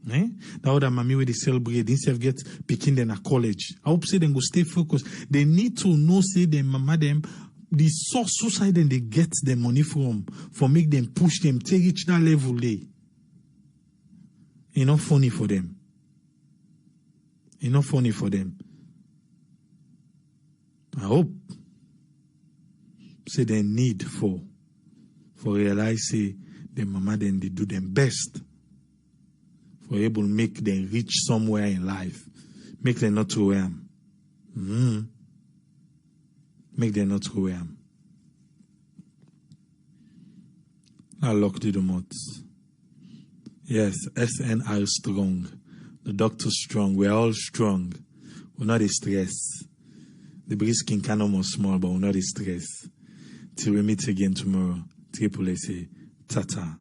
S1: That other mommy where they celebrate, they self get picking them a college. I hope say them go stay focused. They need to know say them mama them the source suicide and they get the money from for make them push them take reach that level they. It's not funny for them. It's not funny for them. I hope say they need for realize say the mama then they do them best for able to make them reach somewhere in life. Make them not throw them. Make them not throw them. I locked the mouth. Yes, SNR strong. The doctor strong. We're all strong. We're not stressed. The breeze can almost small, but we're not stressed. Till we meet again tomorrow. Triple A say, tata.